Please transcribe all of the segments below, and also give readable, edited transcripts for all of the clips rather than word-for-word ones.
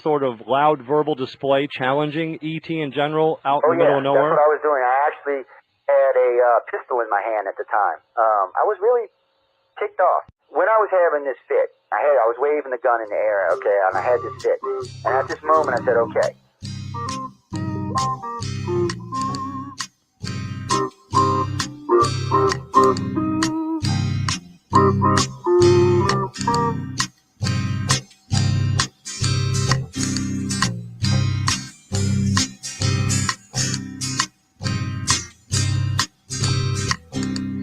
sort of loud verbal display challenging ET in general out Oh in the middle yeah, of that's nowhere? what I was doing. I actually had a pistol in my hand at the time. I was really ticked off when I was having this fit. I was waving the gun in the air, okay, and I had this fit. And at this moment, I said, okay.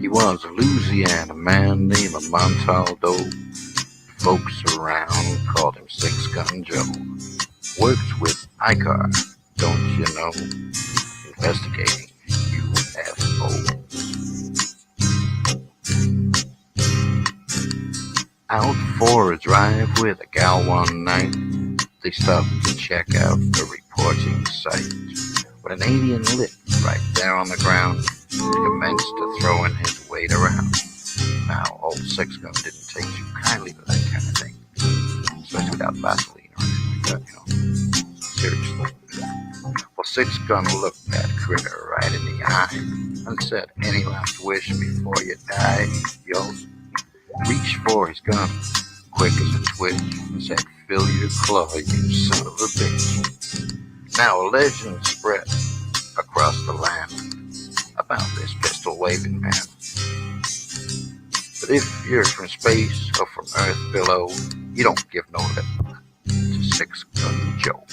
He was a Louisiana man named Montaldo. Folks around called him Six Gun Joe. Worked with ICAR, don't you know? Investigating UFOs. Out for a drive with a gal one night, they stopped to check out the reporting site. When an alien lit right there on the ground, he commenced to throwing his weight around. Now, old Six Gun didn't take too kindly to that kind of thing, especially without Vaseline or anything like that, Seriously. Well, Six Gun looked that critter right in the eye and said, "Any last wish before you die?" Yo, reached for his gun, quick as a twitch, and said, "Fill your claw, you son of a bitch." Now a legend spread across the land about this pistol-waving man. But if you're from space or from Earth below, you don't give no lip to Six Gun Joe.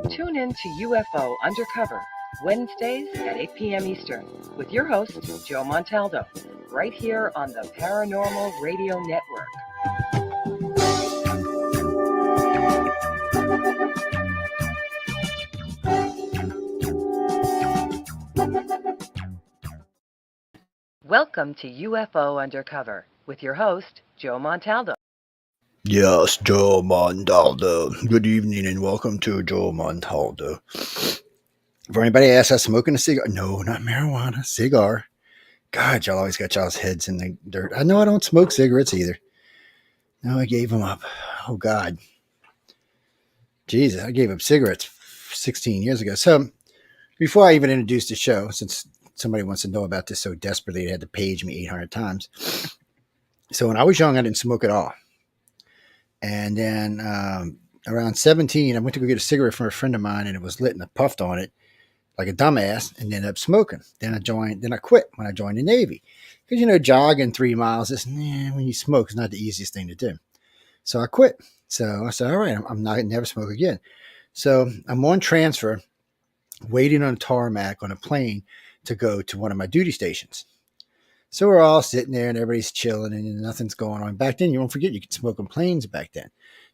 Tune in to UFO Undercover, Wednesdays at 8 p.m. Eastern, with your host, Joe Montaldo, right here on the Paranormal Radio Network. Welcome to UFO Undercover, with your host, Joe Montaldo. Yes, Joe Montaldo. Good evening and welcome to Joe Montaldo. For anybody asks, I'm smoking a cigar. No, not marijuana, cigar. God, y'all always got y'all's heads in the dirt. I know I don't smoke cigarettes either. No, I gave them up. Oh, God. Jesus, I gave up cigarettes 16 years ago. So before I even introduced the show, since somebody wants to know about this so desperately, they had to page me 800 times. So when I was young, I didn't smoke at all. And then around 17, I went to go get a cigarette from a friend of mine, and it was lit, and I puffed on it like a dumbass and ended up smoking. Then I quit when I joined the Navy. Because, jogging 3 miles, when you smoke, it's not the easiest thing to do. So I quit. So I said, all right, I'm not going to never smoke again. So I'm on transfer, waiting on a tarmac on a plane to go to one of my duty stations. So we're all sitting there and everybody's chilling and nothing's going on. Back then, you don't forget you could smoke in planes back then.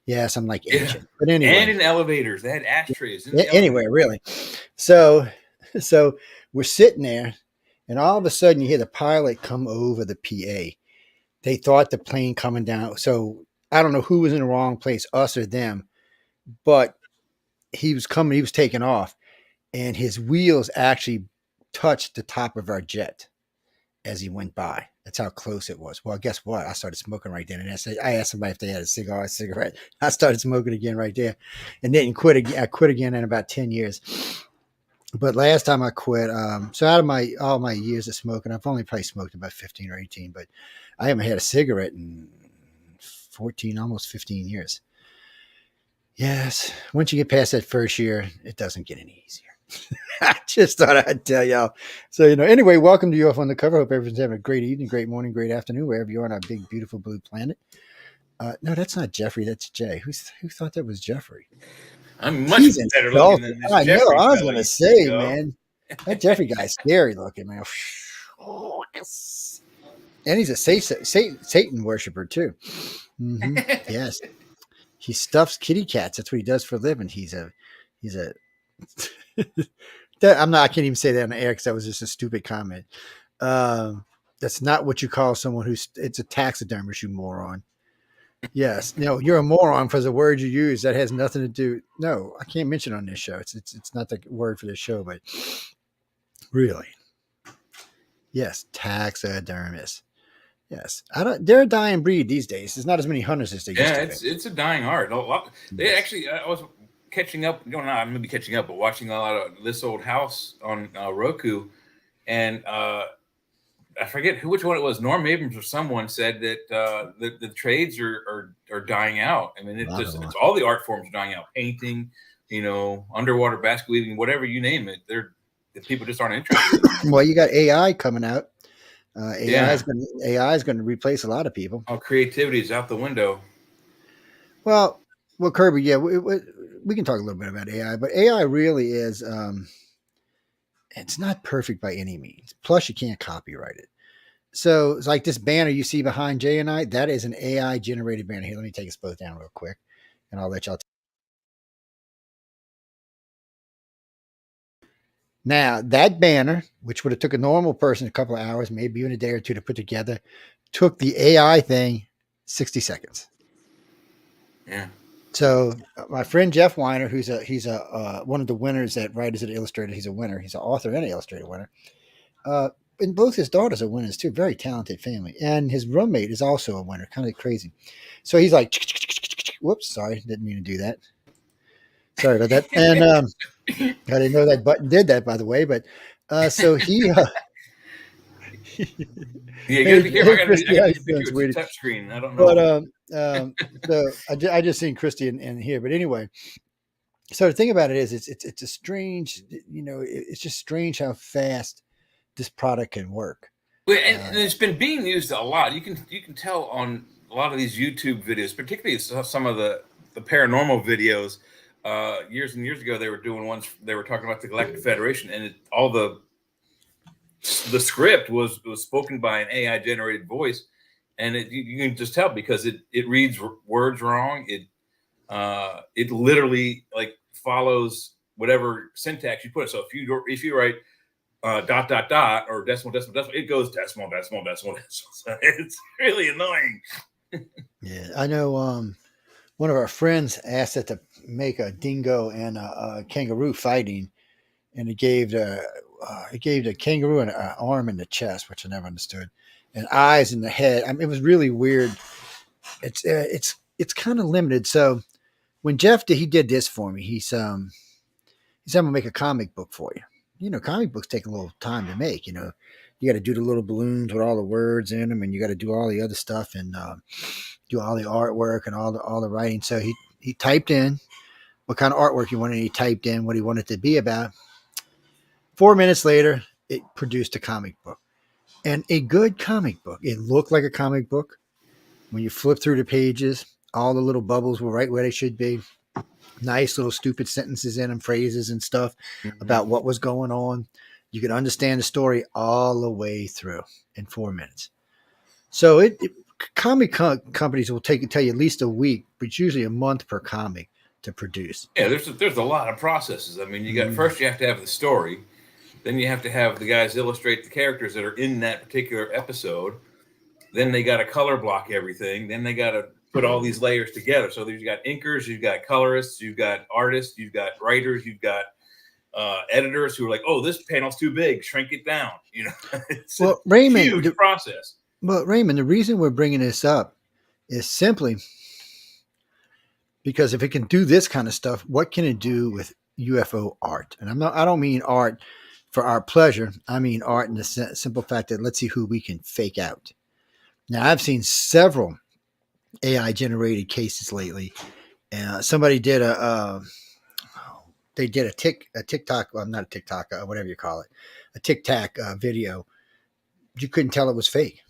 Yes, I'm like ancient. Yeah. But anyway. And in elevators. They had ashtrays. Anyway, really. So we're sitting there and all of a sudden you hear the pilot come over the PA. They thought the plane coming down. So I don't know who was in the wrong place, us or them, but he was taking off and his wheels actually touched the top of our jet as he went by. That's how close it was. Well, guess what? I started smoking right then. And I asked somebody if they had a cigarette. I started smoking again right there and didn't quit again. I quit again in about 10 years. But last time I quit, so out of all my years of smoking, I've only probably smoked about 15 or 18, but I haven't had a cigarette in 14, almost 15 years. Yes. Once you get past that first year, it doesn't get any easier. I just thought I'd tell y'all. So, anyway, welcome to UFO Undercover. Hope everyone's having a great evening, great morning, great afternoon, wherever you are on our big, beautiful blue planet. No, that's not Jeffrey. That's Jay. Who thought that was Jeffrey? I'm much better looking than this I Jeffrey. know. I was going to say, man, That Jeffrey guy's scary looking, man. Oh, yes. And he's a Satan worshiper too. Yes, he stuffs kitty cats. That's what he does for a living. He's a. I'm not. I can't even say that on the air because that was just a stupid comment. That's not what you call someone who's. It's a taxidermist, you moron. Yes, no, you're a moron because the word you use that has nothing to do. No, I can't mention on this show. It's not the word for this show, but really, yes, taxidermist. Yes, I don't. They're a dying breed these days. There's not as many hunters as they used to. Yeah, it's a dying art. They actually, I was catching up. No, I'm gonna be catching up, but watching a lot of This Old House on Roku, and I forget which one it was. Norm Abrams or someone said that the trades are dying out. I mean, it's all the art forms are dying out. Painting, underwater basket weaving, whatever you name it. The people just aren't interested. Well, you got AI coming out. AI is going to replace a lot of people. All creativity is out the window. Well, Kirby, yeah, we can talk a little bit about AI, but AI really is. It's not perfect by any means. Plus, you can't copyright it. So it's like this banner you see behind Jay and I. That is an AI generated banner. Here, let me take us both down real quick, and I'll let y'all. Now, that banner, which would have took a normal person a couple of hours, maybe even a day or two to put together, took the AI thing 60 seconds. Yeah. So my friend Jeff Weiner, he's one of the winners at Writers at Illustrated. He's a winner. He's an author and an illustrator winner. And both his daughters are winners too. Very talented family. And his roommate is also a winner. Kind of crazy. So he's like, whoops, sorry, didn't mean to do that. Sorry about that. And I didn't know that button did that, by the way. But so he. Yeah, you gotta be careful. I got a touch screen. I don't know. But so I just seen Christy in here. But anyway, so the thing about it is, it's a strange, it's just strange how fast this product can work. Well, and it's been being used a lot. You can tell on a lot of these YouTube videos, particularly some of the paranormal videos. Years and years ago, they were doing ones. They were talking about the Galactic Federation, and all the script was spoken by an AI generated voice, and you can just tell because it reads words wrong. It literally like follows whatever syntax you put. So if you write dot dot dot or decimal, it goes decimal. So it's really annoying. Yeah, I know. One of our friends asked it to make a dingo and a kangaroo fighting, and it gave the kangaroo an arm in the chest, which I never understood, and eyes in the head. I mean, it was really weird. It's kind of limited. So when Jeff did this for me, he said, "I'm gonna make a comic book for you." Comic books take a little time to make. You got to do the little balloons with all the words in them, and you got to do all the other stuff and do all the artwork and all the writing. So he typed in what kind of artwork he wanted. And he typed in what he wanted it to be about. 4 minutes later, it produced a comic book, and a good comic book. It looked like a comic book. When you flip through the pages, all the little bubbles were right where they should be. Nice little stupid sentences in them, phrases and stuff about what was going on. You could understand the story all the way through in 4 minutes. So comic companies will tell you at least a week, but it's usually a month per comic to produce. Yeah, there's a lot of processes. I mean, first you have to have the story, then you have to have the guys illustrate the characters that are in that particular episode. Then they got to color block everything. Then they got to put all these layers together. So you've got inkers, you've got colorists, you've got artists, you've got writers, you've got editors who are like, "Oh, this panel's too big, shrink it down." It's a huge process. Well, Raymond, the reason we're bringing this up is simply because if it can do this kind of stuff, what can it do with UFO art? And I don't mean art for our pleasure. I mean art in the simple fact that let's see who we can fake out. Now, I've seen several AI generated cases lately. Somebody did a TikTok, well, not a TikTok, whatever you call it, a Tic Tac video. You couldn't tell it was fake.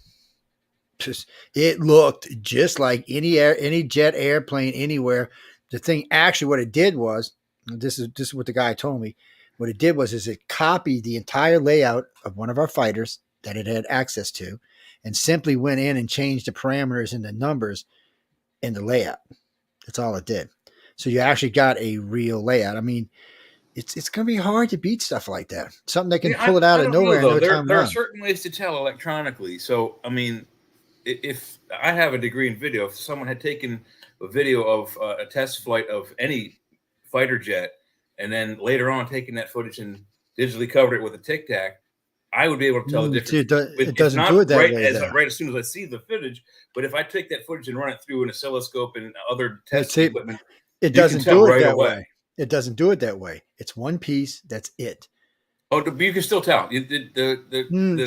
It looked just like any jet airplane anywhere. The thing actually, what it did was, this is what the guy told me. What it did was it copied the entire layout of one of our fighters that it had access to, and simply went in and changed the parameters and the numbers in the layout. That's all it did. So you actually got a real layout. I mean, it's going to be hard to beat stuff like that. Something that can pull it out I of don't know nowhere in though. no time at There are all. certain ways to tell electronically. So I mean, if I have a degree in video, if someone had taken a video of a test flight of any fighter jet, and then later on taken that footage and digitally covered it with a Tic Tac, I would be able to tell the See, difference. it It's doesn't not do it that right way, though. right as soon as I see the footage, but if I take that footage and run it through an oscilloscope and other Let's test see. equipment, It you can doesn't tell do it right that away. way. It doesn't do it that way. It's one piece. That's it. Oh, you can still tell.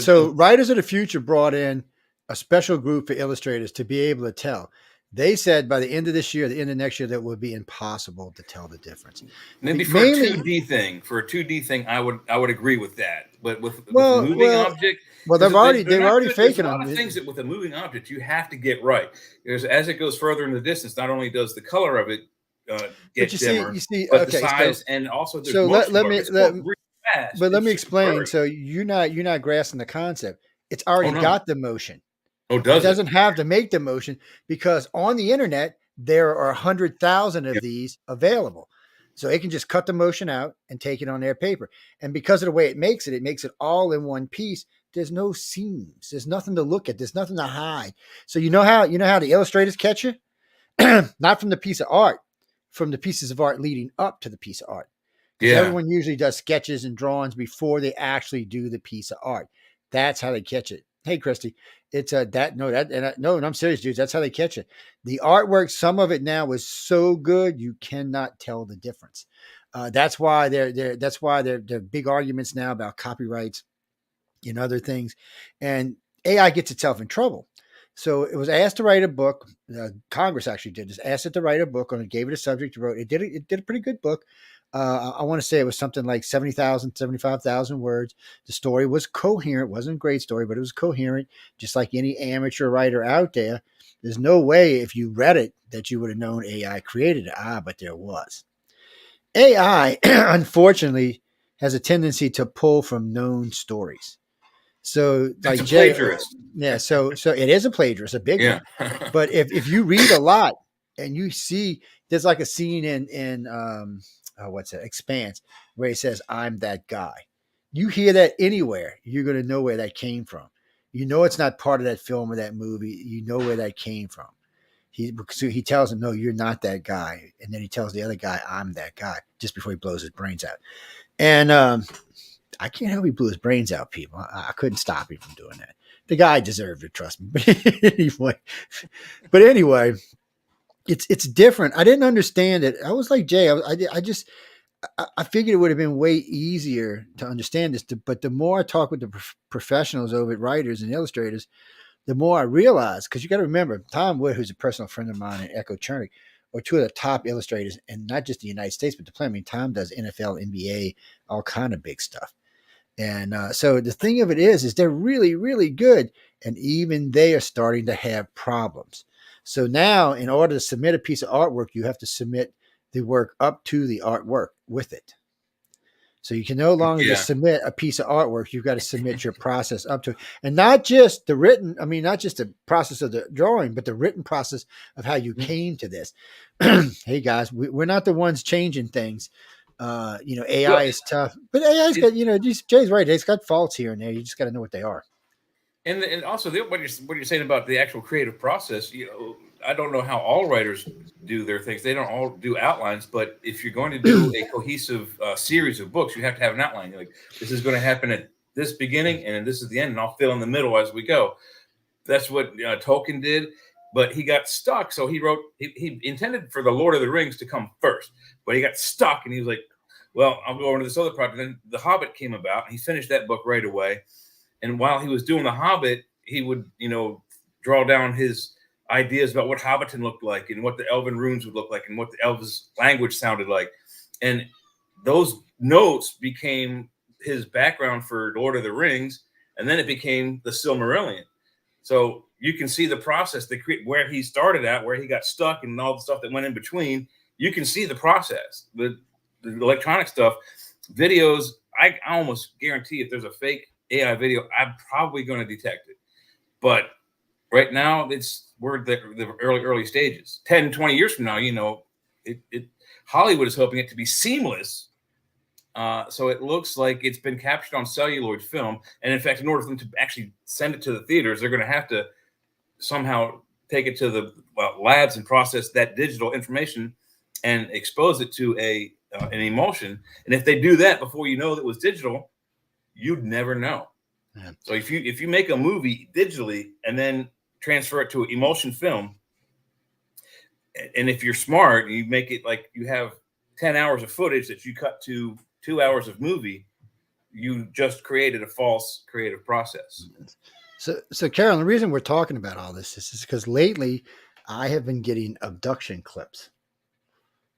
So Writers of the Future brought in a special group for illustrators to be able to tell. They said by the end of this year, the end of next year, that would be impossible to tell the difference. Maybe for a 2D thing, I would agree with that. But with a moving object, they've already faking them. There's a lot of things that with a moving object you have to get right. Because as it goes further in the distance, not only does the color of it get dimmer, but the size and also there's motion. Let me explain. So you're not grasping the concept. It's already got the motion. It doesn't have to make the motion because on the internet there are 100,000 of these available. So it can just cut the motion out and take it on their paper. And because of the way it makes it all in one piece. There's no seams. There's nothing to look at. There's nothing to hide. So you know how the illustrators catch you? Not from the piece of art, from the pieces of art leading up to the piece of art. Yeah. Everyone usually does sketches and drawings before they actually do the piece of art. That's how they catch it. Hey, Christy, it's and I'm serious, dudes. That's how they catch it. The artwork, some of it now is so good you cannot tell the difference. That's why there are big arguments now about copyrights and other things, and AI gets itself in trouble. So it was asked to write a book. Congress actually did this. Asked it to write a book on it. Gave it a subject. Wrote it. It did a pretty good book. I want to say it was something like 75,000 words. The story was coherent. It wasn't a great story, but it was coherent. Just like any amateur writer out there, there's no way if you read it that you would have known AI created it. But there was. AI, unfortunately, has a tendency to pull from known stories. So like plagiarist. Yeah, so it is a plagiarist, a big one. But if you read a lot and you see, there's like a scene in Expanse, where he says, "I'm that guy." You hear that anywhere, you're going to know where that came from. You know it's not part of that film or that movie. You know where that came from. He tells him, "No, you're not that guy," and then he tells the other guy, "I'm that guy," just before he blows his brains out. And I can't help he blew his brains out, people. I couldn't stop him from doing that. The guy deserved it, trust me. But anyway, it's different. I didn't understand it. I was like Jay. I figured it would have been way easier to understand this. But the more I talk with the professionals over at writers and illustrators, the more I realize, because you got to remember, Tom Wood, who's a personal friend of mine, and Echo Chernick, are two of the top illustrators, and not just the United States, but the planet. I mean, Tom does NFL, NBA, all kind of big stuff. And so the thing of it is they're really, really good. And even they are starting to have problems. So now, in order to submit a piece of artwork, you have to submit the work up to the artwork with it. So you can no longer just submit a piece of artwork. You've got to submit your process up to it. And not just not just the process of the drawing, but the written process of how you came to this. Hey, guys, we're not the ones changing things. AI is tough, but AI's got, Jay's right. It's got faults here and there. You just got to know what they are. And also what you're saying about the actual creative process, I don't know how all writers do their things. They don't all do outlines, but if you're going to do a cohesive series of books, you have to have an outline. You're like, this is going to happen at this beginning, and this is the end, and I'll fill in the middle as we go. That's what Tolkien did, but he got stuck. So he intended for the Lord of the Rings to come first, but he got stuck, and he was like, well, I'll go over to this other project. Then The Hobbit came about, and he finished that book right away. And while he was doing The Hobbit, he would, draw down his ideas about what Hobbiton looked like and what the Elven runes would look like and what the Elves language sounded like. And those notes became his background for Lord of the Rings. And then it became the Silmarillion. So you can see the process, where he started at, where he got stuck and all the stuff that went in between. You can see the process. The electronic stuff, videos, I almost guarantee if there's a fake AI video, I'm probably going to detect it. But right now, we're at the early stages. 10, 20 years from now, Hollywood is hoping it to be seamless. So it looks like it's been captured on celluloid film. And in fact, in order for them to actually send it to the theaters, they're going to have to somehow take it to the labs and process that digital information and expose it to an emulsion. And if they do that before you know that it was digital, you'd never know. Yeah. So if you make a movie digitally and then transfer it to emulsion film, and if you're smart, you make it like you have 10 hours of footage that you cut to 2 hours of movie, you just created a false creative process. So Carol, the reason we're talking about all this is because lately I have been getting abduction clips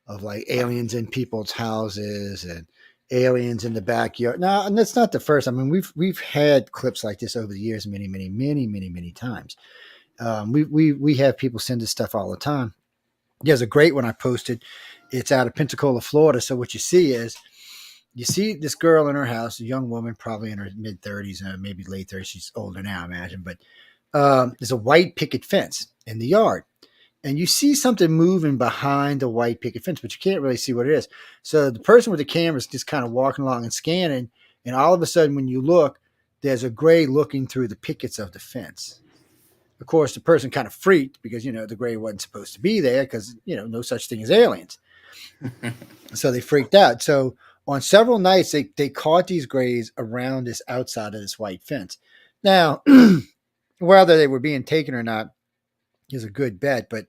of like aliens in people's houses and aliens in the backyard. Now, and that's not the first. I mean, we've had clips like this over the years, many times. We have people send us stuff all the time. There's a great one I posted. It's out of Pensacola, Florida. So what you see is, you see this girl in her house, a young woman, probably in her mid 30s, maybe late 30s. She's older now, I imagine. But there's a white picket fence in the yard. And you see something moving behind the white picket fence, but you can't really see what it is. So the person with the camera is just kind of walking along and scanning. And all of a sudden, when you look, there's a gray looking through the pickets of the fence. Of course, the person kind of freaked because, the gray wasn't supposed to be there because, no such thing as aliens. So they freaked out. So on several nights, they caught these grays around this outside of this white fence. Now, whether they were being taken or not is a good bet, but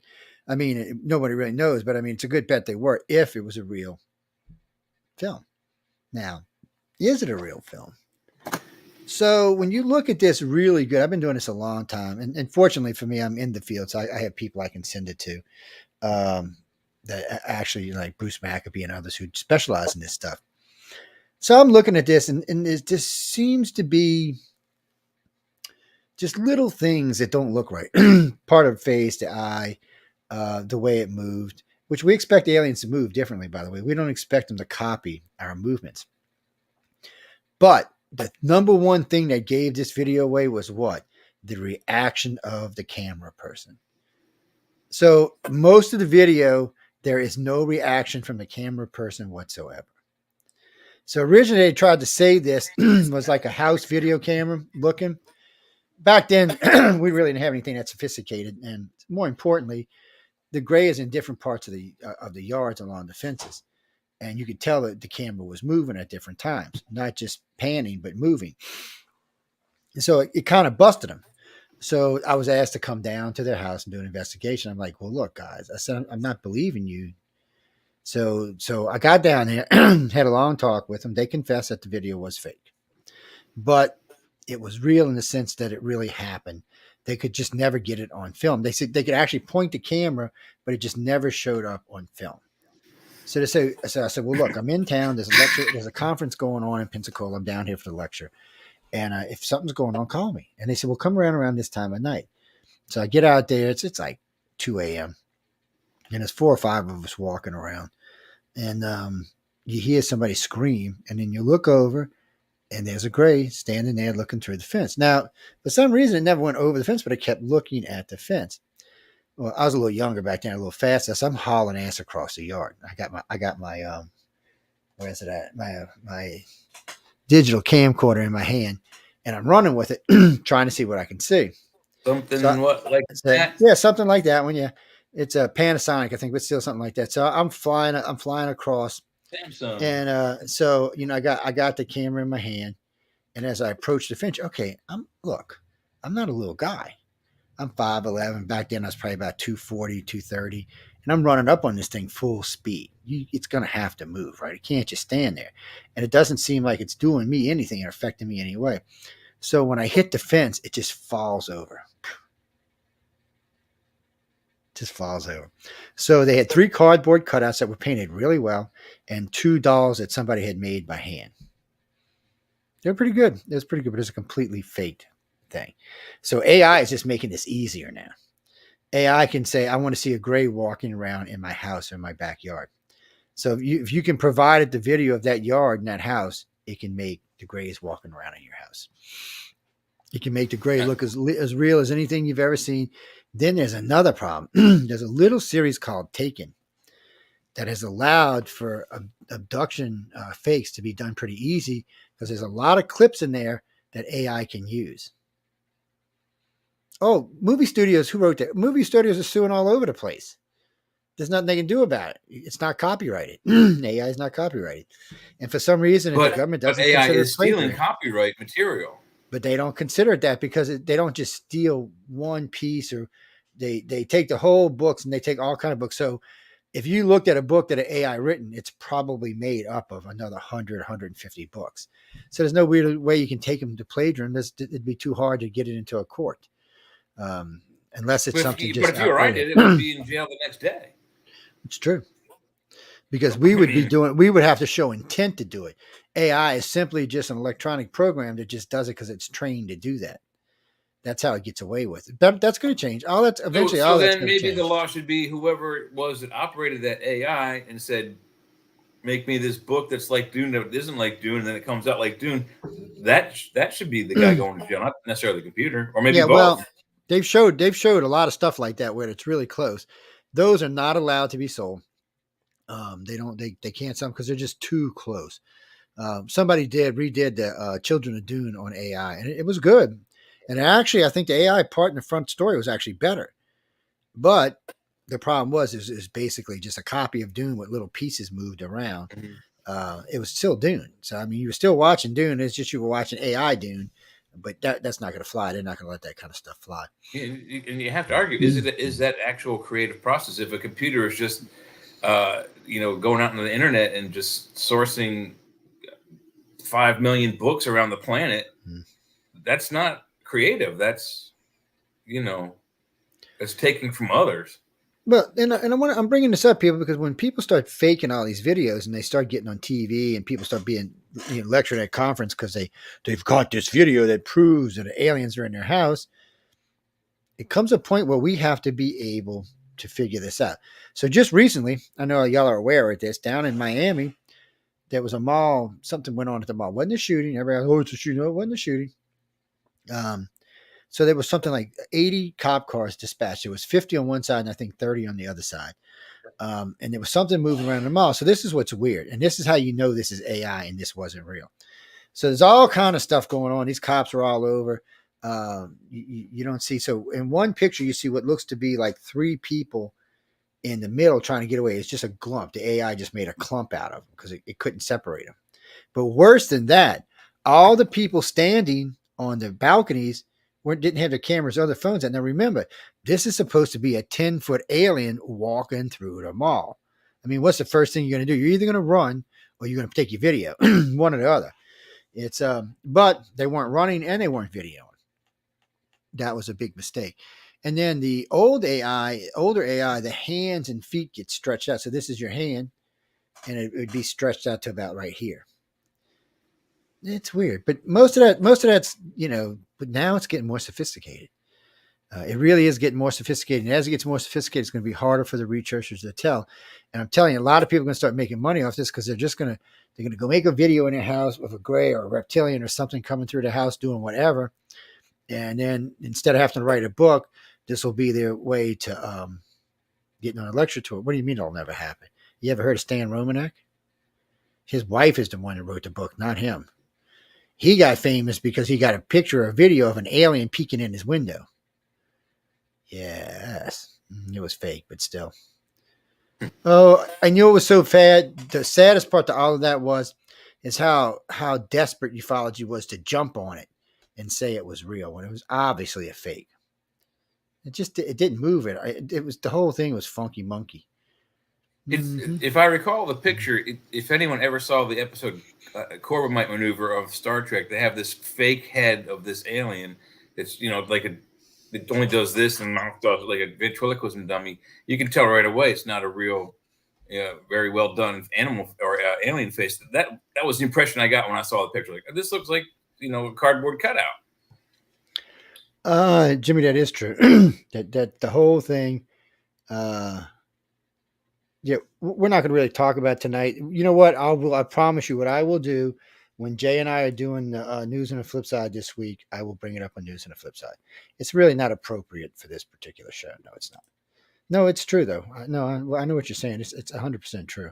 I mean, nobody really knows, but I mean, it's a good bet they were if it was a real film. Now, is it a real film? So when you look at this really good, I've been doing this a long time, and fortunately for me, I'm in the field, so I have people I can send it to that actually, like Bruce Maccabee and others who specialize in this stuff. So I'm looking at this, and it just seems to be just little things that don't look right. Part of face, the eye, the way it moved, which we expect aliens to move differently, by the way. We don't expect them to copy our movements. But the number one thing that gave this video away was what? The reaction of the camera person. So most of the video, there is no reaction from the camera person whatsoever. So originally they tried to say this was like a house video camera looking. Back then, we really didn't have anything that sophisticated. And more importantly, the gray is in different parts of the yards along the fences. And you could tell that the camera was moving at different times, not just panning, but moving. And so it kind of busted them. So I was asked to come down to their house and do an investigation. I'm like, well, look, guys, I said, I'm not believing you. So I got down there, had a long talk with them. They confessed that the video was fake, but it was real in the sense that it really happened. They could just never get it on film. They said they could actually point the camera, but it just never showed up on film. So I said, well, look, I'm in town. There's a lecture. There's a conference going on in Pensacola. I'm down here for the lecture. And if something's going on, call me. And they said, well, come around this time of night. So I get out there. It's like 2 a.m. And there's 4 or 5 of us walking around. And you hear somebody scream. And then you look over, and there's a gray standing there looking through the fence. Now, for some reason, it never went over the fence, but it kept looking at the fence. Well, I was a little younger back then, a little faster. So I'm hauling ass across the yard. I got my where's it at? My digital camcorder in my hand, and I'm running with it, trying to see what I can see. That? Yeah, something like that one. Yeah, it's a Panasonic, I think, but still something like that. So I'm flying across. Samsung. And so I got the camera in my hand, and as I approach the fence, okay, I'm not a little guy. I'm 5'11". Back then I was probably about 240, 230. And I'm running up on this thing full speed. It's going to have to move, right? It can't just stand there. And it doesn't seem like it's doing me anything or affecting me anyway. So when I hit the fence, it just falls over. Just falls over. So they had 3 cardboard cutouts that were painted really well and 2 dolls that somebody had made by hand. They're pretty good. It was pretty good, but it's a completely faked thing. So AI is just making this easier now. AI can say, I want to see a gray walking around in my house or in my backyard. So if you can provide it the video of that yard and that house, it can make the Greys walking around in your house. It can make the Grey look as real as anything you've ever seen. Then there's another problem. There's a little series called Taken that has allowed for abduction fakes to be done pretty easy because there's a lot of clips in there that AI can use. Oh, movie studios, who wrote that? Movie studios are suing all over the place. There's nothing they can do about it. It's not copyrighted. AI is not copyrighted. And for some reason, the government doesn't AI consider is stealing copyright material. But they don't consider it that because they don't just steal one piece, or they take the whole books and they take all kind of books. So if you looked at a book that an AI written, it's probably made up of another 100, 150 books. So there's no weird way you can take them to plagiarism. It'd be too hard to get it into a court. Unless it's something just. But if you were right, it would be in jail the next day. It's true. Because we would have to show intent to do it. AI is simply just an electronic program that just does it because it's trained to do that. That's how it gets away with it. That's going to change. So then maybe the law should be whoever it was that operated that AI and said, make me this book that's like Dune that isn't like Dune, and then it comes out like Dune. That should be the guy going to jail, not necessarily the computer, or maybe both. Well, they've showed a lot of stuff like that where it's really close. Those are not allowed to be sold. They can't sell them because they're just too close. Somebody redid the Children of Dune on AI, and it was good. And actually, I think the AI part in the front story was actually better. But the problem was basically just a copy of Dune with little pieces moved around. Mm-hmm. It was still Dune. So, I mean, you were still watching Dune. It's just you were watching AI Dune. But that's not going to fly. They're not going to let that kind of stuff fly. And you have to argue, is that actual creative process? If a computer is just going out on the internet and just sourcing 5 million books around the planet, that's not creative. That's that's taking from others. Well, and I'm bringing this up, people, because when people start faking all these videos and they start getting on TV and people start being lectured at conference because they've got this video that proves that aliens are in their house, it comes a point where we have to be able to figure this out. So just recently, I know y'all are aware of this, down in Miami, there was a mall, something went on at the mall. It wasn't a shooting. Everybody, it's a shooting. No, it wasn't a shooting. So there was something like 80 cop cars dispatched. There was 50 on one side and I think 30 on the other side. And there was something moving around the mall. So this is what's weird. And this is how you know this is AI and this wasn't real. So there's all kind of stuff going on. These cops are all over. You don't see. So in one picture, you see what looks to be like 3 people in the middle trying to get away. It's just a glump. The AI just made a clump out of them because it couldn't separate them. But worse than that, all the people standing on the balconies didn't have their cameras or their phones. And now remember, this is supposed to be a 10-foot alien walking through the mall. I mean, what's the first thing you're going to do? You're either going to run or you're going to take your video, one or the other. It's but they weren't running and they weren't videoing. That was a big mistake. And then the older AI, the hands and feet get stretched out. So this is your hand, and it would be stretched out to about right here. It's weird, but most of that's, but now it's getting more sophisticated. It really is getting more sophisticated. And as it gets more sophisticated, it's going to be harder for the researchers to tell. And I'm telling you, a lot of people are going to start making money off this because they're going to go make a video in their house with a gray or a reptilian or something coming through the house doing whatever. And then instead of having to write a book, this will be their way to getting on a lecture tour. What do you mean it'll never happen? You ever heard of Stan Romanek? His wife is the one who wrote the book, not him. He got famous because he got a picture or a video of an alien peeking in his window. Yes, it was fake, but still. Oh, I knew it was so bad. The saddest part to all of that is how desperate ufology was to jump on it and say it was real when it was obviously a fake. It didn't move it. It was, the whole thing was funky monkey. If I recall the picture, if anyone ever saw the episode Corbomite Maneuver of Star Trek, they have this fake head of this alien. It's it only does this and mouth does like a ventriloquism dummy. You can tell right away it's not a real, very well done animal or alien face. That was the impression I got when I saw the picture. Like, this looks like a cardboard cutout. Jimmy, that is true. that the whole thing. Yeah, we're not going to really talk about tonight. You know what? I promise you what I will do when Jay and I are doing the News on the Flip Side this week. I will bring it up on News on the Flip Side. It's really not appropriate for this particular show. No, it's not. No, it's true though. I know what you're saying. It's 100% true.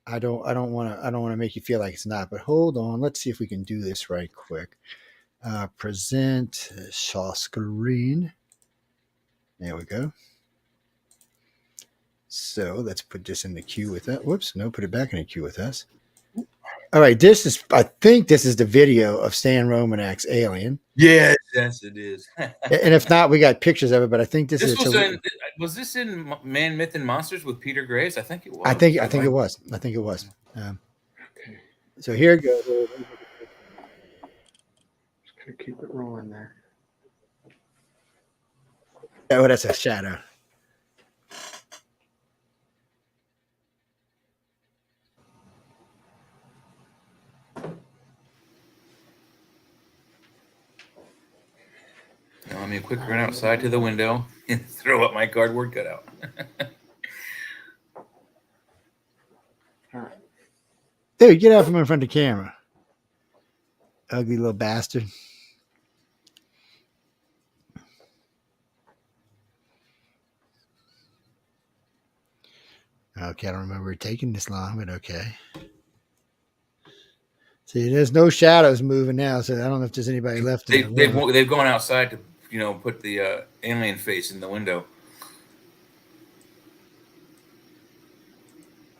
I don't want to make you feel like it's not. But hold on. Let's see if we can do this right quick. Present share screen. There we go. So let's put this in the queue with that. Whoops, no, put it back in the queue with us. All right, I think this is the video of Stan Romanak's Alien. Yes, it is. And if not, we got pictures of it, but I think this is. Was this in Man, Myth, and Monsters with Peter Graves? I think it was. I think it was. Okay. So here it goes. Just gonna keep it rolling there. Oh, that's a shadow. Let me quick run outside to the window and throw up my cardboard cutout. All right. Dude, get out from in front of the camera. Ugly little bastard. Okay, I don't remember it taking this long, but okay. See, there's no shadows moving now, so I don't know if there's anybody left. They've gone outside to put the alien face in the window.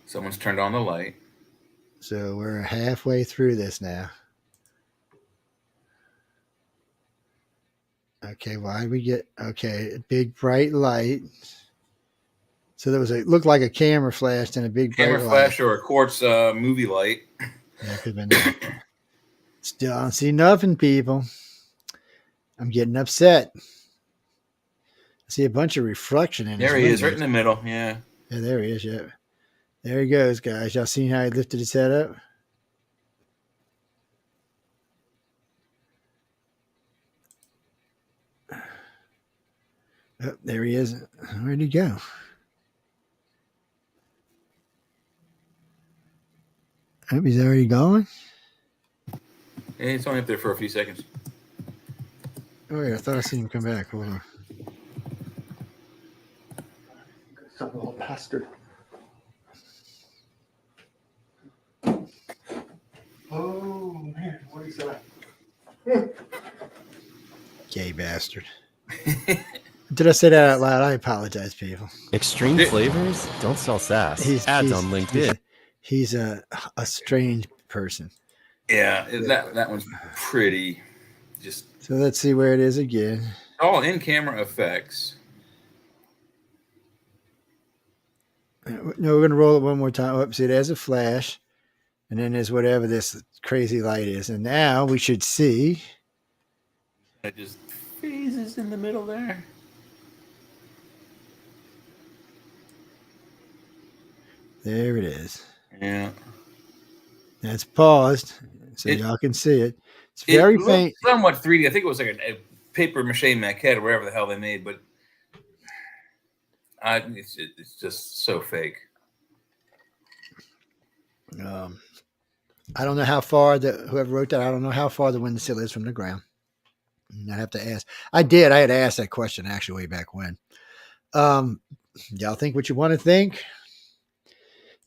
Someone's turned on the light. So we're halfway through this now. Okay, why did we get a big bright light? So there was looked like a camera flashed and a big camera bright flash light. or a quartz movie light. Yeah, could have been that. Still, I don't see nothing, people. I'm getting upset. I see a bunch of reflection in there. He is, right in the middle. Yeah. Yeah, there he is. Yeah, there he goes, guys. Y'all seen how he lifted his head up? Oh, there he is. Where'd he go? I hope he's already gone. Yeah, he's only up there for a few seconds. Oh, yeah, I thought I seen him come back. Hold on. Son of a bastard. Oh, man, what is that? Gay bastard. Did I say that out loud? I apologize, people. Extreme flavors don't sell sass. Ads on LinkedIn. He's a strange person. Yeah, that one's pretty. Just so let's see where it is again. All in camera effects. No, we're gonna roll it one more time. Oh, see, there's a flash, and then there's whatever this crazy light is, and now we should see. It just phases in the middle there. There it is. Yeah. That's paused, so y'all can see it. It's very faint. Somewhat 3D. I think it was like a paper mache maquette or whatever the hell they made, but it's just so fake. I don't know how far whoever wrote that. I don't know how far the windowsill is from the ground. I have to ask. I had asked that question actually way back when. Y'all think what you want to think.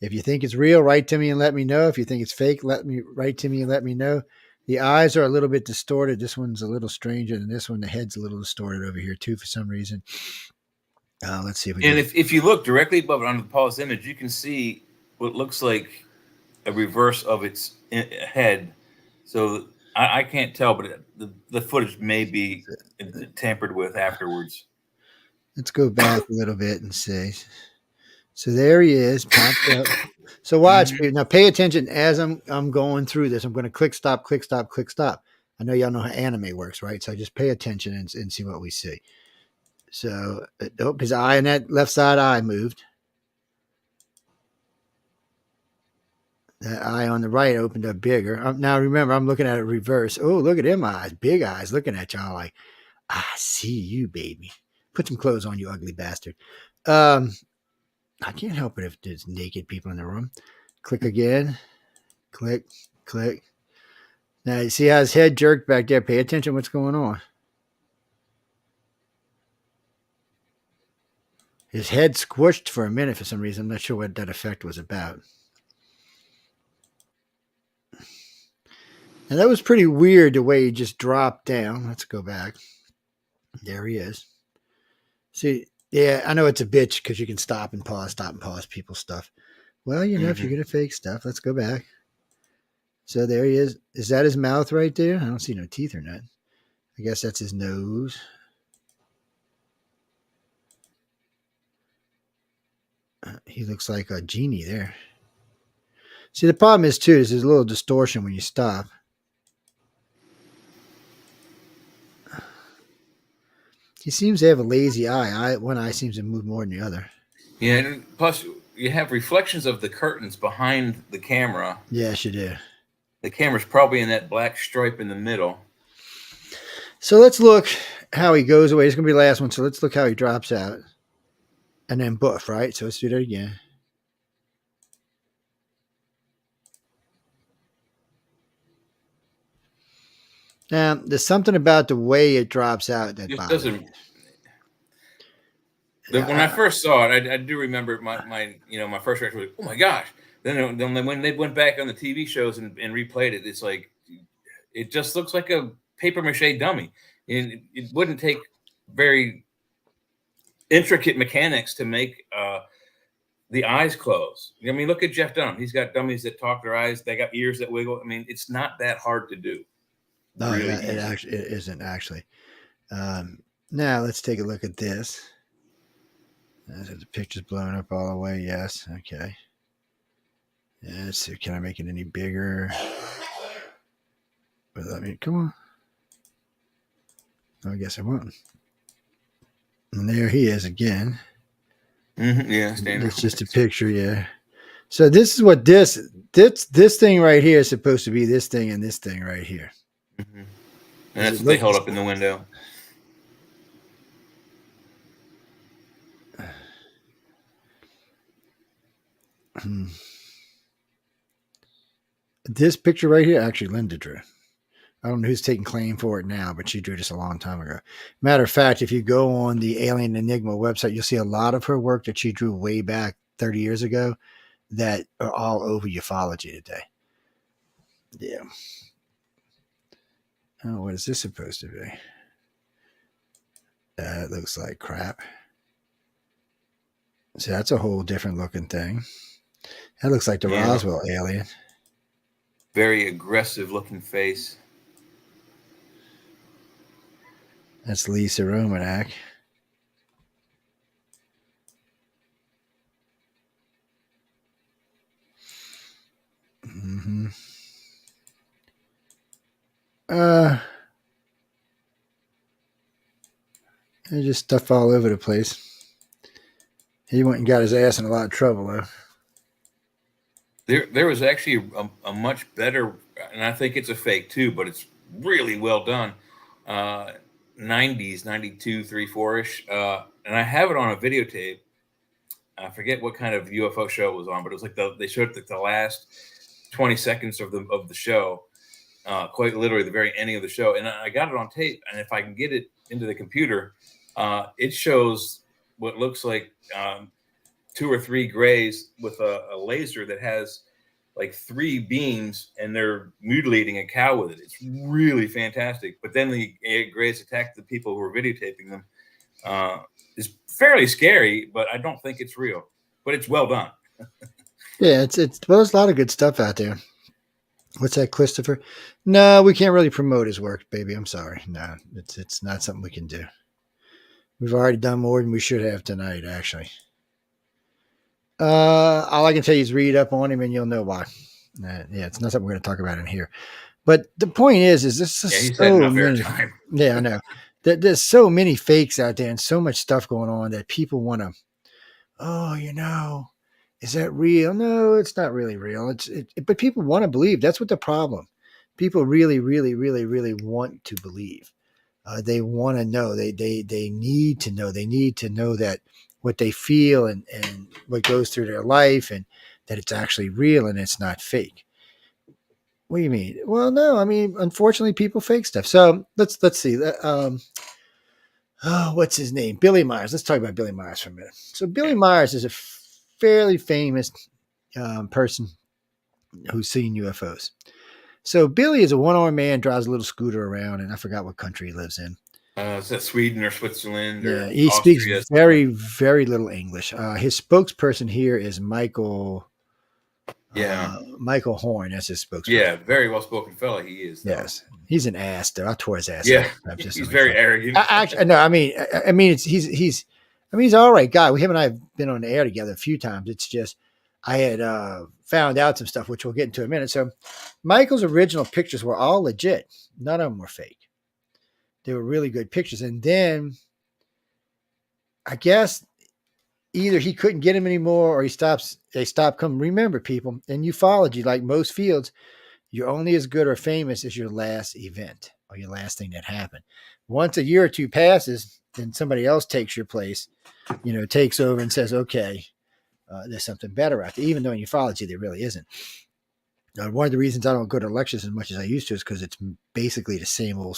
If you think it's real, write to me and let me know. If you think it's fake, write to me and let me know. The eyes are a little bit distorted. This one's a little stranger than this one. The head's a little distorted over here too for some reason. Let's see if we if you look directly above it on the paused image, you can see what looks like a reverse of its head. So I can't tell, but the footage may be tampered with afterwards. Let's go back a little bit and see. So there he is, popped up. So watch now. Pay attention as I'm going through this. I'm going to click stop, click stop, click stop. I know y'all know how anime works, right? So just pay attention and see what we see. So his eye and that left side eye moved. That eye on the right opened up bigger. Now remember, I'm looking at it reverse. Oh, look at them eyes, big eyes, looking at y'all like, I see you, baby. Put some clothes on, you ugly bastard. I can't help it if there's naked people in the room. Click again. Click, click. Now, you see how his head jerked back there? Pay attention what's going on. His head squished for a minute for some reason. I'm not sure what that effect was about. And that was pretty weird the way he just dropped down. Let's go back. There he is. See, yeah, I know it's a bitch because you can stop and pause people's stuff. Well, you know, if you're going to fake stuff, let's go back. So there he is. Is that his mouth right there? I don't see no teeth or nothing. I guess that's his nose. He looks like a genie there. See, the problem is, too, is there's a little distortion when you stop. He seems to have a lazy eye. One eye seems to move more than the other. Yeah, and plus you have reflections of the curtains behind the camera. Yes, you do. The camera's probably in that black stripe in the middle. So let's look how he goes away. It's going to be the last one, so let's look how he drops out. And then boof, right? So let's do that again. Now, there's something about the way it drops out that bothers me. When I first saw it, I do remember my first reaction was, oh my gosh. Then when they went back on the TV shows and replayed it, it's like, it just looks like a paper mache dummy. And it wouldn't take very intricate mechanics to make the eyes close. I mean, look at Jeff Dunham. He's got dummies that talk their eyes. They got ears that wiggle. I mean, it's not that hard to do. No, really it isn't actually. Now let's take a look at this. The picture's blown up all the way. Yes. Okay. Yeah, let's see. Can I make it any bigger? Well, I mean, come on. I guess I won't. And there he is again. Yeah, standard. It's just a picture, yeah. So this is what this thing right here is supposed to be. This thing and this thing right here. Mm-hmm. And that's what they held up in the window. This picture right here, actually, Linda drew. I don't know who's taking claim for it now, but she drew this a long time ago. Matter of fact, if you go on the Alien Enigma website, you'll see a lot of her work that she drew way back 30 years ago that are all over ufology today. Yeah. Oh, what is this supposed to be? That looks like crap. So that's a whole different looking thing. That looks like the Roswell alien. Very aggressive looking face. That's Lisa Romanek. Mm-hmm. There's just stuff all over the place. He went and got his ass in a lot of trouble, though. There was actually a much better, and I think it's a fake too, but it's really well done. 90s, 92, 3, 4-ish. And I have it on a videotape. I forget what kind of UFO show it was on, but it was like they showed the last 20 seconds of the show, quite literally the very ending of the show. And I got it on tape. And if I can get it into the computer, it shows what looks like 2 or 3 grays with a laser that has like 3 beams, and they're mutilating a cow with it. It's really fantastic. But then the grays attack the people who are videotaping them. It's fairly scary, but I don't think it's real. But it's well done. Yeah, there's a lot of good stuff out there. What's that, Christopher? No, we can't really promote his work, baby. I'm sorry. No, it's not something we can do. We've already done more than we should have tonight, actually. All I can tell you is read up on him, and you'll know why. It's not something we're going to talk about in here. But the point is this is so many. Yeah, I know. There's so many fakes out there, and so much stuff going on that people want to. Oh, is that real? No, it's not really real. But people want to believe. That's what the problem. People really, really, really, really want to believe. They want to know. They need to know. They need to know that what they feel and what goes through their life, and that it's actually real and it's not fake. What do you mean? Well, no, I mean, unfortunately, people fake stuff. So let's see. What's his name? Billy Myers. Let's talk about Billy Myers for a minute. So Billy Myers is a fairly famous person who's seen UFOs. So Billy is a one-armed man, drives a little scooter around, and I forgot what country he lives in. Is that Sweden or Switzerland or He Austria? speaks very, very little English. His spokesperson here is Michael. Michael Horn. That's his spokesperson. Yeah, very well-spoken fella he is. Though. Yes, he's an ass. Though I tore his ass. Yeah, out. he's very arrogant. No, I mean, he's an all right guy. Him and I have been on the air together a few times. It's just I had found out some stuff, which we'll get into in a minute. So Michael's original pictures were all legit. None of them were fake. They were really good pictures. And then I guess either he couldn't get them anymore or they stopped coming. Remember, people, in ufology, like most fields, you're only as good or famous as your last event or your last thing that happened. Once a year or two passes, then somebody else takes your place, takes over and says, okay, there's something better out there, even though in ufology there really isn't. One of the reasons I don't go to lectures as much as I used to is because it's basically the same old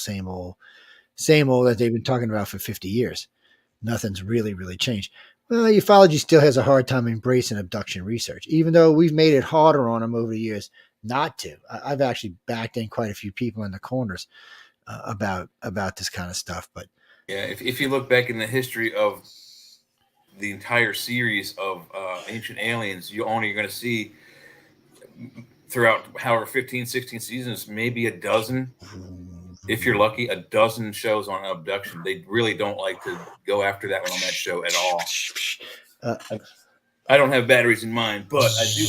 that they've been talking about for 50 years. Nothing's really, really changed. Well, ufology still has a hard time embracing abduction research, even though we've made it harder on them over the years not to. I've actually backed in quite a few people in the corners about this kind of stuff. But yeah, if you look back in the history of the entire series of Ancient Aliens, you're going to see throughout however 15, 16 seasons, maybe a dozen, if you're lucky, a dozen shows on abduction. They really don't like to go after that one on that show at all. I don't have batteries in mine, but I do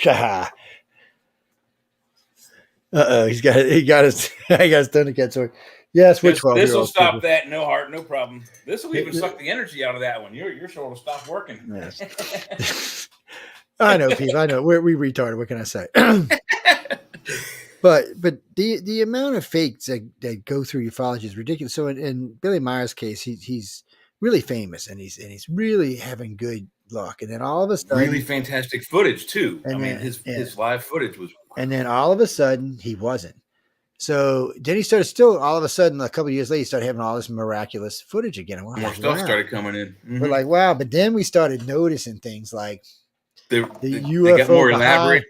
have. He got his Thundercat sword. Yes, which one? This will stop that. No heart, no problem. This will even suck the energy out of that one. Your sword will stop working. Yes. I know, Pete. I know. We retarded. What can I say? But the amount of fakes that go through ufology is ridiculous. So in Billy Myers' case, he's really famous and he's really having good luck. And then all of a sudden, really fantastic footage too. His live footage was. And then all of a sudden, he wasn't. So then he started all of a sudden, a couple of years later, he started having all this miraculous footage again. More stuff started coming in. Mm-hmm. We're like, wow. But then we started noticing things like the UFO they got more elaborate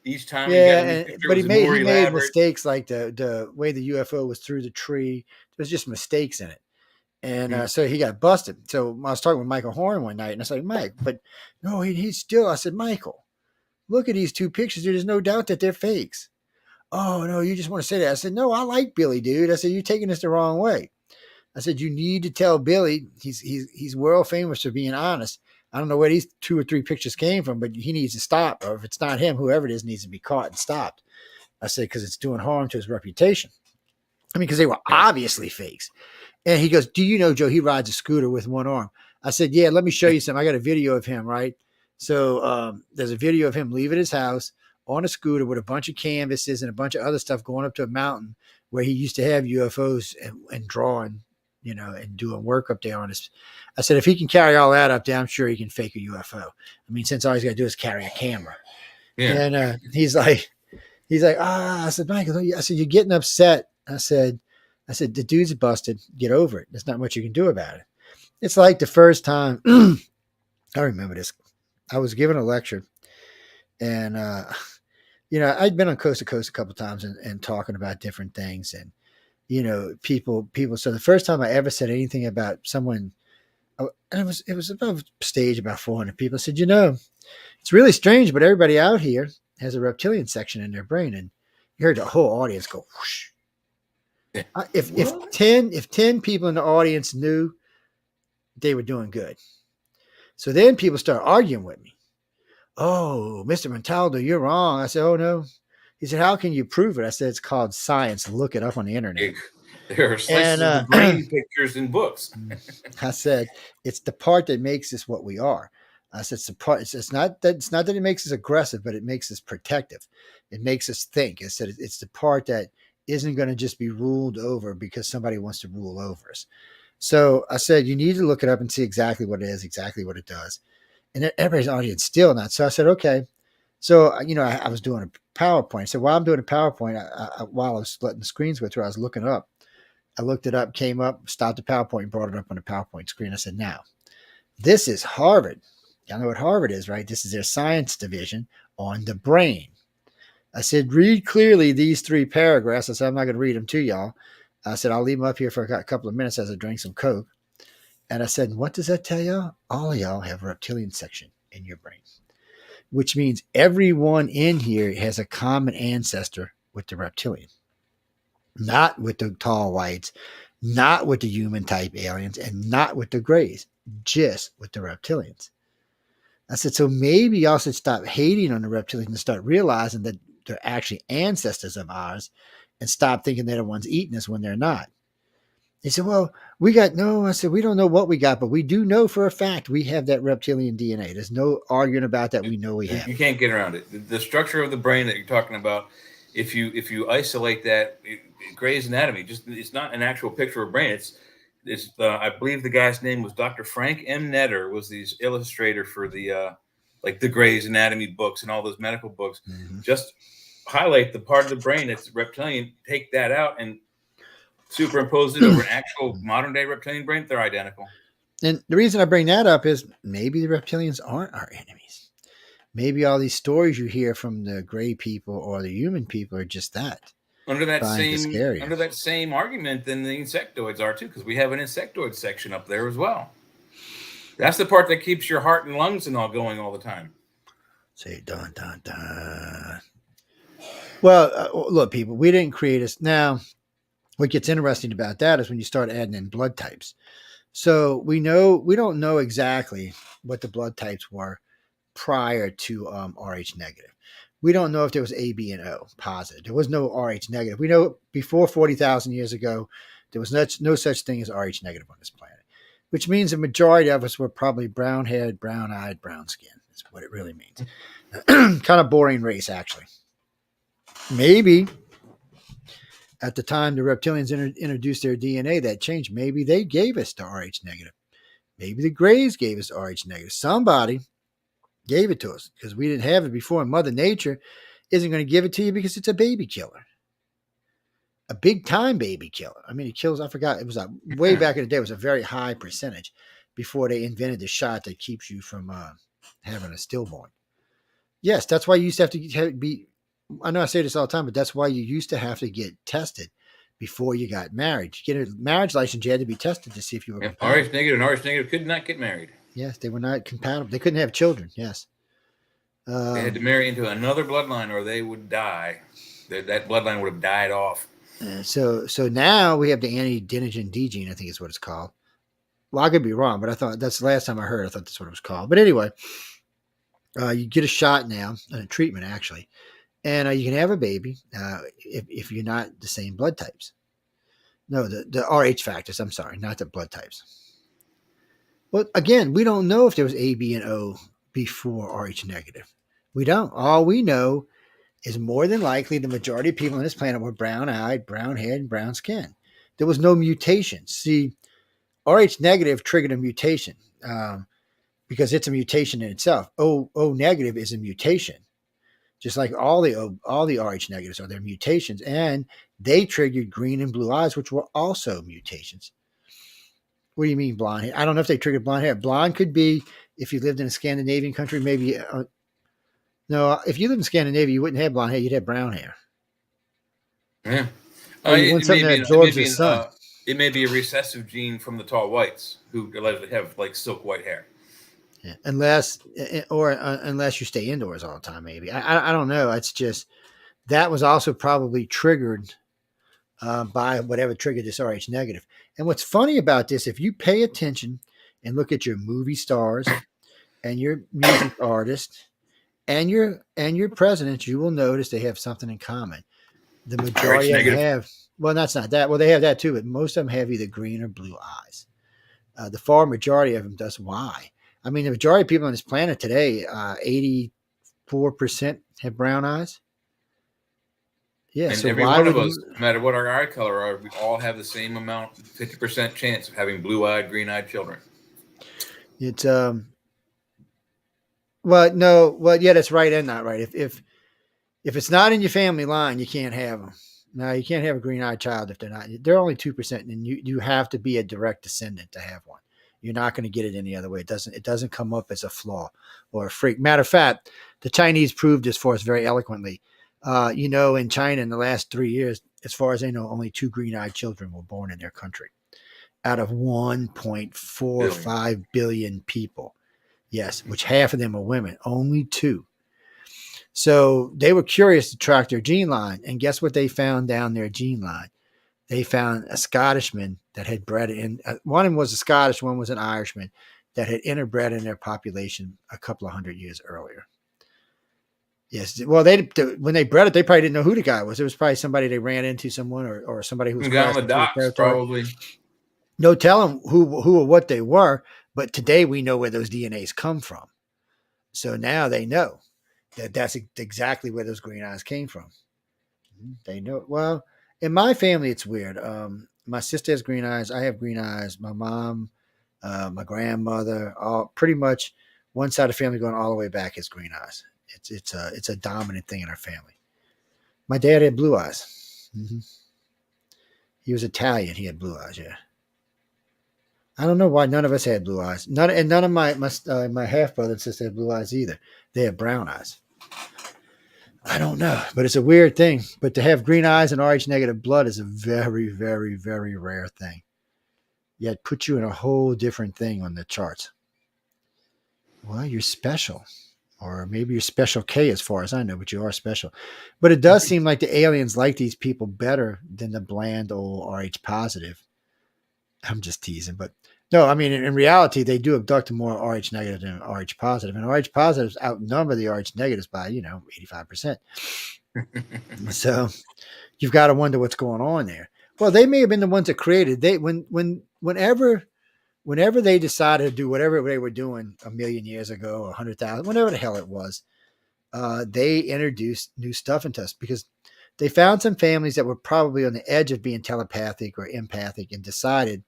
each time. Yeah, but he made mistakes like the way the UFO was through the tree. There's just mistakes in it. And so he got busted. So I was talking with Michael Horn one night, and I was like, Mike, but no, he's still. I said, Michael, look at these two pictures. There's no doubt that they're fakes. Oh, no, you just want to say that. I said, no, I like Billy, dude. I said, you're taking this the wrong way. I said, you need to tell Billy he's world famous for being honest. I don't know where these 2 or 3 pictures came from, but he needs to stop. Or if it's not him, whoever it is needs to be caught and stopped. I said, because it's doing harm to his reputation. I mean, because they were obviously fakes. And he goes, do you know, Joe, he rides a scooter with one arm. I said, yeah, let me show you something. I got a video of him, right? So there's a video of him leaving his house on a scooter with a bunch of canvases and a bunch of other stuff going up to a mountain where he used to have UFOs and drawing, and doing work up there on his. I said, if he can carry all that up there, I'm sure he can fake a UFO. I mean, since all he's got to do is carry a camera. Yeah. And he's like, I said, Michael, I said, you're getting upset. I said, the dude's busted. Get over it. There's not much you can do about it. It's like the first time I remember this. I was giving a lecture and, I'd been on Coast to Coast a couple of times and talking about different things and, people. So the first time I ever said anything about someone, and it was above stage, about 400 people. I said, it's really strange, but everybody out here has a reptilian section in their brain. And you heard the whole audience go, whoosh. If 10 people in the audience knew, they were doing good. So then people start arguing with me. Oh, Mr. Montaldo, you're wrong. I said, oh, no. He said, how can you prove it? I said, it's called science. Look it up on the internet. There are slices of brain pictures in books. I said, it's the part that makes us what we are. I said, it's the part. It's not that it makes us aggressive, but it makes us protective. It makes us think. I said, it's the part that isn't going to just be ruled over because somebody wants to rule over us. So I said, you need to look it up and see exactly what it is, exactly what it does. And then everybody's audience still not. So I said, okay. So, I was doing a PowerPoint. So while I'm doing a PowerPoint, while I was splitting the screens with her, I was looking up. I looked it up, came up, stopped the PowerPoint, brought it up on the PowerPoint screen. I said, now, this is Harvard. Y'all know what Harvard is, right? This is their science division on the brain. I said, read clearly these 3 paragraphs. I said, I'm not going to read them to y'all. I said, I'll leave them up here for a couple of minutes as I drink some Coke. And I said, what does that tell y'all? All of y'all have a reptilian section in your brain, which means everyone in here has a common ancestor with the reptilian, not with the tall whites, not with the human type aliens, and not with the grays, just with the reptilians. I said, so maybe y'all should stop hating on the reptilians and start realizing that they're actually ancestors of ours and stop thinking they're the ones eating us when they're not. He said, well, I said, we don't know what we got, but we do know for a fact we have that reptilian DNA. There's no arguing about that. We know we have. You can't get around it. The structure of the brain that you're talking about, if you isolate that, Gray's Anatomy, it's not an actual picture of a brain. It's I believe the guy's name was Dr. Frank M. Netter, was the illustrator for the like the Gray's Anatomy books and all those medical books. Mm-hmm. Just highlight the part of the brain that's reptilian, take that out and superimpose it over an actual modern day reptilian brain. They're identical. And the reason I bring that up is maybe the reptilians aren't our enemies. Maybe all these stories you hear from the gray people or the human people are just that. Under that same argument, then the insectoids are too, because we have an insectoid section up there as well. That's the part that keeps your heart and lungs and all going all the time. Say dun dun dun. Well, look, people, we didn't create us. Now, what gets interesting about that is when you start adding in blood types. So we don't know exactly what the blood types were prior to Rh negative. We don't know if there was A, B, and O positive. There was no Rh negative. We know before 40,000 years ago, there was no such thing as Rh negative on this planet, which means the majority of us were probably brown-haired, brown-eyed, brown skin. That's what it really means. Kind of boring race, actually. Maybe at the time the reptilians introduced their DNA, that changed. Maybe they gave us the Rh negative. Maybe the Greys gave us Rh negative. Somebody gave it to us because we didn't have it before. And Mother Nature isn't going to give it to you because it's a baby killer. A big time baby killer. I mean, it kills, I forgot, it was way back in the day, it was a very high percentage before they invented the shot that keeps you from having a stillborn. Yes, that's why you used to have to be, I know I say this all the time, but that's why you used to have to get tested before you got married. To get a marriage license, you had to be tested to see if you were compatible. Rh negative and Rh negative could not get married. Yes, they were not compatible. They couldn't have children. Yes. They had to marry into another bloodline or they would die. That bloodline would have died off. So now we have the anti-denigen D gene, I think is what it's called. Well, I could be wrong, but I thought that's the last time I heard. I thought that's what it was called. But anyway, you get a shot now, a treatment actually, and you can have a baby if you're not the same blood types. No, the Rh factors. I'm sorry, not the blood types. Well, again, we don't know if there was A, B, and O before Rh negative. We don't. All we know is more than likely the majority of people on this planet were brown-eyed, brown-haired, and brown skin. There was no mutation. See, Rh negative triggered a mutation because it's a mutation in itself. O negative is a mutation, just like all the Rh negatives are. They're mutations, and they triggered green and blue eyes, which were also mutations. What do you mean blonde hair? I don't know if they triggered blonde hair. Blonde could be if you lived in a Scandinavian country, maybe. No, if you lived in Scandinavia, you wouldn't have blonde hair. You'd have brown hair. Yeah. It may be a recessive gene from the tall whites who allegedly have like silk white hair. Yeah. Unless you stay indoors all the time, maybe. I don't know. It's just that was also probably triggered by whatever triggered this Rh negative. And what's funny about this, if you pay attention and look at your movie stars and your music artists and your presidents, you will notice they have something in common. The majority of them have, well, that's not that. Well, they have that too, but most of them have either green or blue eyes. The far majority of them does. Why? I mean, the majority of people on this planet today, 84% have brown eyes. Yeah. And So every why one would of us, you? no matter what our eye color are, we all have the same amount, 50% chance of having blue-eyed, green-eyed children. It's Well, no. Well, yeah, that's right and not right. If it's not in your family line, you can't have them. No, you can't have a green-eyed child if they're not. They're only 2%, and you have to be a direct descendant to have one. You're not going to get it any other way. It doesn't come up as a flaw or a freak. Matter of fact, the Chinese proved this for us very eloquently. In China in the last 3 years, as far as they know, only 2 green-eyed children were born in their country out of 1.45 billion people. Yes, which half of them are women. Only 2. So they were curious to track their gene line, and guess what they found down their gene line? They found a Scottishman that had bred in. One of them was a Scottish, one was an Irishman that had interbred in their population a couple of hundred years earlier. Yes, well, when they bred it, they probably didn't know who the guy was. It was probably somebody they ran into, someone or somebody who was Some guy on crossing the through the docks, territory. probably. No telling who or what they were, but today we know where those DNAs come from. So now they know that's exactly where those green eyes came from. They know. Well, in my family, it's weird. My sister has green eyes. I have green eyes. My mom, my grandmother, all pretty much one side of the family going all the way back has green eyes. It's a dominant thing in our family. My dad had blue eyes. Mm-hmm. He was Italian. He had blue eyes. Yeah. I don't know why none of us had blue eyes. None of my half brother and sister had blue eyes either. They had brown eyes. I don't know, but it's a weird thing. But to have green eyes and Rh negative blood is a very, very, very rare thing. Yet put you in a whole different thing on the charts. Well, you're special. Or maybe you're special K as far as I know, but you are special. But it does seem like the aliens like these people better than the bland old Rh positive. I'm just teasing, but no, I mean, in reality, they do abduct more Rh negative than Rh positive, and Rh positives outnumber the Rh negatives by 85%. So you've got to wonder what's going on there. Well, they may have been the ones that created. Whenever they decided to do whatever they were doing a million years ago, 100,000, whatever the hell it was, they introduced new stuff into us because they found some families that were probably on the edge of being telepathic or empathic and decided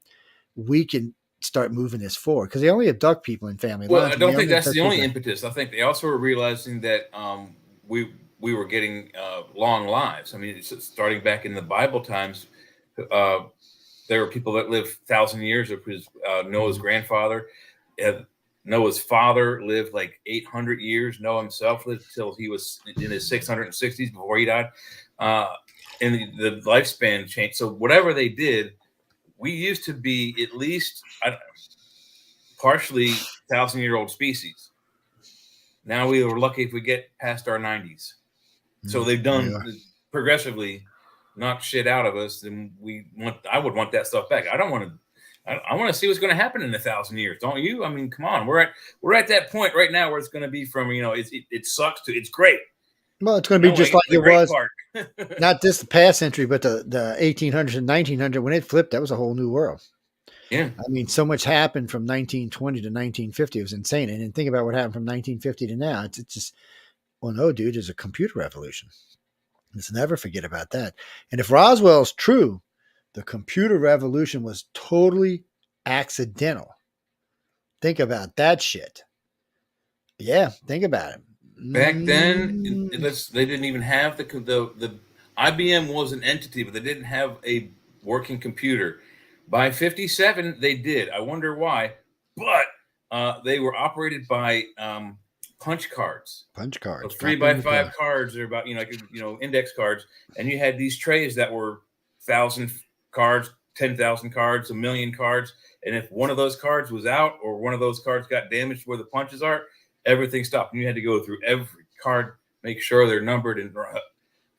we can start moving this forward because they only abduct people in family Well, lines. I don't think that's the only impetus. I think they also were realizing that we were getting long lives. I mean, starting back in the Bible times, there were people that lived 1,000 years. It was Noah's grandfather. Noah's father lived like 800 years. Noah himself lived till he was in his 660s before he died. And the lifespan changed. So whatever they did, we used to be at least partially 1,000-year-old species. Now we were lucky if we get past our 90s. So they've done progressively knock shit out of us. And I would want that stuff back. I don't want to. I want to see what's going to happen in 1,000 years. Don't you? I mean, come on. We're at that point right now where it's going to be from it sucks to it's great. Well, it's going to be just like it was. Not just the past century, but the 1800s and 1900 when it flipped. That was a whole new world. Yeah. I mean, so much happened from 1920 to 1950. It was insane. And then think about what happened from 1950 to now. It's just, well, no, dude, it's a computer revolution. Let's never forget about that. And if Roswell's true, the computer revolution was totally accidental. Think about that shit. Yeah, think about it. Back then, they didn't even have the IBM was an entity, but they didn't have a working computer. By 57, they did. I wonder why, but they were operated by punch cards. Punch cards. So 3x5 cards are about index cards, and you had these trays that were 1,000 cards, 10,000 cards, 1,000,000 cards, and if one of those cards was out or one of those cards got damaged where the punches are, everything stopped. And you had to go through every card, make sure they're numbered, and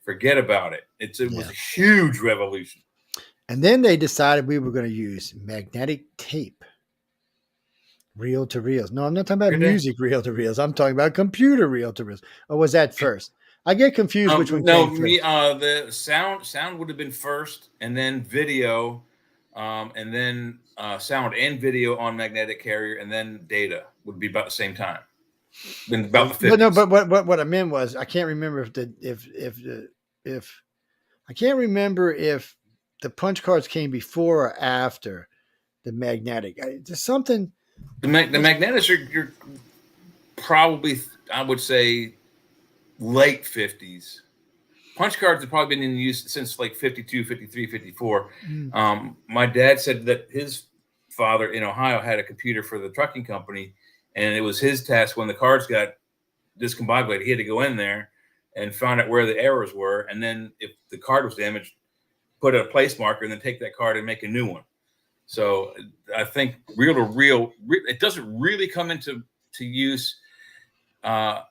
forget about it. It was a huge revolution. And then they decided we were going to use magnetic tape. Reel to reels. No, I'm not talking about music reel to reels. I'm talking about computer reel to reels. Or was that first? I get confused which one came first. The sound would have been first, and then video, and then sound and video on magnetic carrier, and then data would be about the same time. About the 50s. But what I meant was I can't remember if I can't remember if the punch cards came before or after the magnetic. There's something. The magnetics you're probably, I would say, late 50s. Punch cards have probably been in use since like 52, 53, 54. My dad said that his father in Ohio had a computer for the trucking company, and it was his task when the cards got discombobulated. He had to go in there and find out where the errors were, and then if the card was damaged, put a place marker and then take that card and make a new one. So I think reel to reel, it doesn't really come into use. The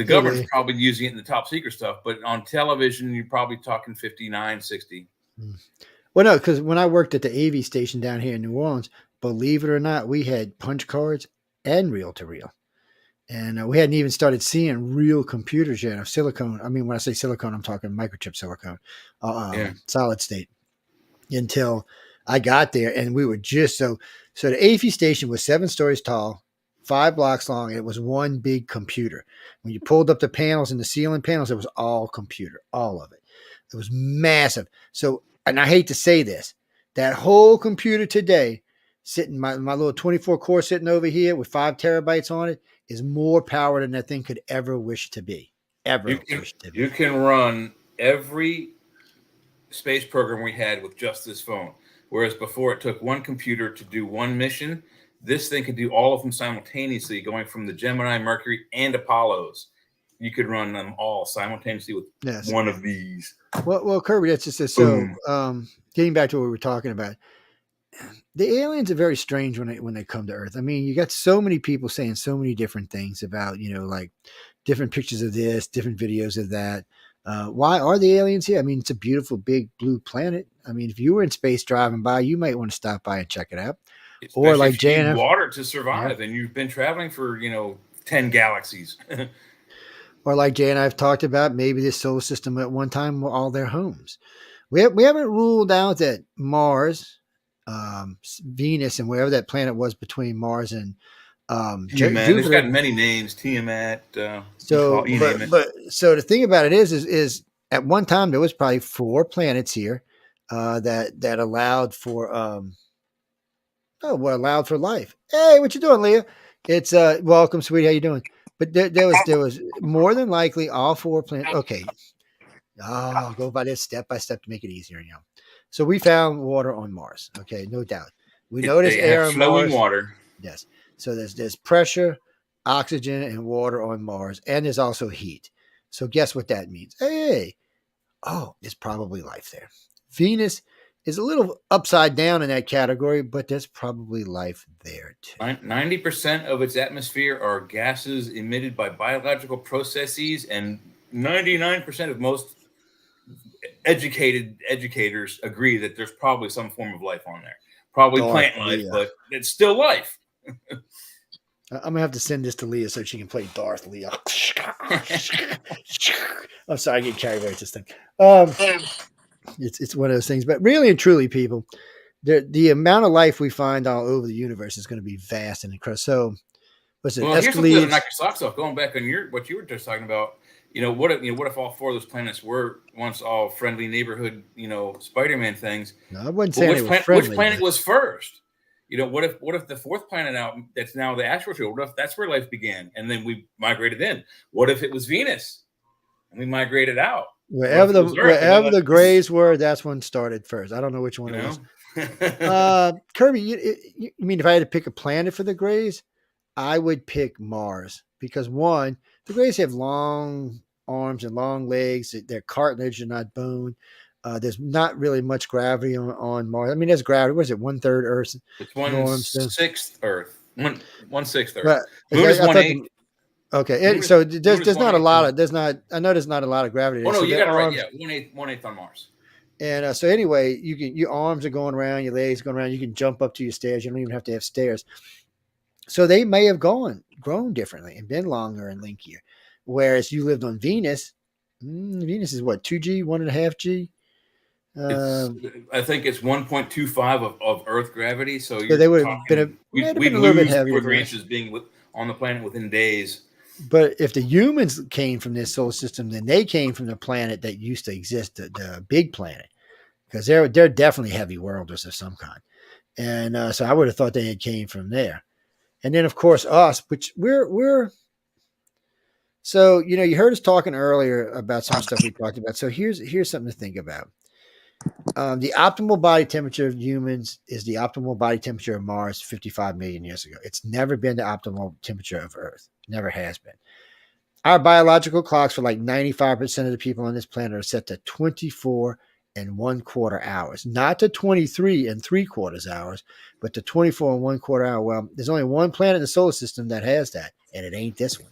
government's probably using it in the top secret stuff, but on television, you're probably talking 59, 60. Well, no, because when I worked at the AV station down here in New Orleans, believe it or not, we had punch cards and reel to reel. And we hadn't even started seeing real computers yet of silicone. I mean, when I say silicone, I'm talking microchip silicone, solid state, until I got there. And we were just so the AV station was 7 stories tall, 5 blocks long. It was one big computer. When you pulled up the panels and the ceiling panels, it was all computer, all of it. It was massive. So, and I hate to say this, that whole computer today, sitting my little 24 core sitting over here with 5 terabytes on it, is more power than that thing could ever wish to be. You can run every space program we had with just this phone. Whereas before it took one computer to do one mission, this thing could do all of them simultaneously, going from the Gemini, Mercury, and Apollos. You could run them all simultaneously with one of these. Well, Kirby, that's just this. So, getting back to what we were talking about, the aliens are very strange when they come to Earth. I mean, you got so many people saying so many different things about, like different pictures of this, different videos of that. Why are the aliens here? I mean, it's a beautiful big blue planet. I mean, if you were in space driving by, you might want to stop by and check it out. Especially or like if you need water to survive, and you've been traveling for 10 galaxies. Or like Jay and I have talked about, maybe this solar system at one time were all their homes. We haven't ruled out that Mars, Venus, and wherever that planet was between Mars and Jupiter. It's got many names. Tiamat. So the thing about it is at one time there was probably 4 planets here that allowed for allowed for life. Hey, what you doing, Leah? It's welcome, sweetie. How you doing? But there was more than likely all 4 planets. Okay. I'll go by this step by step to make it easier. So we found water on Mars. Okay, no doubt. We noticed air on flowing Mars. Water. Yes. So there's pressure, oxygen, and water on Mars, and there's also heat. So guess what that means? Hey, there's probably life there. Venus is a little upside down in that category, but there's probably life there too. 90% of its atmosphere are gases emitted by biological processes, and 99% of most educators agree that there's probably some form of life on there. Probably plant life, but it's still life. I'm gonna have to send this to Leah so she can play Darth Leah. I'm sorry, I get carried away with this thing. It's one of those things, but really and truly, people, the amount of life we find all over the universe is going to be vast and incredible. So, what's it? Well, here's something to knock your socks off. Going back on what you were just talking about. What if all 4 of those planets were once all friendly neighborhood, Spider-Man things? No, I wouldn't say which planet was first? What if the 4th planet out that's now the asteroid field? What if that's where life began, and then we migrated in? What if it was Venus and we migrated out? Wherever the grays were, that's when started first. I don't know which one it was. Kirby, you mean if I had to pick a planet for the grays, I would pick Mars because 1, the grays have long arms and long legs. They're cartilage and not bone. There's not really much gravity on Mars. I mean, there's gravity. What is it? 1/3 Earth. It's 1/6 Earth. 1/6 Earth. Right. Moon is 1/8. Okay, so there's not a lot of I know there's not a lot of gravity. Oh no, you got it right. Yeah, 1/8 on Mars. And so anyway, your arms are going around, your legs going around. You can jump up to your stairs. You don't even have to have stairs. So they may have grown differently and been longer and linkier. Whereas you lived on Venus. Venus is what, 2G, 1.5G? I think it's 1.25 of Earth gravity. So they would have been a little bit heavier. 4 inches being on the planet within days. But if the humans came from this solar system, then they came from the planet that used to exist, the big planet, because they're definitely heavy worlders of some kind. And so I would have thought they had came from there. And then of course us, which we're so you heard us talking earlier about some stuff we talked about. So here's something to think about. The optimal body temperature of humans is the optimal body temperature of Mars 55 million years ago. It's never been the optimal temperature of Earth. Never has been. Our biological clocks for like 95% of the people on this planet are set to 24 and 1/4 hours, not to 23 and 3/4 hours, but to 24 and 1/4 hour. Well, there's only one planet in the solar system that has that, and it ain't this one.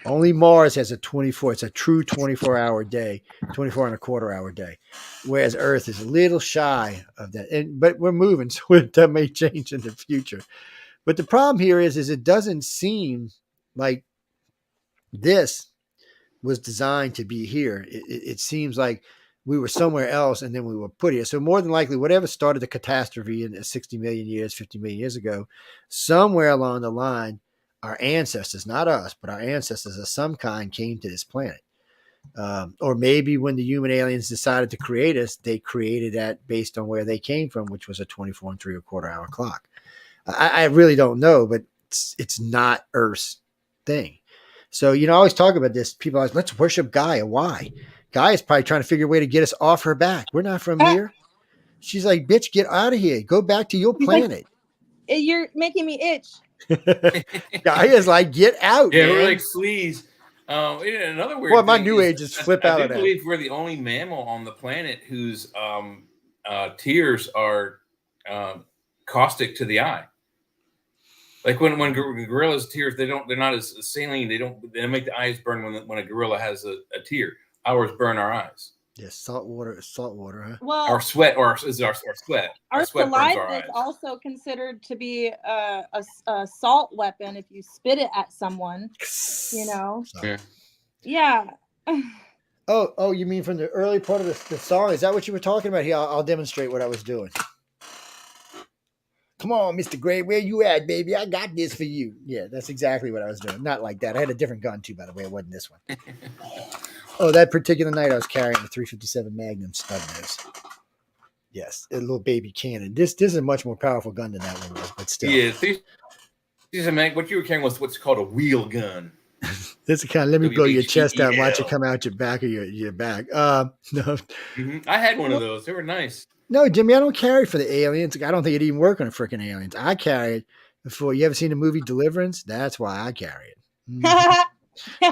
Only Mars has a 24. It's a true 24-hour day, 24 and a quarter hour day, whereas Earth is a little shy of that. But we're moving, so that may change in the future. But the problem here is it doesn't seem like this was designed to be here. It seems like we were somewhere else and then we were put here. So more than likely, whatever started the catastrophe in 60 million years, 50 million years ago, somewhere along the line, our ancestors, not us, but our ancestors of some kind came to this planet. Or maybe when the human aliens decided to create us, they created that based on where they came from, which was a 24 and 3/4 hour clock. I really don't know, but it's not Earth's thing. So, I always talk about this. People are like, let's worship Gaia. Why? Gaia's probably trying to figure a way to get us off her back. We're not from here. She's like, bitch, get out of here. Go back to your planet. You're making me itch. Gaia's like, get out. Yeah, man. we're like fleas. Another weird Well, my thing new age is flip out I of do that. believe we're the only mammal on the planet whose tears are caustic to the eye. Like when gorillas tears, they're not as saline. They don't make the eyes burn when a gorilla has a tear. Ours burn our eyes. Yes, salt water, huh? Well, Our sweat, or is our sweat. Our sweat burns saliva our is eyes. also consired to be a salt weapon if you spit it at someone. Yeah. Oh, you mean from the early part of the song? Is that what you were talking about? Here, I'll demonstrate what I was doing. Come on, Mr. Gray, where you at, baby? I got this for you. Yeah, that's exactly what I was doing. Not like that. I had a different gun too, by the way. It wasn't this one. Oh, that particular night I was carrying the 357 Magnum stud nose. Yes, a little baby cannon. This is a much more powerful gun than that one was, but still. Yeah, what you were carrying was what's called a wheel gun. This is kind of let me blow your chest out and watch it come out your back or your back. No. Mm-hmm. I had one of those. They were nice. No, Jimmy, I don't carry it for the aliens. I don't think it'd even work on the freaking aliens. I carry it for, you ever seen the movie Deliverance? That's why I carry it.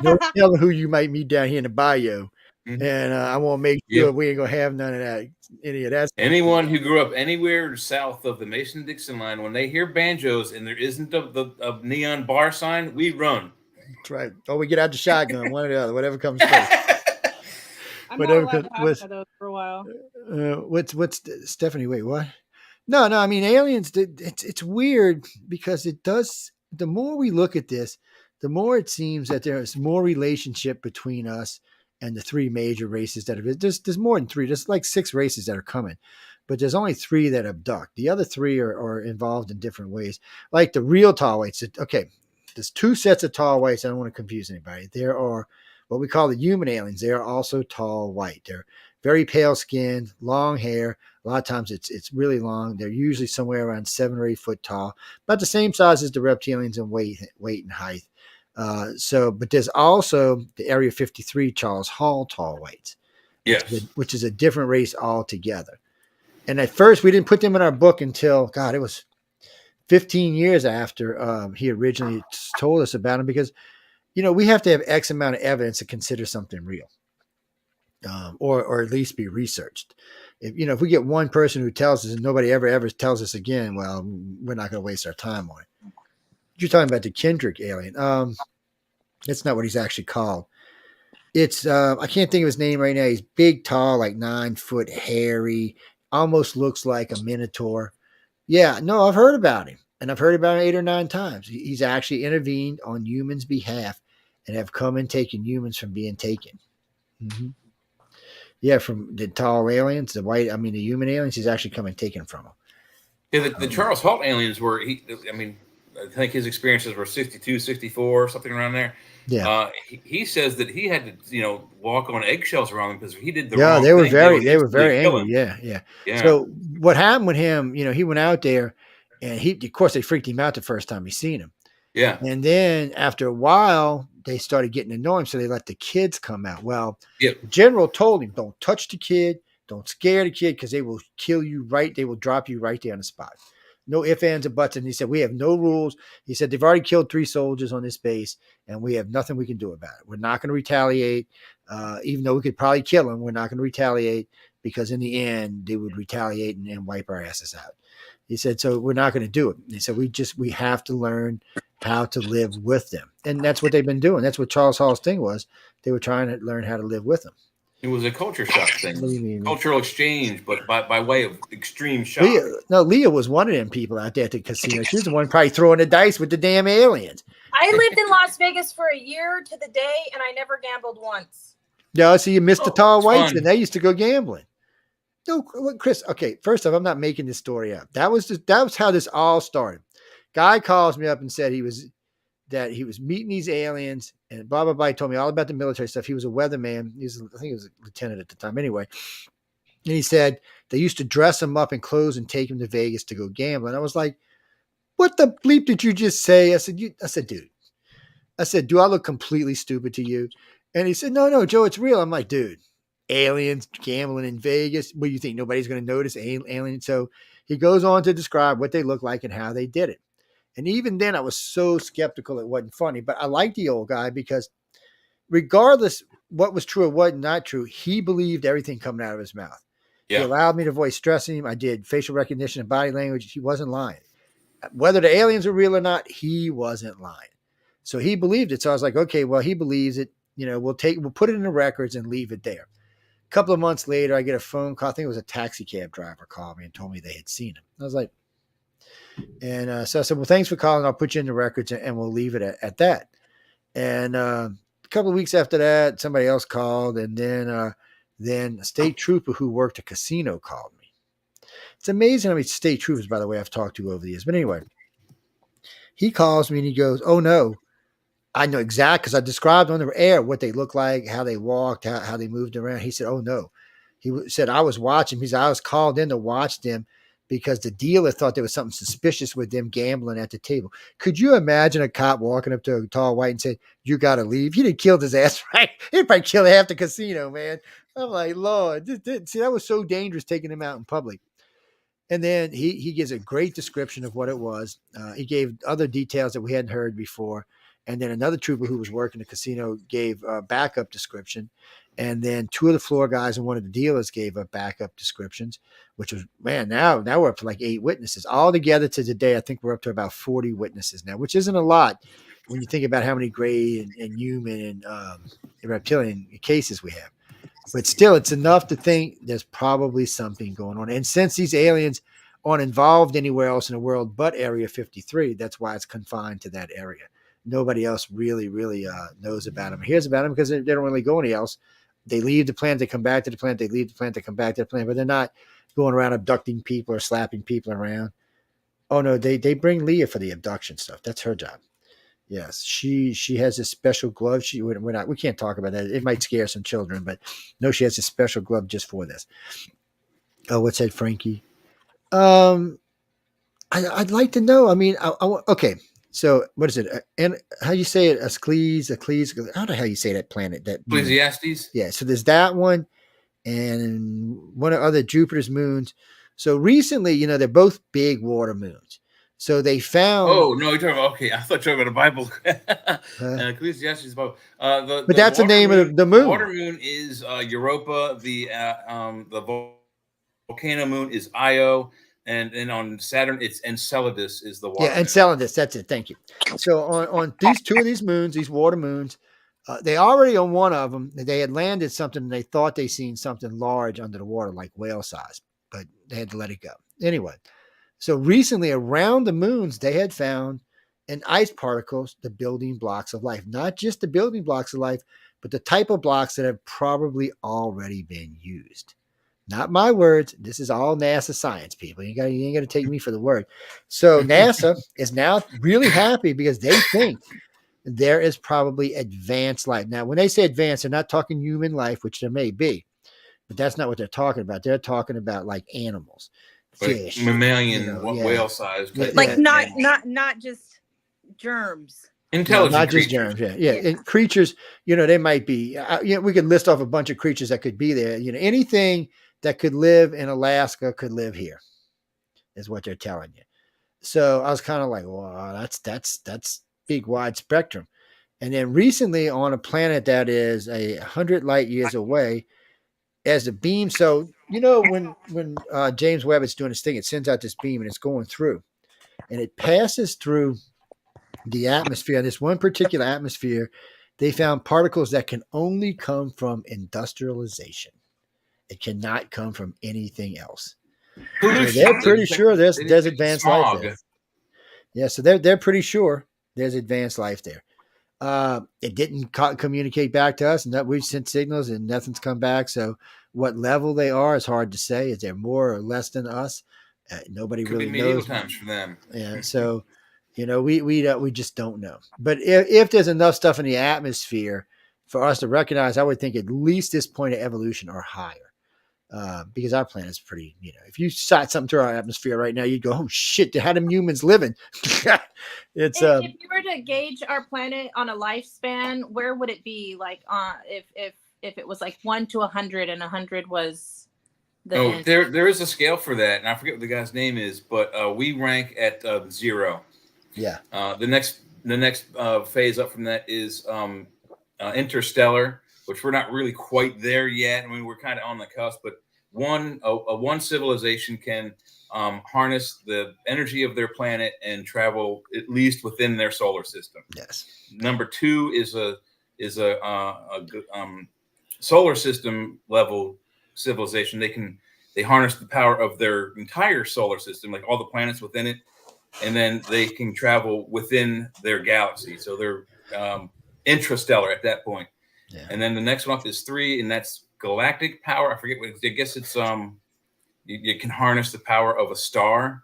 No telling who you might meet down here in the bayou. Mm-hmm. And I want to make sure we ain't going to have none of that. Any of that. Anyone who grew up anywhere south of the Mason-Dixon line, when they hear banjos and there isn't a neon bar sign, we run. That's right. Or we get out the shotgun, one or the other, whatever comes first. I'm not allowed to have one of those for a while. What's Stephanie? Wait, what? No. I mean, aliens. It's weird because it does. The more we look at this, the more it seems that there is more relationship between us and the three major races that have. There's more than three. There's like 6 races that are coming, but there's only 3 that abduct. The other 3 are involved in different ways. Like the real tall whites. Okay, there's 2 sets of tall whites. I don't want to confuse anybody. There are what we call the human aliens. They are also tall white. They're very pale skinned, long hair. A lot of times it's really long. They're usually somewhere around 7 or 8 foot tall, about the same size as the reptilians in weight and height. But there's also the Area 53 Charles Hall tall whites, which is a different race altogether. And at first we didn't put them in our book until, God, it was 15 years after he originally told us about them, because we have to have X amount of evidence to consider something real, or at least be researched. If we get one person who tells us and nobody ever tells us again, well, we're not going to waste our time on it. You're talking about the Kendrick alien. That's not what he's actually called. It's I can't think of his name right now. He's big, tall, like 9 foot, hairy, almost looks like a minotaur. Yeah, no, I've heard about him, and I've heard about him 8 or 9 times. He's actually intervened on humans' behalf and have come and taken humans from being taken. Mm-hmm. Yeah, from the tall aliens, the human aliens, he's actually come and taken from them. Yeah, the Charles Halt aliens were, I think his experiences were 62, 64, something around there. Yeah. He says that he had to, walk on eggshells around them because if he did the Yeah, wrong they were thing, they would they were instantly very kill angry. him. Yeah, yeah. Yeah. So what happened with him, he went out there and of course they freaked him out the first time he seen him. Yeah. And then after a while, they started getting to know him, so they let the kids come out. Well, Yep. the general told him, don't touch the kid, don't scare the kid, because they will kill you they will drop you right there on the spot. No ifs, ands, or buts. And he said, we have no rules. He said, they've already killed 3 soldiers on this base, and we have nothing we can do about it. We're not going to retaliate. Even though we could probably kill them, we're not going to retaliate, because in the end, they would retaliate and wipe our asses out. He said, so we're not going to do it. He said, we have to learn how to live with them. And that's what they've been doing. That's what Charles Hall's thing was. They were trying to learn how to live with them. It was a culture shock thing. What do you mean? Cultural exchange, but by way of extreme shock. Leah was one of them people out there at the casino. She was the one probably throwing the dice with the damn aliens. I lived in Las Vegas for a year to the day, and I never gambled once. No, so you missed the tall whites, fun. and they used to go gambling. No, Chris. Okay, first off, I'm not making this story up. That was how this all started. Guy calls me up and said he was meeting these aliens and blah blah blah. He told me all about the military stuff. He was a weatherman. I think he was a lieutenant at the time. Anyway, and he said they used to dress him up in clothes and take him to Vegas to go gambling. I was like, "What the bleep did you just say?" I said, "Dude." I said, "Do I look completely stupid to you?" And he said, "No, Joe, it's real." I'm like, "Dude, aliens gambling in Vegas. What do you think? Nobody's going to notice aliens?" So he goes on to describe what they look like and how they did it. And even then, I was so skeptical it wasn't funny. But I liked the old guy because regardless what was true or what not true, he believed everything coming out of his mouth. Yeah. He allowed me to voice stressing him. I did facial recognition and body language. He wasn't lying. Whether the aliens were real or not, he wasn't lying. So he believed it. So I was like, okay, well, he believes it. We'll put it in the records and leave it there. A couple of months later, I get a phone call. I think it was a taxi cab driver called me and told me they had seen him. I was like, so I said, well, thanks for calling. I'll put you in the records and we'll leave it at that. And a couple of weeks after that, somebody else called. And then a state trooper who worked a casino called me. It's amazing how many state troopers, by the way, I've talked to over the years. But anyway, he calls me and he goes, "Oh, no. I know exactly, because I described on the air what they looked like, how they walked, how they moved around." He said, "Oh, no." He said, "I was watching." He said, "I was called in to watch them because the dealer thought there was something suspicious with them gambling at the table." Could you imagine a cop walking up to a tall white and saying, "You got to leave"? He'd have killed his ass, right? He'd probably kill half the casino, man. I'm like, Lord. See, that was so dangerous taking him out in public. And then he gives a great description of what it was. He gave other details that we hadn't heard before. And then another trooper who was working the casino gave a backup description. And then 2 of the floor guys and 1 of the dealers gave backup descriptions, which was, man, now we're up to like 8 witnesses. All together to today, I think we're up to about 40 witnesses now, which isn't a lot when you think about how many gray and human and reptilian cases we have. But still, it's enough to think there's probably something going on. And since these aliens aren't involved anywhere else in the world but Area 53, that's why it's confined to that area. Nobody else really knows about them, hears about them, because they don't really go anywhere else. They leave the planet, they come back to the planet, they leave the planet, they come back to the planet, but they're not going around abducting people or slapping people around. Oh, no, they bring Leah for the abduction stuff. That's her job. Yes, she has this special glove. We can't talk about that. It might scare some children, but no, she has a special glove just for this. Oh, what's that, Frankie? I'd like to know. I mean, okay. So what is it? And how do you say it? Ascles. I don't know how you say that planet. That Ecclesiastes. Yeah. So there's that one, and one of other Jupiter's moons. So recently, they're both big water moons. So they found. Oh no, you're talking about, okay. I thought you were talking about the Bible. Ecclesiastes Bible. But that's the name of the moon. The water moon is Europa. The volcano moon is Io, and on Saturn it's Enceladus is the water. Yeah, Enceladus. That's it. Thank you. So on these 2 of these moons, these water moons, they already on one of them. They had landed something, and they thought they seen something large under the water, like whale size, but they had to let it go anyway. So recently around the moons, they had found in ice particles the building blocks of life. Not just the building blocks of life, but the type of blocks that have probably already been used. Not my words. This is all NASA science, people. You ain't got to take me for the word. So NASA is now really happy because they think there is probably advanced life. Now, when they say advanced, they're not talking human life, which there may be, but that's not what they're talking about. They're talking about like animals, Like fish, mammalian, yeah. whale size. Yeah, Like animals. not just germs. No, Intelligent not just creatures. germs. Yeah. And creatures, they might be, we could list off a bunch of creatures that could be there. Anything that could live in Alaska could live here is what they're telling you. So I was kind of like, wow, that's big, wide spectrum. And then recently on a planet that is 100 light years away, as a beam. So, when James Webb is doing this thing, it sends out this beam and it's going through and it passes through the atmosphere. This one particular atmosphere, they found particles that can only come from industrialization. It cannot come from anything else. So they're pretty sure there's advanced life there. Yeah, so they're pretty sure there's advanced life there. It didn't communicate back to us, and that we've sent signals and nothing's come back. So what level they are is hard to say. Is there more or less than us? Nobody Could really be medieval knows. times for them. Yeah, so we just don't know. But if there's enough stuff in the atmosphere for us to recognize, I would think at least this point of evolution or higher. Because our planet's pretty, if you shot something through our atmosphere right now, you'd go, oh shit, how them humans living? It's if you were to gauge our planet on a lifespan, where would it be? Like if it was like 1 to 100 and 100 was the end? There is a scale for that, and I forget what the guy's name is, but we rank at 0. Yeah. The next phase up from that is interstellar, which we're not really quite there yet. I mean, we're kind of on the cusp, but one civilization can harness the energy of their planet and travel at least within their solar system. Yes. Number 2 is a solar system level civilization. They harness the power of their entire solar system, like all the planets within it, and then they can travel within their galaxy. So they're intrastellar at that point. Yeah. And then the next one up is 3, and that's galactic power. I forget what I guess it's you can harness the power of a star.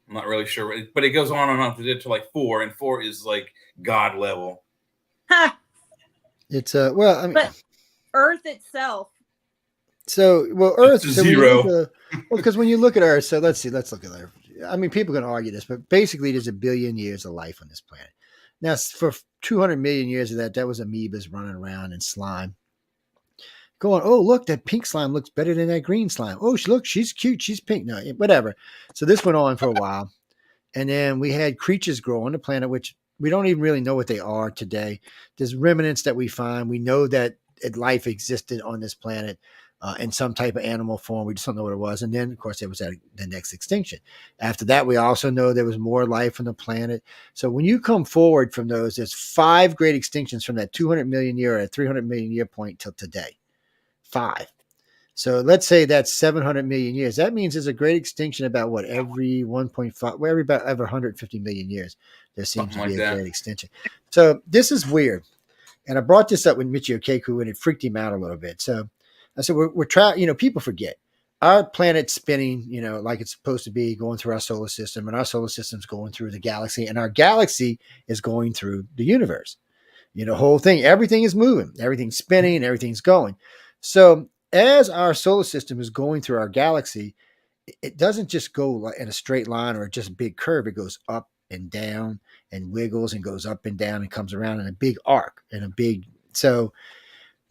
I'm not really sure, but it goes on and on to like 4, and 4 is like God level. Ha! It's but Earth itself. So Earth it's 0. Because when you look at Earth, so let's look at Earth. I mean, people can argue this, but basically, there's 1 billion years of life on this planet. Now, for 200 million years of that was amoebas running around in slime. Going, oh, look, that pink slime looks better than that green slime. Oh, look, she's cute. She's pink. No, whatever. So this went on for a while. And then we had creatures grow on the planet, which we don't even really know what they are today. There's remnants that we find. We know that life existed on this planet in some type of animal form. We just don't know what it was. And then, of course, there was the next extinction. After that, we also know there was more life on the planet. So when you come forward from those, there's 5 great extinctions from that 200 million year or 300 million year point till today. 5. So let's say that's 700 million years. That means there's a great extinction about every 1.5, every 150 million years. There seems to be a great extinction. So this is weird. And I brought this up with Michio Kaku and it freaked him out a little bit. So I said, we're people forget our planet's spinning, like it's supposed to be, going through our solar system, and our solar system's going through the galaxy, and our galaxy is going through the universe. Whole thing, everything is moving, everything's spinning, everything's going. So as our solar system is going through our galaxy, it doesn't just go in a straight line or just a big curve. It goes up and down and wiggles and goes up and down and comes around in a big arc so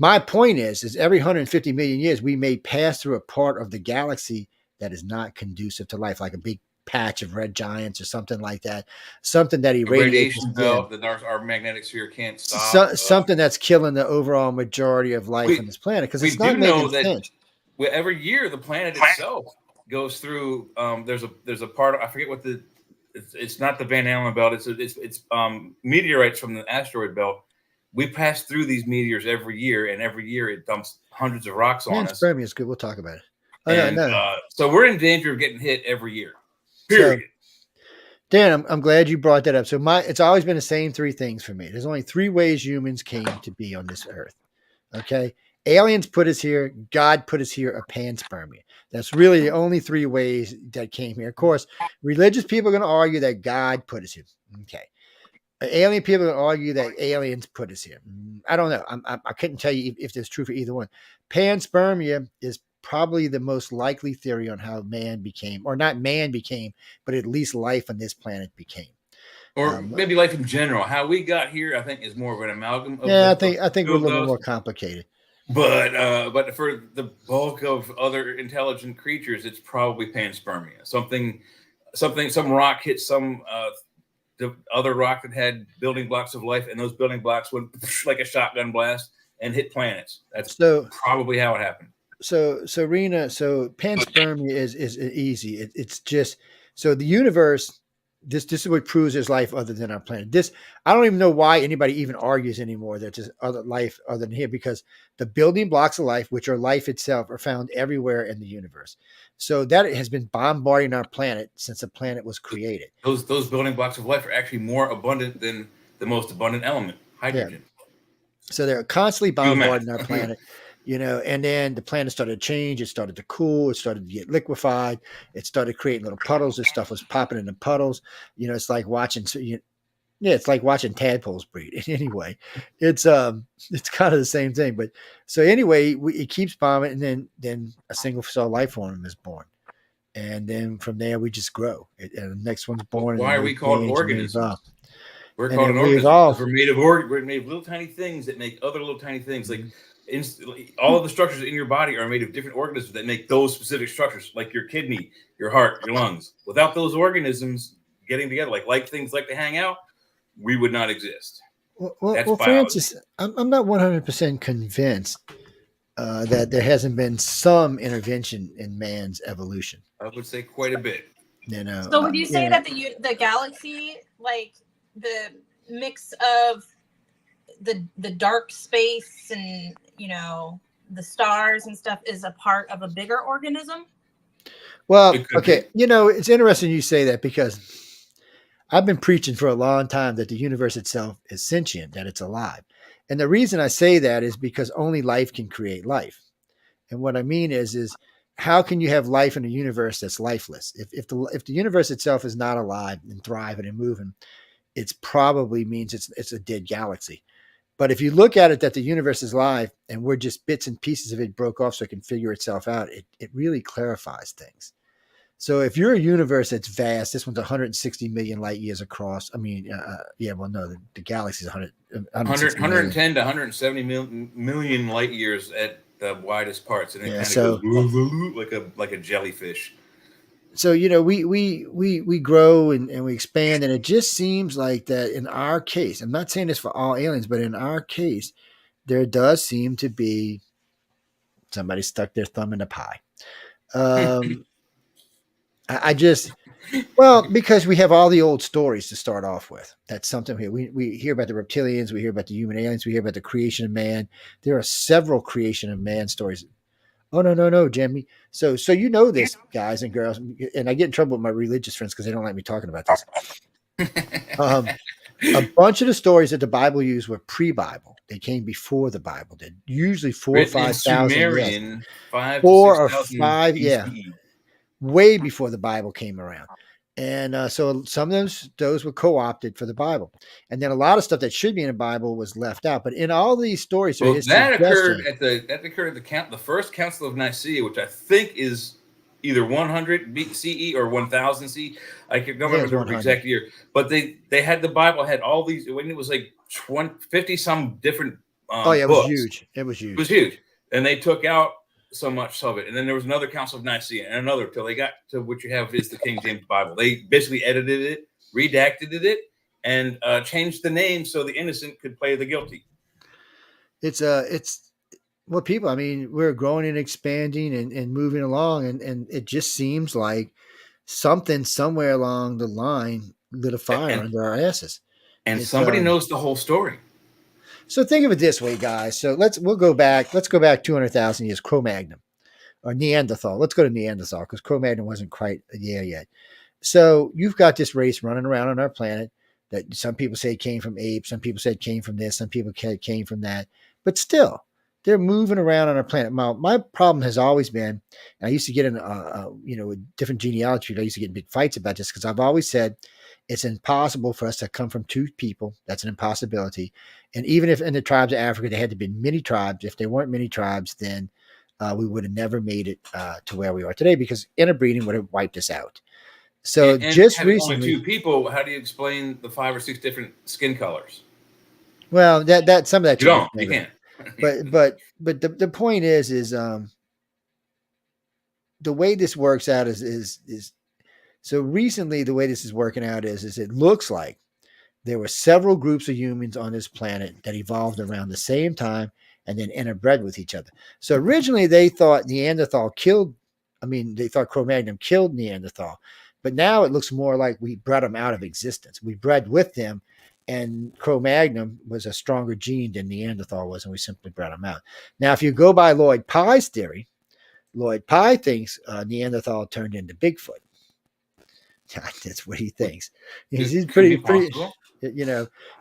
my point is every 150 million years, we may pass through a part of the galaxy that is not conducive to life, like a big patch of red giants or something like that. Something that irradiates radiation belt that our magnetic sphere can't stop. Something that's killing the overall majority of life on this planet, because it's not making sense. Every year the planet itself goes through. There's a part. I forget what it's not the Van Allen belt. It's meteorites from the asteroid belt. We pass through these meteors every year, and every year it dumps hundreds of rocks on us. It's good. We'll talk about it. So we're in danger of getting hit every year. Period. So, Dan, I'm glad you brought that up. So it's always been the same 3 things for me. There's only 3 ways humans came to be on this earth. Okay. aliens put us here, God put us here, or panspermia. That's really the only three ways that came here. Of course, religious people are going to argue that God put us here. Okay. Alien people are going to argue that aliens put us here. I don't know. I couldn't tell you if there's true for either one. Panspermia is probably the most likely theory on how man became, or not man became, but at least life on this planet became. Or maybe life in general. How we got here, I think, is more of an amalgam of I think we're a little bit more complicated. But for the bulk of other intelligent creatures, it's probably panspermia. Some rock hit some the other rock that had building blocks of life, and those building blocks went like a shotgun blast and hit planets. That's probably how it happened. So Rena, panspermia is easy. It's just so the universe. This is what proves there's life other than our planet. I don't even know why anybody even argues anymore that there's other life other than here, because the building blocks of life, which are life itself, are found everywhere in the universe. So that has been bombarding our planet since the planet was created. Those building blocks of life are actually more abundant than the most abundant element, hydrogen. Yeah. So they're constantly bombarding our planet. And then the planet started to change. It started to cool. It started to get liquefied. It started creating little puddles. This stuff was popping into puddles. It's like watching. It's like watching tadpoles breed. Anyway, it's kind of the same thing. But so anyway, it keeps bombing, and then a single cell life form is born, and then from there we just grow. And the next one's born. Why are we called organisms? We're and called an organism. We're made of little tiny things that make other little tiny things. Like all of the structures in your body are made of different organisms that make those specific structures, like your kidney, your heart, your lungs. Without those organisms getting together, like things like to hang out, we would not exist. Well, Francis, I'm not 100% convinced that there hasn't been some intervention in man's evolution. I would say quite a bit. So would you say that the galaxy, like the mix of the dark space and the stars and stuff, is a part of a bigger organism? Well, okay, it's interesting you say that, because I've been preaching for a long time that the universe itself is sentient, that it's alive. And the reason I say that is because only life can create life. And what I mean is how can you have life in a universe that's lifeless? If the universe itself is not alive and thriving and moving, it's probably means it's a dead galaxy. But if you look at it that the universe is alive and we're just bits and pieces of it broke off so it can figure itself out, it really clarifies things. So if you're a universe that's vast, this one's 160 million light years across. I mean, the galaxy is 110 to 170 million light years at the widest parts, and it goes like a jellyfish. So we grow and we expand, and it just seems like that in our case. I'm not saying this for all aliens, but in our case, there does seem to be somebody stuck their thumb in a pie. Because we have all the old stories to start off with. That's something here. We hear about the reptilians, we hear about the human aliens, we hear about the creation of man. There are several creation of man stories. Oh, no, Jimmy. So this, guys and girls, and I get in trouble with my religious friends because they don't like me talking about this. A bunch of the stories that the Bible used were pre-Bible. They came before the Bible did. Usually 4 or 5,000 years. 4 or 5, way before the Bible came around. And so some of those were co-opted for the Bible. And then a lot of stuff that should be in the Bible was left out. But in all these stories, that occurred at the first Council of Nicaea, which I think is either 100 CE or 1000 CE. I don't remember the exact year. But they had the Bible had all these, when it was like 50 some different it books. Was huge. It was huge. It was huge. And they took out so much of it, and then there was another Council of Nicaea and another till they got to what you have is the King James Bible. They basically edited it, redacted it, and changed the name so the innocent could play the guilty. It's people. I mean, we're growing and expanding and moving along, and it just seems like something somewhere along the line lit a fire under our asses, and somebody knows the whole story. So think of it this way, guys. So let's go back 200,000 years, Cro-Magnon or Neanderthal. Let's go to Neanderthal because Cro-Magnon wasn't quite there yet. So you've got this race running around on our planet that some people say came from apes, some people said came from this, some people came from that. But still, they're moving around on our planet. My problem has always been, and I used to get in, with different genealogy. I used to get in big fights about this because I've always said it's impossible for us to come from two people. That's an impossibility. And even if in the tribes of Africa, there had to be many tribes. If there weren't many tribes, then we would have never made it to where we are today because interbreeding would have wiped us out. So and just having recently, only 2 people, how do you explain the 5 or 6 different skin colors? well, that some of that You don't. You can't. But the point is the way this works out is so recently the way this is working out is it looks like there were several groups of humans on this planet that evolved around the same time and then interbred with each other. So originally they thought Neanderthal they thought Cro-Magnon killed Neanderthal, but now it looks more like we bred them out of existence. We bred with them, and Cro-Magnon was a stronger gene than Neanderthal was, and we simply bred them out. Now, if you go by Lloyd Pye's theory, Lloyd Pye thinks Neanderthal turned into Bigfoot. That's what he thinks. He's pretty,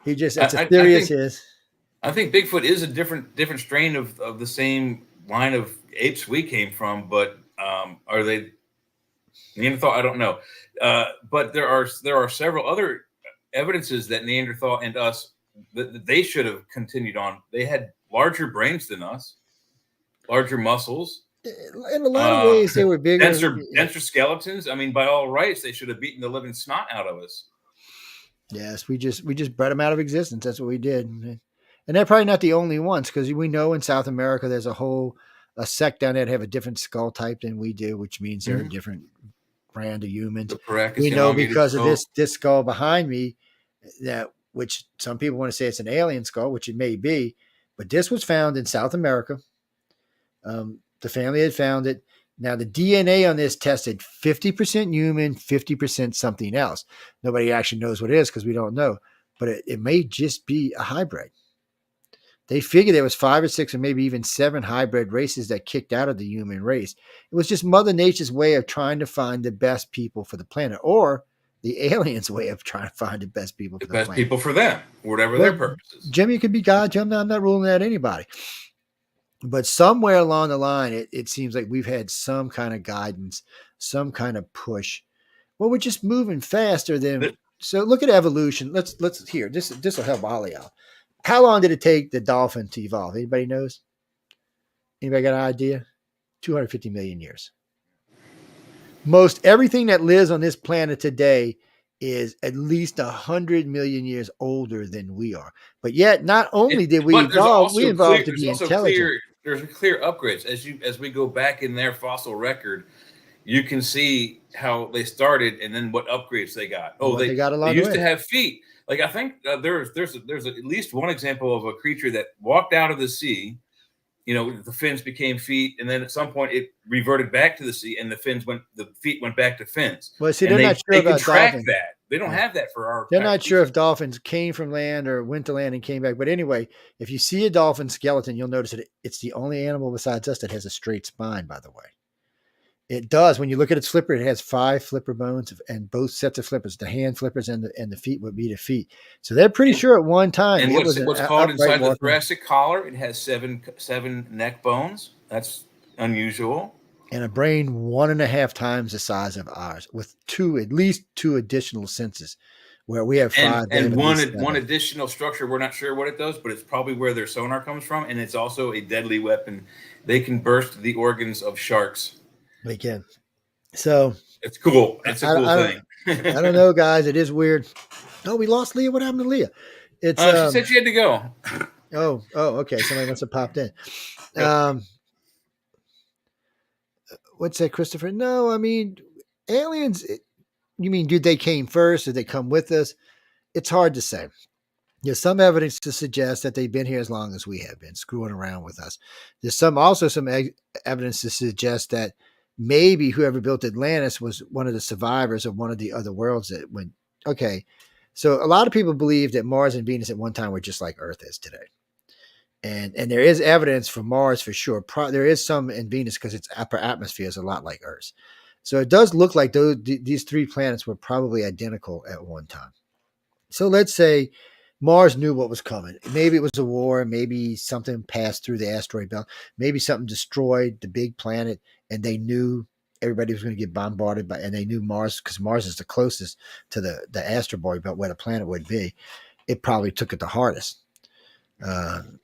he just, that's a theory of his. I think Bigfoot is a different strain of the same line of apes we came from, but are they Neanderthal? I don't know. But there are several other evidences that Neanderthal and us, that they should have continued on. They had larger brains than us, larger muscles. In a lot of ways, they were bigger. Denser skeletons. I mean, by all rights, they should have beaten the living snot out of us. Yes, we just bred them out of existence. That's what we did. And they're probably not the only ones, because we know in South America there's a sect down there that have a different skull type than we do, which means they're a different brand of humans. We know because of this skull behind me, which some people want to say it's an alien skull, which it may be, but this was found in South America. The family had found it. Now, the DNA on this tested 50% human, 50% something else. Nobody actually knows what it is because we don't know, but it may just be a hybrid. They figured there was 5 or 6 or maybe even 7 hybrid races that kicked out of the human race. It was just Mother Nature's way of trying to find the best people for the planet, or the aliens' way of trying to find the best people for the planet. Best people for them, whatever their purposes. Jimmy could be God. Jim, I'm not ruling out anybody. But somewhere along the line, it seems like we've had some kind of guidance, some kind of push. Well, we're just moving faster than. So look at evolution. Let's hear this. This will help Ollie out. How long did it take the dolphin to evolve? Anybody knows? Anybody got an idea? 250 million years. Most everything that lives on this planet today is at least 100 million years older than we are. But yet, not only did we evolve, we evolved to be intelligent. There's clear upgrades as we go back in their fossil record. You can see how they started and then what upgrades they got. They got a lot. They used to have feet. Like I think there's at least one example of a creature that walked out of the sea. The fins became feet, and then at some point it reverted back to the sea, and the feet went back to fins. Well, see, they're not sure about dolphins. That. They don't have that for our. They're not sure if dolphins came from land or went to land and came back. But anyway, if you see a dolphin skeleton, you'll notice that it's the only animal besides us that has a straight spine, by the way. It does. When you look at its flipper, it has 5 flipper bones and both sets of flippers. The hand flippers and the feet would be the feet. So they're pretty sure at one time. And what's called inside the thoracic collar, it has seven neck bones. That's unusual. And a brain 1.5 times the size of ours, with at least 2 additional senses, where we have 5. And one additional structure. We're not sure what it does, but it's probably where their sonar comes from, and it's also a deadly weapon. They can burst the organs of sharks. They can. So it's cool. It's a cool thing. I don't know, guys. It is weird. Oh, we lost Leah. What happened to Leah? She said she had to go. Oh, okay. Somebody must have popped in. What's that, Christopher? No, I mean, aliens. You mean, dude, they came first? Did they come with us? It's hard to say. There's some evidence to suggest that they've been here as long as we have been, screwing around with us. There's some evidence to suggest that maybe whoever built Atlantis was one of the survivors of one of the other worlds that went. Okay, so a lot of people believe that Mars and Venus at one time were just like Earth is today, and there is evidence for Mars for sure. There is some in Venus because its upper atmosphere is a lot like Earth's. So it does look like these 3 planets were probably identical at one time. So let's say Mars knew what was coming. Maybe it was a war. Maybe something passed through the asteroid belt. Maybe something destroyed the big planet, and they knew everybody was going to get bombarded by. And they knew Mars, because Mars is the closest to the asteroid belt where the planet would be. It probably took it the hardest.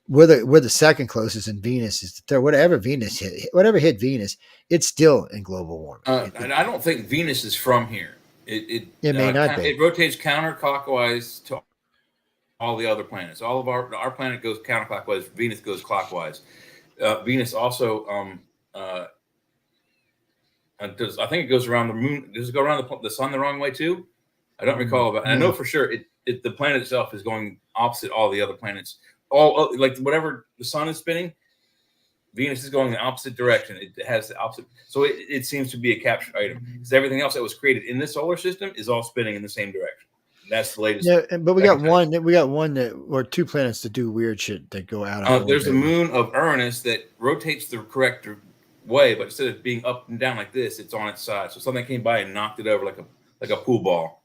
We're the second closest, and Venus is the third. Whatever hit Venus, it's still in global warming. I don't think Venus is from here. It may not be. It rotates counterclockwise to all the other planets. All of our planet goes counterclockwise. Venus goes clockwise. Venus also does. I think it goes around the moon. Does it go around the sun the wrong way too? I don't recall, but I know for sure the planet itself is going opposite all the other planets. All like whatever the sun is spinning, Venus is going the opposite direction. It has the opposite. So it seems to be a captured item. Because everything else that was created in this solar system is all spinning in the same direction. That's the latest. Yeah, but we got one that, or two planets that do weird shit that go out. There's the moon of Uranus that rotates the correct way, but instead of being up and down like this, it's on its side. So something came by and knocked it over like a pool ball.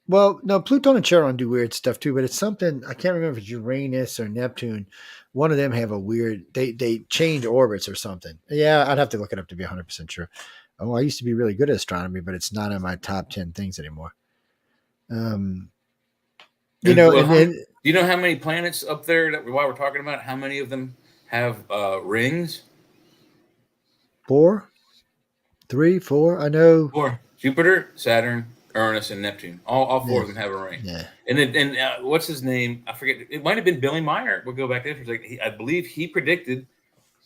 Well, no, Pluto and Charon do weird stuff too, but it's something I can't remember if it's Uranus or Neptune. One of them have a weird. They change orbits or something. Yeah, I'd have to look it up to be 100% sure. Oh, I used to be really good at astronomy, but it's not in my top 10 things anymore. Do you know how many planets up there while we're talking about it, how many of them have rings? 4, 3, 4. I know 4. Jupiter, Saturn, Uranus, and Neptune. All 4 of them have a ring. Yeah. And what's his name? I forget. It might have been Billy Meyer. We'll go back there for a second. I believe he predicted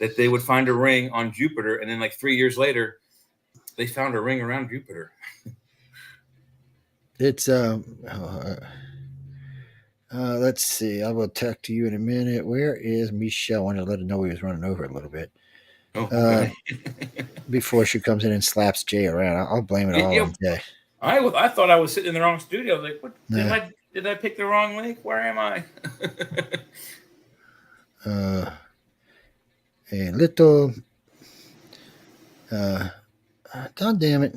that they would find a ring on Jupiter, and then like 3 years later, they found a ring around Jupiter. It's let's see. I will talk to you in a minute. Where is Michelle? I wanted to let her know he was running over a little bit. Okay. Before she comes in and slaps Jay around. I'll blame it all on Jay. I thought I was sitting in the wrong studio. I was like, what? Did I pick the wrong link? Where am I? A little God damn it.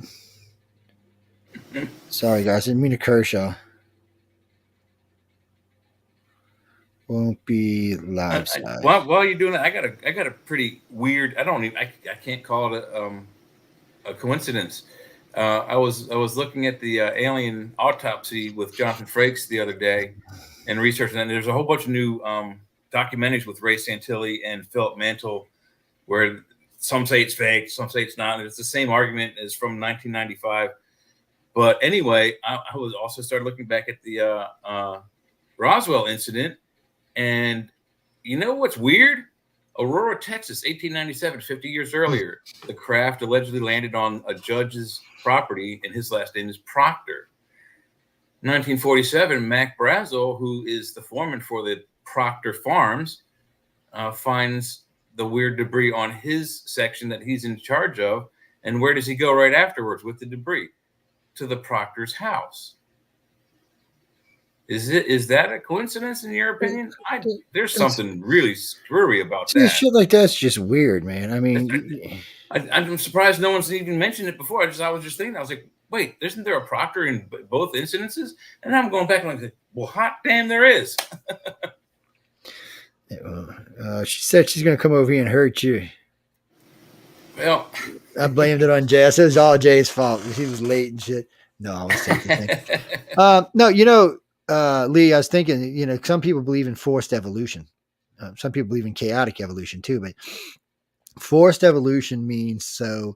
Sorry guys, I didn't mean to curse y'all. Won't be live side. While you're doing that, I got a pretty weird. I can't call it a coincidence. I was looking at the alien autopsy with Jonathan Frakes the other day and researching that. And there's a whole bunch of new documentaries with Ray Santilli and Philip Mantle, where some say it's fake, some say it's not. And it's the same argument as from 1995. But anyway, I was also started looking back at the Roswell incident. And you know what's weird? Aurora, Texas, 1897, 50 years earlier, the craft allegedly landed on a judge's property, and his last name is Proctor. 1947, Mac Brazel, who is the foreman for the Proctor Farms, finds the weird debris on his section that he's in charge of. And where does he go right afterwards with the debris? To the Proctor's house. Is that a coincidence in your opinion? There's something really screwy about that. Shit like that's just weird, man. I mean, I'm surprised no one's even mentioned it before. I was just thinking, I was like, wait, isn't there a Proctor in both incidences? And I'm going back and I'm like, well, hot damn, there is. She said she's going to come over here and hurt you. Well, I blamed it on Jay. I said it was all Jay's fault. He was late and shit. No, I was thinking. No, Lee, I was thinking, some people believe in forced evolution. Some people believe in chaotic evolution too, but forced evolution means, so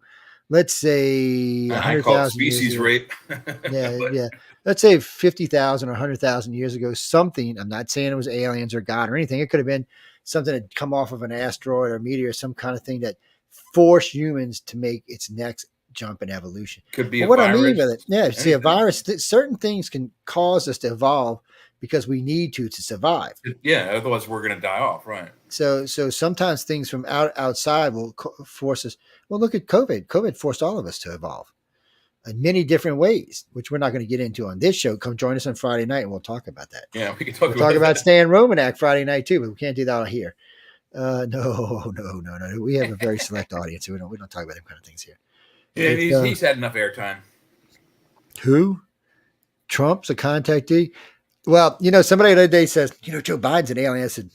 let's say I call it species rape. Yeah. Let's say 50,000 or 100,000 years ago, something, I'm not saying it was aliens or God or anything. It could have been something that come off of an asteroid or meteor, some kind of thing that forced humans to make its next jump in evolution. Could be what virus. I mean with it, see, a virus. Certain things can cause us to evolve because we need to survive. Yeah, otherwise we're going to die off, right? So sometimes things from outside will force us. Well, look at COVID. COVID forced all of us to evolve in many different ways, which we're not going to get into on this show. Come join us on Friday night, and we'll talk about that. Yeah, we can talk about Stan Romanek Friday night too, but we can't do that on here. No. We have a very select audience. We don't talk about them kind of things here. Yeah, he's had enough airtime. Who? Trump's a contactee. Well, somebody the other day says, Joe Biden's an alien. I said,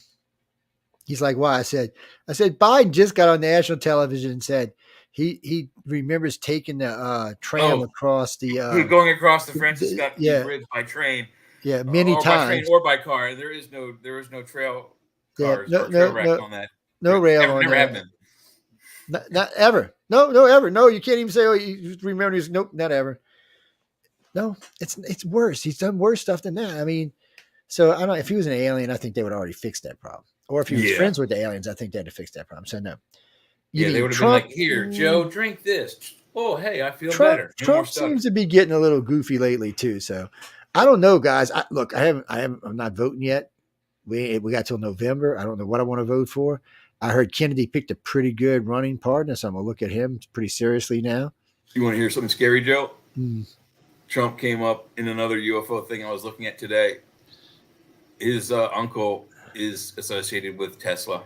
he's like, why? I said, Biden just got on national television and said he remembers taking the tram across the going across the Francis Scott Key yeah, Bridge by train. Yeah, many or times. by train or by car. There is no trail cars no, or trail no, racks no, on that. no rail on never that. have been. Not ever. No, ever. No, you can't even say, oh, you remember this. Nope, not ever. No, it's worse. He's done worse stuff than that. I mean, so I don't know. If he was an alien, I think they would already fix that problem. Or if he was friends with the aliens, I think they had to fix that problem. So no. They would have been like, here, Joe, drink this. Oh, hey, I feel better. Trump seems to be getting a little goofy lately too. So I don't know, guys. I'm not voting yet. We got till November. I don't know what I want to vote for. I heard Kennedy picked a pretty good running partner, so I'm gonna look at him pretty seriously now. You want to hear something scary, Joe? Hmm. Trump came up in another UFO thing I was looking at today. His uncle is associated with Tesla.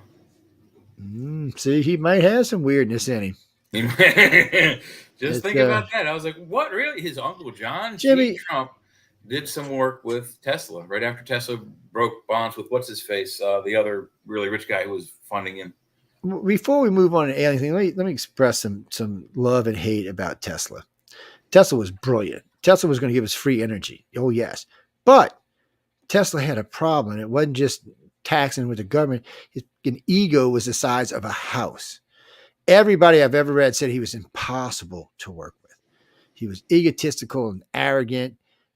See, he might have some weirdness in him. Just think about that. I was like, what, really? His uncle, John Jimmy Trump, did some work with Tesla right after Tesla broke bonds with what's-his-face, the other really rich guy who was funding him. Before we move on to alien thing, let me express some love and hate about Tesla. Tesla was brilliant. Tesla was going to give us free energy. Oh, yes. But Tesla had a problem. It wasn't just taxing with the government. An ego was the size of a house. Everybody I've ever read said he was impossible to work with. He was egotistical and arrogant.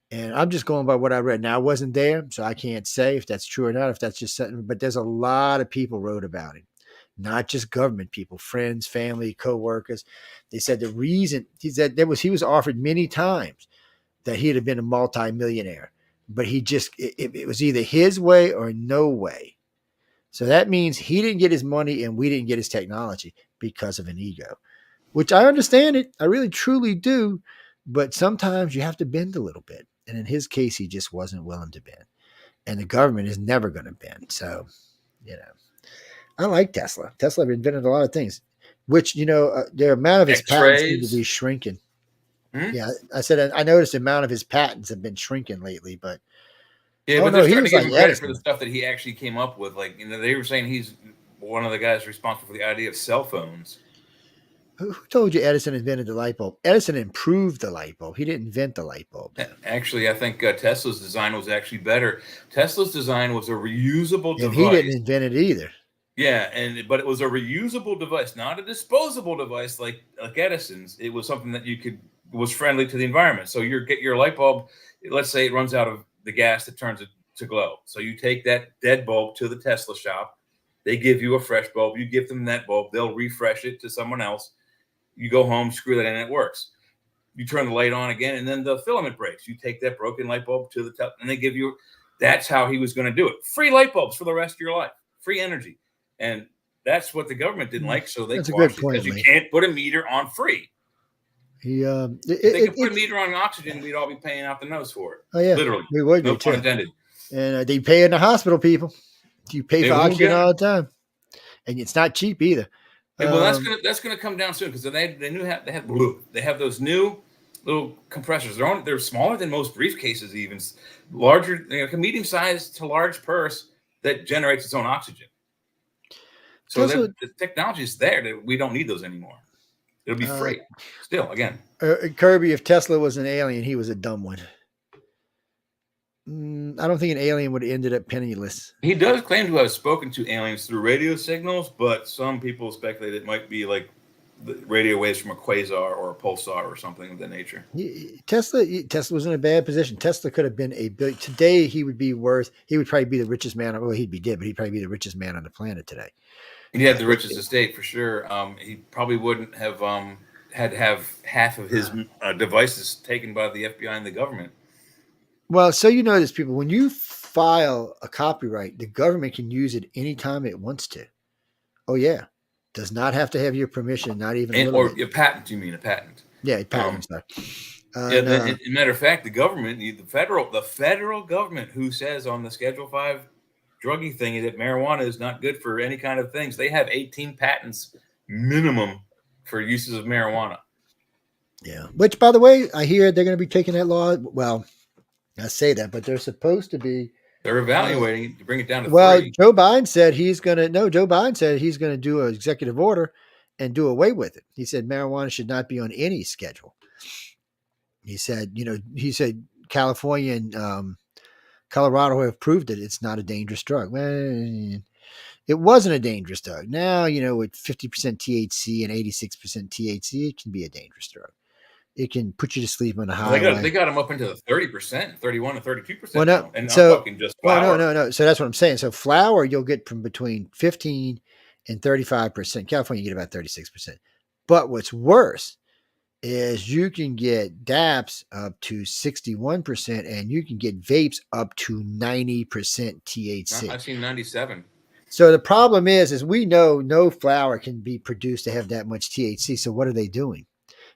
And I'm just going by what I read. Now, I wasn't there, so I can't say if that's true or not, if that's just something. But there's a lot of people wrote about him, not just government people, friends, family, co-workers. They said the reason he was offered many times that he'd have been a multimillionaire, but it was either his way or no way. So that means he didn't get his money and we didn't get his technology because of an ego, which I understand it. I really, truly do. But sometimes you have to bend a little bit. And in his case, he just wasn't willing to bend. And the government is never going to bend. So, I like Tesla. Tesla invented a lot of things, which, the amount of his patents seem to be shrinking. Yeah, I said I noticed the amount of his patents have been shrinking lately, but but they're starting to give him credit for the stuff that he actually came up with. Like, they were saying he's one of the guys responsible for the idea of cell phones. Who told you Edison invented the light bulb? Edison improved the light bulb. He didn't invent the light bulb. Actually, I think Tesla's design was actually better. Tesla's design was a reusable device. And he didn't invent it either. Yeah, but it was a reusable device, not a disposable device like Edison's. It was something that was friendly to the environment. So you get your light bulb, let's say it runs out of the gas that turns it to glow. So you take that dead bulb to the Tesla shop. They give you a fresh bulb. You give them that bulb. They'll refresh it to someone else. You go home, screw that in, and it works. You turn the light on again, and then the filament breaks. You take that broken light bulb to the top, and they give you. That's how he was going to do it. Free light bulbs for the rest of your life. Free energy. And that's what the government didn't like, so they quashed it because you can't put a meter on free. If they could put a meter on oxygen, we'd all be paying out the nose for it. Oh, yeah. Literally. We would. No pun intended. And they pay in the hospital, people. You pay for oxygen all the time. And it's not cheap either. Well, that's gonna come down soon because they have those new little compressors. They're smaller than most briefcases, even larger, a medium sized to large purse that generates its own oxygen. So the technology is there that we don't need those anymore. It'll be free. Still, again. Kirby, if Tesla was an alien, he was a dumb one. I don't think an alien would have ended up penniless. He does claim to have spoken to aliens through radio signals, but some people speculate it might be like the radio waves from a quasar or a pulsar or something of that nature. Tesla was in a bad position. Tesla could have been today he would probably be the richest man. Well, he'd be dead, but he'd probably be the richest man on the planet today. He had the richest estate for sure. He probably wouldn't have had to have half of his devices taken by the FBI and the government. Well, so this, people, when you file a copyright, the government can use it anytime it wants to. Oh, yeah. Does not have to have your permission, not even a little bit. A patent, you mean a patent. Yeah, a patent. As a matter of fact, the government, the federal government, who says on the Schedule 5 druggy thing that marijuana is not good for any kind of things, they have 18 patents minimum for uses of marijuana. Yeah. Which, by the way, I hear they're going to be taking that law. Well, I say that, but they're supposed to be. They're evaluating to bring it down to Well, 3. Joe Biden said he's going to. No, Joe Biden said he's going to do an executive order and do away with it. He said marijuana should not be on any schedule. He said, California and Colorado have proved that it's not a dangerous drug. Well, it wasn't a dangerous drug. Now, with 50% THC and 86% THC, it can be a dangerous drug. It can put you to sleep on the highway. They got them up into the 30%, 31 to 32%. Well, now. And I'm talking just flower. No. So that's what I'm saying. So flower, you'll get from between 15 and 35%. California, you get about 36%. But what's worse is you can get DAPs up to 61%, and you can get vapes up to 90% THC. I've seen 97. So the problem is we know no flower can be produced to have that much THC. So what are they doing?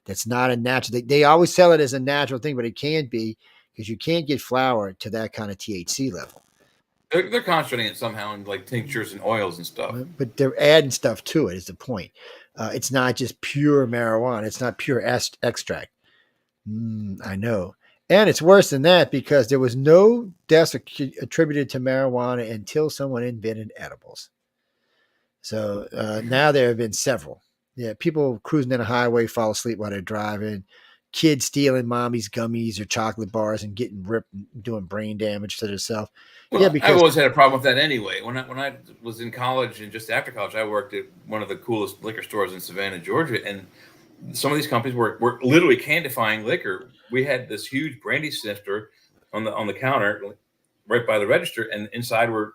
That's not a natural. They always sell it as a natural thing, but it can't be, because you can't get flower to that kind of THC level. They're concentrating it somehow in like tinctures and oils and stuff. But they're adding stuff to it is the point. It's not just pure marijuana. It's not pure extract. I know. And it's worse than that, because there was no deaths attributed to marijuana until someone invented edibles. So now there have been several. Yeah, people cruising in a highway fall asleep while they're driving. Kids stealing mommy's gummies or chocolate bars and getting ripped, doing brain damage to themselves. Well, yeah, because I've always had a problem with that anyway. When I was in college and just after college, I worked at one of the coolest liquor stores in Savannah, Georgia, and some of these companies were literally canifying liquor. We had this huge brandy snifter on the counter right by the register, and inside were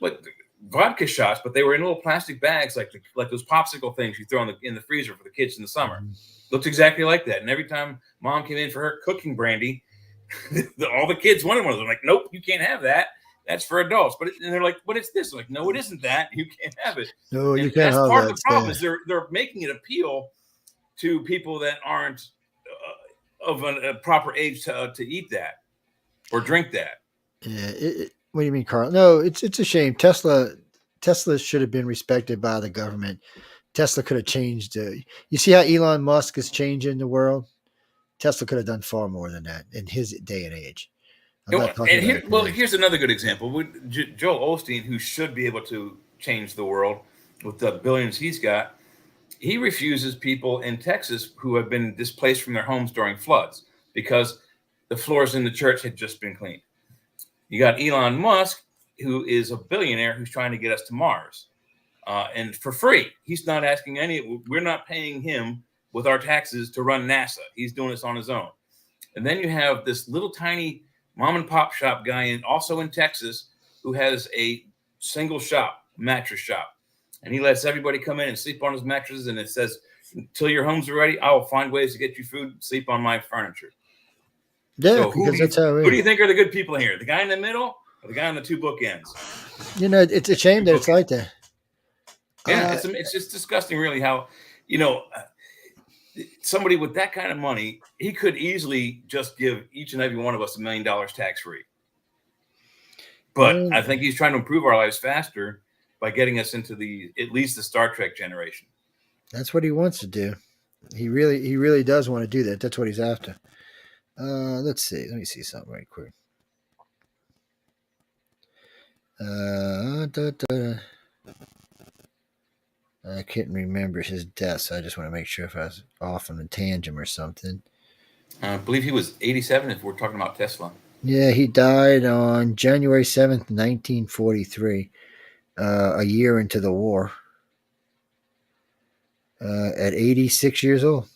like vodka shots, but they were in little plastic bags, like those popsicle things you throw in the freezer for the kids in the summer. Looked exactly like that. And every time mom came in for her cooking brandy, all the kids wanted one of them. I'm like, nope, you can't have that. That's for adults. And they're like, but it's this. I'm like, no, it isn't that. You can't have it. No, you and can't have that's part that. of the problem is they're making it appeal to people that aren't of a proper age to eat that or drink that. Yeah. What do you mean, Carl? No, it's a shame. Tesla should have been respected by the government. Tesla could have changed. You see how Elon Musk is changing the world? Tesla could have done far more than that in his day and age. Here's another good example. Joel Osteen, who should be able to change the world with the billions he's got, he refuses people in Texas who have been displaced from their homes during floods because the floors in the church had just been cleaned. You got Elon Musk, who is a billionaire who's trying to get us to Mars. And for free. He's not asking we're not paying him with our taxes to run NASA. He's doing this on his own. And then you have this little tiny mom and pop shop guy also in Texas who has a single shop, mattress shop. And he lets everybody come in and sleep on his mattresses. And it says, until your homes are ready, I will find ways to get you food, sleep on my furniture. Yeah, so who do you think are the good people here? The guy in the middle or the guy on the two bookends? It's a shame that it's like that. Yeah, it's just disgusting, really, how, somebody with that kind of money, he could easily just give each and every one of us $1 million tax-free. But I think he's trying to improve our lives faster by getting us into at least the Star Trek generation. That's what he wants to do. He really does want to do that. That's what he's after. Let's see. Let me see something right quick. I couldn't remember his death, so I just want to make sure if I was off on a tangent or something. I believe he was 87 if we're talking about Tesla. Yeah, he died on January 7th, 1943, a year into the war, at 86 years old.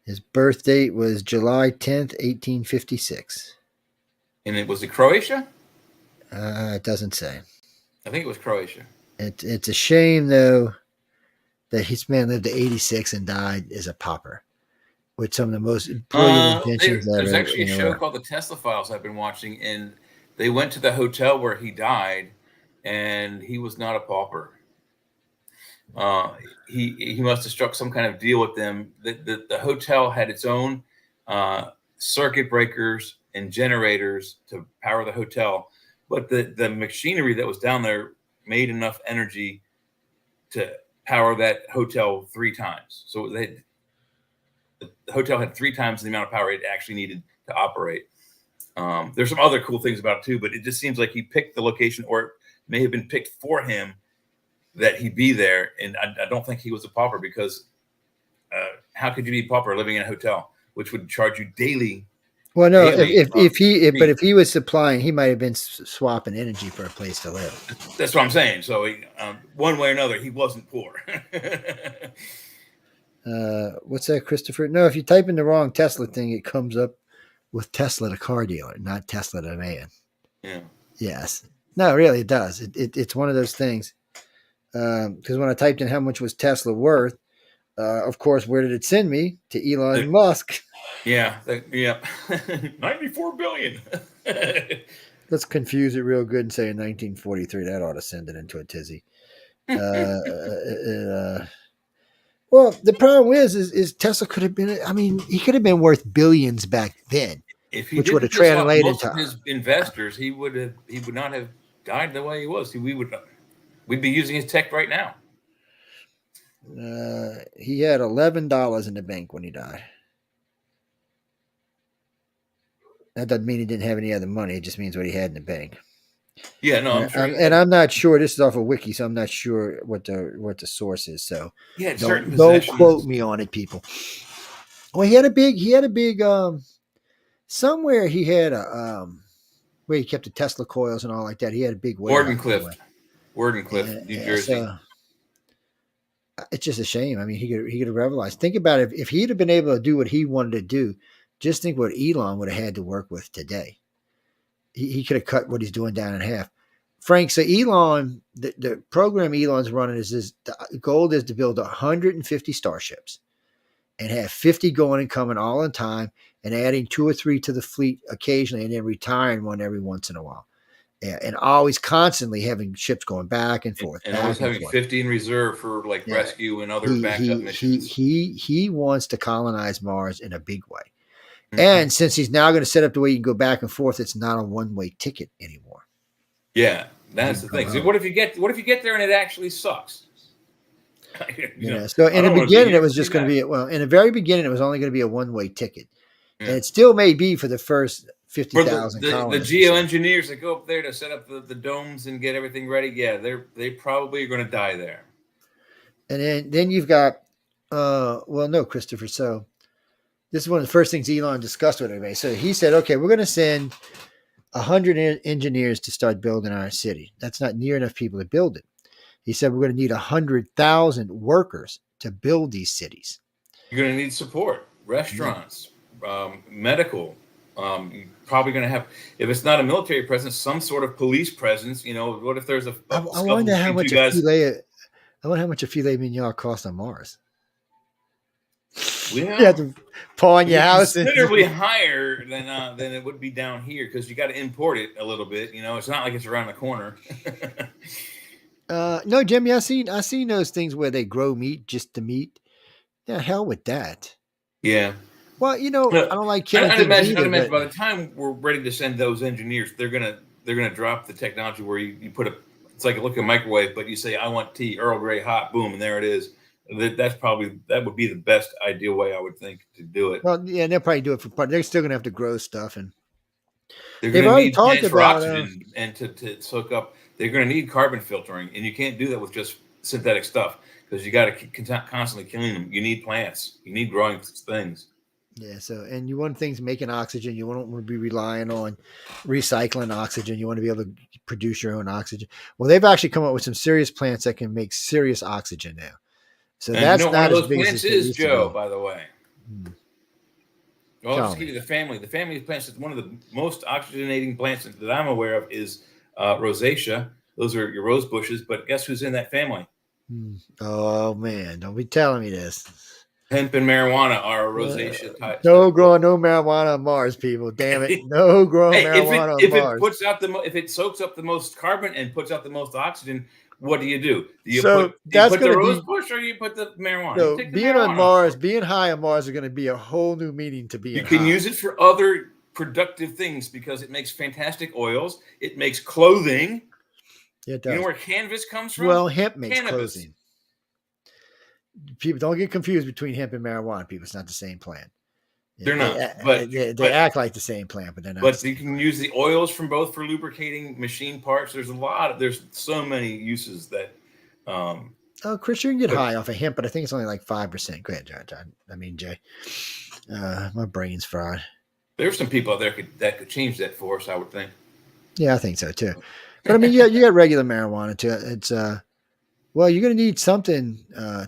His birth date was July 10th, 1856. And it was in Croatia? It doesn't say. I think it was Croatia. It's a shame, though, that his man lived to 86 and died as a pauper with some of the most brilliant inventions ever. There's actually a show called The Tesla Files I've been watching, and they went to the hotel where he died, and he was not a pauper. He must have struck some kind of deal with them. The hotel had its own circuit breakers and generators to power the hotel, but the machinery that was down there made enough energy to power that hotel 3 times. So the hotel had 3 times the amount of power it actually needed to operate. There's some other cool things about it too, but it just seems like he picked the location, or it may have been picked for him that he be there. And I don't think he was a pauper, because how could you be a pauper living in a hotel, which would charge you daily? Well, no, daily, if he was supplying, he might have been swapping energy for a place to live. That's what I'm saying. So one way or another, he wasn't poor. What's that, Christopher? No, if you type in the wrong Tesla thing, it comes up with Tesla the car dealer, not Tesla the man. Yeah. Yes. No, really, it does. It's one of those things. Because when I typed in how much was Tesla worth, of course, where did it send me? To Elon Musk. Yeah. 94 billion. Let's confuse it real good and say in 1943. That ought to send it into a tizzy. Well, the problem is Tesla could have been. I mean, he could have been worth billions back then, which would have translated most to of his investors. He would not have died the way he was. We'd be using his tech right now. He had $11 in the bank when he died. That doesn't mean he didn't have any other money. It just means what he had in the bank. Yeah, no, I'm sure. And I'm not sure. This is off of Wiki, so I'm not sure what the source is. So yeah, don't quote me on it, people. Well, he had a big somewhere he had a where he kept the Tesla coils and all like that. He had a big Wardenclyffe, New Jersey. So, it's just a shame. I mean, he could have revolutionized. Think about it. If he'd have been able to do what he wanted to do, just think what Elon would have had to work with today. He could have cut what he's doing down in half. Frank, so Elon, the program Elon's running is the goal is to build 150 starships and have 50 going and coming all in time, and adding 2 or 3 to the fleet occasionally, and then retiring one every once in a while. Yeah, and always constantly having ships going back and forth. And always having 50 in reserve for rescue and other backup missions. He wants to colonize Mars in a big way. Mm-hmm. And since he's now going to set up the way you can go back and forth, it's not a one-way ticket anymore. Yeah, that's the thing. So what if you get there and it actually sucks? So in the beginning, it was just going to be in the very beginning, it was only going to be a one-way ticket, and it still may be for the first 50,000 colonists. The geoengineers that go up there to set up the domes and get everything ready, they probably are going to die there. And then you've got, no, Christopher. So this is one of the first things Elon discussed with everybody. So he said, okay, we're going to send 100 engineers to start building our city. That's not near enough people to build it. He said we're going to need 100,000 workers to build these cities. You're going to need support, restaurants, medical. You're probably going to have, if it's not a military presence, some sort of police presence. What if there's I wonder how much a filet mignon costs on Mars. Well, you have to pawn your house. Considerably higher than it would be down here, because you got to import it a little bit. It's not like it's around the corner. No, Jimmy, I seen those things where they grow meat just to meat. Yeah, hell with that. Yeah. Well, I don't like killing. I'd imagine by the time we're ready to send those engineers, they're gonna drop the technology where you put it's like a microwave, but you say, I want tea, Earl Grey hot, boom, and there it is. That would be the best ideal way, I would think, to do it. Well, yeah, they'll probably do it for part. They're still gonna have to grow stuff, and they're going to need plants for oxygen and to soak up. They're going to need carbon filtering, and you can't do that with just synthetic stuff, because you got to constantly killing them. You need plants. You need growing things. Yeah. So, and you want things making oxygen. You don't want to be relying on recycling oxygen. You want to be able to produce your own oxygen. Well, they've actually come up with some serious plants that can make serious oxygen now. So and that's not as big as is, Joe, by the way. Well, I'll just give you the family. The family of plants is one of the most oxygenating plants that I'm aware of is rosacea. Those are your rose bushes, but guess who's in that family? Oh man, don't be telling me this. Hemp and marijuana are a rosacea type. No growing no marijuana on Mars, people. Damn it, no growing marijuana on Mars. If it soaks up the most carbon and puts out the most oxygen, what do? Do you put the rose bush or you put the marijuana? So being on Mars, being high on Mars is going to be a whole new meaning to being. You can use it for other productive things because it makes fantastic oils. It makes clothing. Yeah, it does. You know where canvas comes from? Well, hemp makes clothing. people don't get confused between hemp and marijuana. People, it's not the same plant. They're not, they act like the same plant, but they're not. But you can use the oils from both for lubricating machine parts. There's so many uses that. Oh, Chris, you can get high off of hemp, but I think it's only like 5%. Go ahead, John. I mean, Jay. My brain's fried. There's some people out there that could change that for us, I would think. Yeah, I think so too. But I mean, you got regular marijuana too. It's well, you're going to need something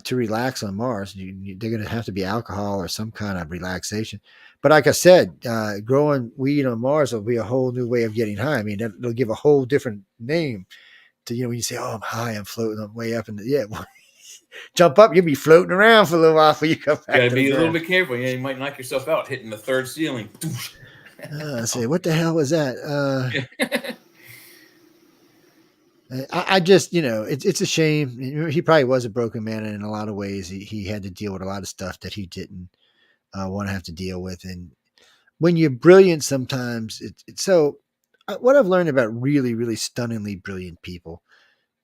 to relax on Mars. They're going to have to be alcohol or some kind of relaxation. But like I said, growing weed on Mars will be a whole new way of getting high. I mean, it'll give a whole different name to, when you say, "Oh, I'm high, I'm floating, I'm way up," and jump up, you'll be floating around for a little while before you come back. Gotta be a little bit careful. Yeah, you might knock yourself out hitting the third ceiling. Say, what the hell was that? I just, it's a shame. He probably was a broken man, and in a lot of ways, he had to deal with a lot of stuff that he didn't want to have to deal with. And when you're brilliant, sometimes it's so. What I've learned about really, really stunningly brilliant people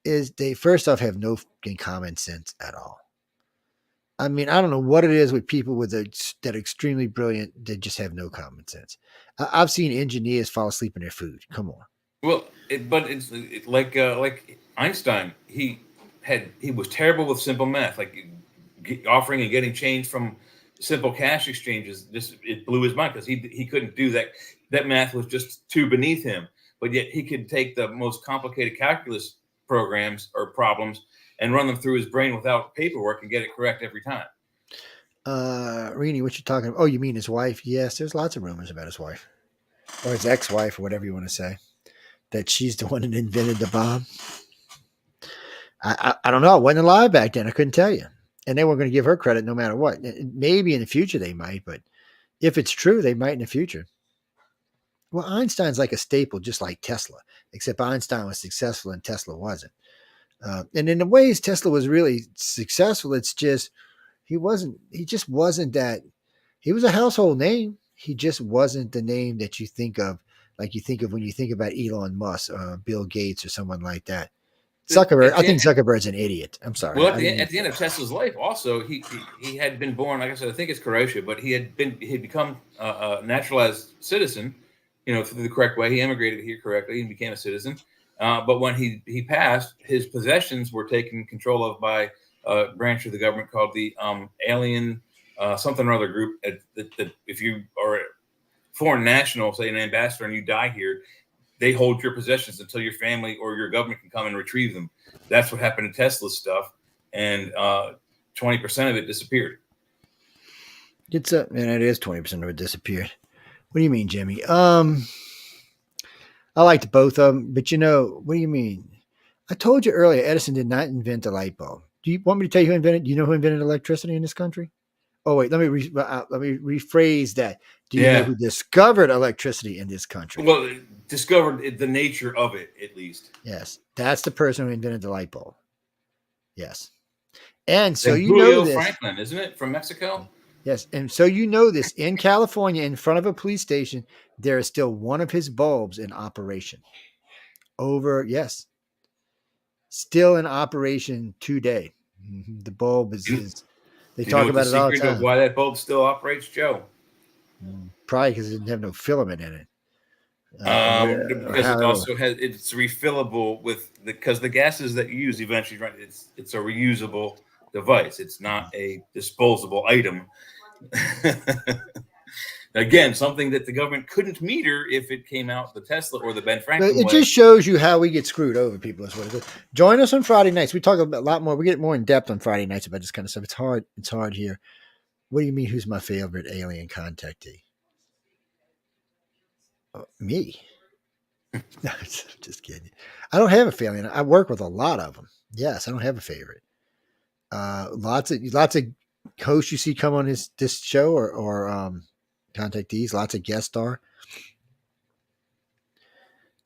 is they first off have no common sense at all. I mean, I don't know what it is with people that are extremely brilliant. They just have no common sense. I've seen engineers fall asleep in their food. Come on. Well, it's like Einstein. He was terrible with simple math, like offering and getting change from simple cash exchanges. It blew his mind because he couldn't do that. That math was just too beneath him. But yet he could take the most complicated calculus programs or problems and run them through his brain without paperwork and get it correct every time. Rini, what you talking about? Oh, you mean his wife? Yes, there's lots of rumors about his wife or his ex-wife or whatever you want to say, that she's the one that invented the bomb. I don't know. I wasn't alive back then. I couldn't tell you. And they weren't going to give her credit no matter what. Maybe in the future they might, but if it's true, they might in the future. Well, Einstein's like a staple, just like Tesla, except Einstein was successful and Tesla wasn't. And in the ways Tesla was really successful, it's just, he just wasn't that. He was a household name. He just wasn't the name that you think of, like you think of when you think about Elon Musk, Bill Gates, or someone like that. Zuckerberg, I think Zuckerberg's an idiot. I'm sorry. Well, at the end of Tesla's life, also he had been born. Like I said, I think it's Croatia, but he'd become a naturalized citizen, through the correct way. He immigrated here correctly and became a citizen. But when he passed, his possessions were taken control of by a branch of the government called the Alien something or other group. That if you are a foreign national, say an ambassador, and you die here, they hold your possessions until your family or your government can come and retrieve them. That's what happened to Tesla's stuff, and 20% of it disappeared. It is 20% of it disappeared. What do you mean, Jimmy? I liked both of them, but what do you mean? I told you earlier, Edison did not invent the light bulb. Do you want me to tell you who invented? Do you know who invented electricity in this country? Oh wait, let me rephrase that. Do you know who discovered electricity in this country? Well, discovered the nature of it, at least. Yes, that's the person who invented the light bulb. Yes, and so Julio Franklin, isn't it, from Mexico? Yes, and so this in California, in front of a police station, there is still one of his bulbs in operation. Still in operation today. Mm-hmm. The bulb is. They talk about it all the time. Why that bulb still operates, Joe? Probably because it didn't have no filament in it. Because it also it's refillable because the gases that you use eventually run. It's a reusable device. It's not a disposable item. Again, something that the government couldn't meter if it came out the Tesla or the Ben Franklin. It just shows you how we get screwed over, people. Is what it is. Join us on Friday nights. We talk a lot more. We get more in depth on Friday nights about this kind of stuff. It's hard. It's hard here. What do you mean? Who's my favorite alien contactee? Me. No, just kidding. I don't have a favorite. I work with a lot of them. Yes, I don't have a favorite. Lots of hosts you see come on this show or contactees. Lots of guest star.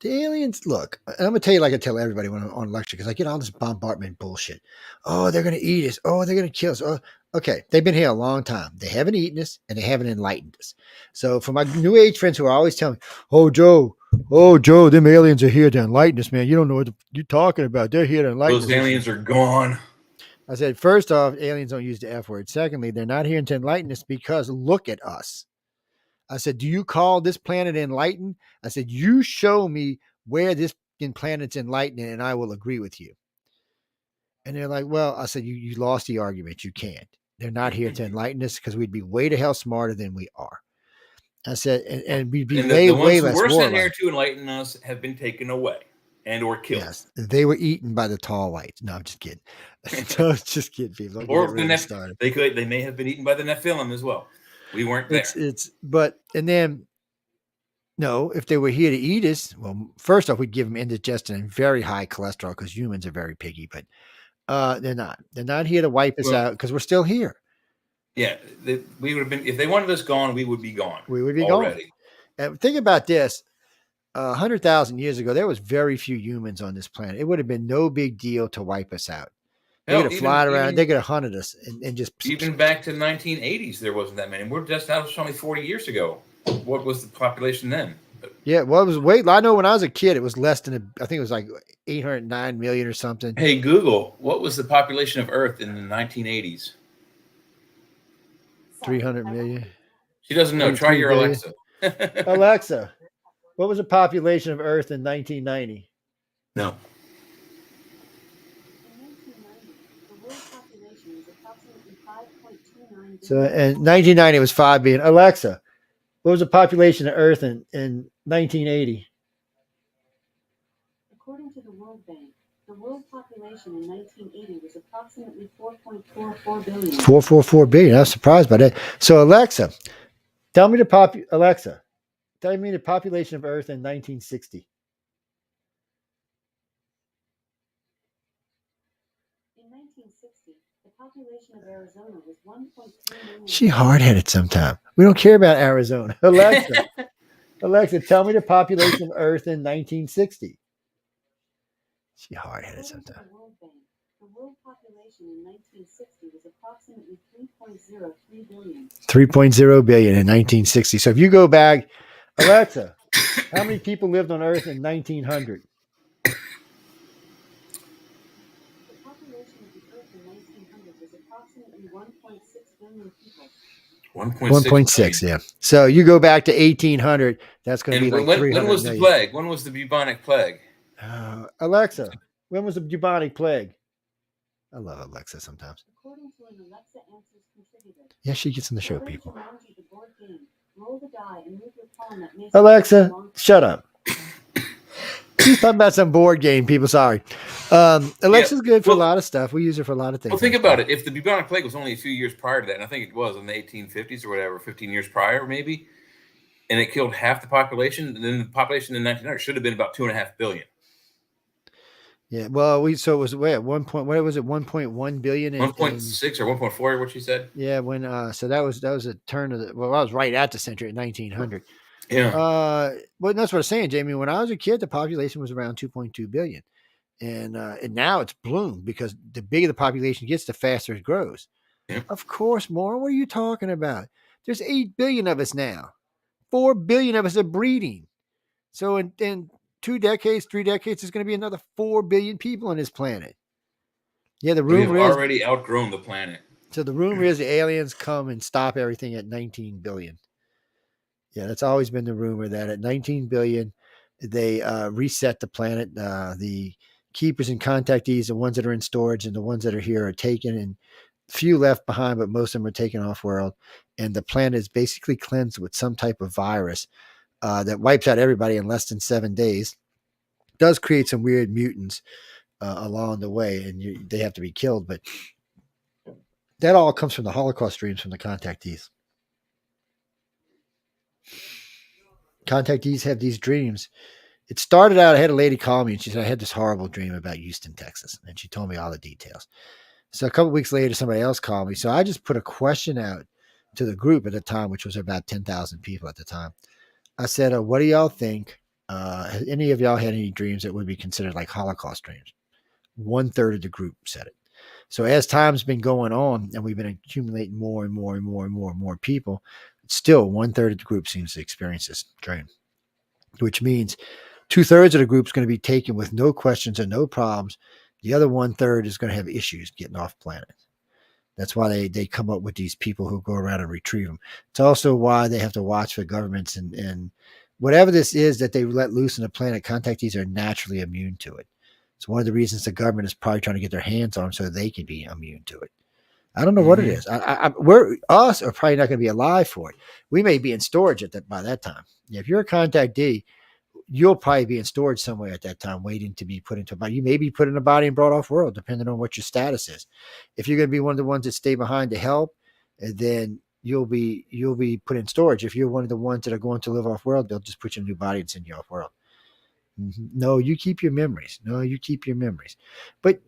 The aliens, look, and I'm going to tell you like I tell everybody when I'm on lecture, because I get all this bombardment bullshit. Oh, they're going to eat us. Oh, they're going to kill us. Oh, okay. They've been here a long time. They haven't eaten us and they haven't enlightened us. So for my new age friends who are always telling me, oh, Joe, them aliens are here to enlighten us, man. You don't know what you're talking about. They're here to enlighten us. Those aliens are gone. I said, first off, aliens don't use the F word. Secondly, they're not here to enlighten us because look at us. I said, do you call this planet enlightened? I said, you show me where this planet's enlightened and I will agree with you. And they're like, well, I said, you lost the argument. You can't. They're not here to enlighten us because we'd be way the hell smarter than we are. I said, and we'd be way ones who less were sent warlike. here to enlighten us have been taken away and or killed. Yes, they were eaten by the tall whites. No, I'm just kidding. No, just kidding, people. Don't Or get really started. they may have been eaten by the Nephilim as well. We weren't there. No, if they were here to eat us, well, first off, we'd give them indigestion and very high cholesterol because humans are very picky, but they're not. They're not here to wipe us out because we're still here. Yeah, we would have been, if they wanted us gone, we would be gone. We would be already. Gone. And think about this. 100,000 years ago, there was very few humans on this planet. It would have been no big deal to wipe us out. They could have flied around. They could have hunted us and just. Even back to the 1980s, there wasn't that many. That was only 40 years ago. What was the population then? Yeah, well, it was I know when I was a kid, it was less than, I think it was like 809 million or something. Hey, Google, what was the population of Earth in the 1980s? 300 million. She doesn't know. Try your billion. Alexa. Alexa, what was the population of Earth in 1990? No. So in 1990, it was 5 billion. Alexa, what was the population of Earth in 1980? According to the World Bank, the world population in 1980 was approximately 4.44 billion. 444 billion. I was surprised by that. So Alexa, tell me the population of Earth in 1960. In 1960, the population of Arizona was 1.3 million. She hard-headed sometime. We don't care about Arizona. Alexa, tell me the population of Earth in 1960. She hard-headed sometime. The world population in 1960 was approximately 3.03 billion. 3.0 billion in 1960. So if you go back, Alexa, how many people lived on Earth in 1900? The population of the Earth in 1900 was approximately 1.6 billion people. 1.6, yeah. So you go back to 1800, that's going to be like 300 when was million. the plague? When was the bubonic plague? Alexa, when was the bubonic plague? I love Alexa sometimes. According to an Alexa Answers contributor. Yeah, she gets in the show, people. Alexa, Alexa, shut up. She's talking about some board game, people. Sorry. Alexa's good for a lot of stuff. We use her for a lot of things. Well, think about it. If the bubonic plague was only a few years prior to that, and I think it was in the 1850s or whatever, 15 years prior maybe, and it killed half the population, then the population in 1900 should have been about 2.5 billion. Yeah, well, so it was at 1.1 billion? 1.6 or 1.4, what she said. Yeah, when so that was a turn of the, well, I was right at the century at 1900. Yeah. Well, that's what I'm saying, Jamie. When I was a kid, the population was around 2.2 billion, and now it's bloomed because the bigger the population gets, the faster it grows. Yeah. Of course, more. What are you talking about? There's 8 billion of us now. 4 billion of us are breeding. So in 2 decades, 3 decades, there's going to be another 4 billion people on this planet. Yeah, the rumor is already outgrown the planet. So the rumor is the aliens come and stop everything at 19 billion. Yeah, that's always been the rumor that at 19 billion, they reset the planet. The keepers and contactees, the ones that are in storage and the ones that are here are taken, and few left behind, but most of them are taken off world. And the planet is basically cleansed with some type of virus that wipes out everybody in less than 7 days. Does create some weird mutants along the way, and they have to be killed. But that all comes from the Holocaust dreams from the contactees. Contactees have these dreams. It started out, I had a lady call me and she said, I had this horrible dream about Houston, Texas. And she told me all the details. So a couple of weeks later, somebody else called me. So I just put a question out to the group at the time, which was about 10,000 people at the time. I said, what do y'all think? Has any of y'all had any dreams that would be considered like Holocaust dreams? 1/3 of the group said it. So as time's been going on and we've been accumulating more and more people, still 1/3 of the group seems to experience this dream, which means 2/3 of the group is going to be taken with no questions and no problems The other 1/3 is going to have issues getting off planet. That's why they come up with these people who go around and retrieve them. It's also why they have to watch for governments and whatever this is that they let loose on the planet. Contactees are naturally immune to it. It's one of the reasons the government is probably trying to get their hands on them so they can be immune to it. I don't know what it is. We're us are probably not going to be alive for it. We may be in storage by that time. If you're a contactee, you'll probably be in storage somewhere at that time, waiting to be put into a body. You may be put in a body and brought off world, depending on what your status is. If you're going to be one of the ones that stay behind to help, then you'll be put in storage. If you're one of the ones that are going to live off world, they'll just put you in a new body and send you off world. No, you keep your memories. But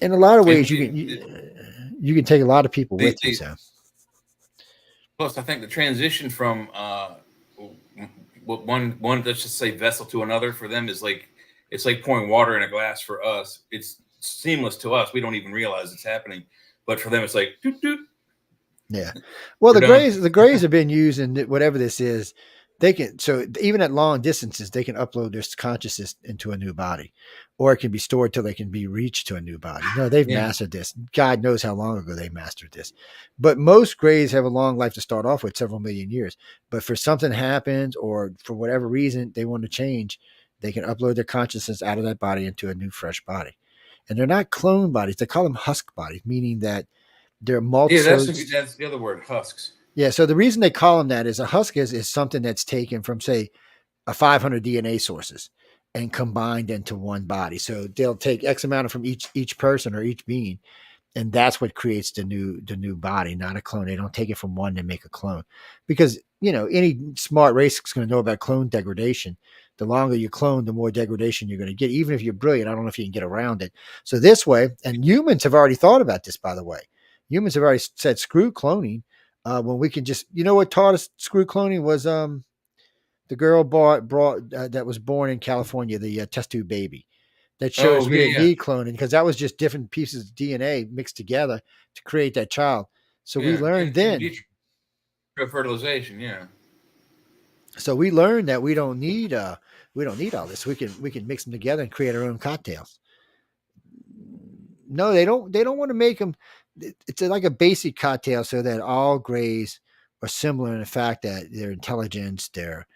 in a lot of ways, you can take a lot of people with you. So. Plus, I think the transition from one let's just say vessel to another for them is like it's like pouring water in a glass. For us, it's seamless to us. We don't even realize it's happening, but for them, it's like doot, doot. Yeah. Well, the Greys have been using whatever this is. They can, so even at long distances, they can upload their consciousness into a new body, or it can be stored till they can be reached to a new body. No, they've mastered this. God knows how long ago they mastered this. But most Greys have a long life to start off with, several million years. But for something happens, or for whatever reason they want to change, they can upload their consciousness out of that body into a new, fresh body. And they're not clone bodies. They call them husk bodies, meaning that they're multi. Yeah, that's the other word, husks. Yeah, so the reason they call them that is a husk is something that's taken from, say, a 500 DNA sources and combined into one body. So they'll take X amount from each person or each being, and that's what creates the new body, not a clone. They don't take it from one to make a clone, because any smart race is going to know about clone degradation. The longer you clone, the more degradation you're going to get. Even if you're brilliant, I don't know if you can get around it. So this way, and humans have already thought about this, by the way. Humans have already said, screw cloning. When we can just, what taught us screw cloning was the girl brought that was born in California, the test tube baby. That shows we didn't need cloning, because that was just different pieces of DNA mixed together to create that child. So we learned then. Fertilization, yeah. So we learned that we don't need all this. We can mix them together and create our own cocktails. No, they don't want to make them. It's like a basic cocktail, so that all Greys are similar in the fact that their intelligence, their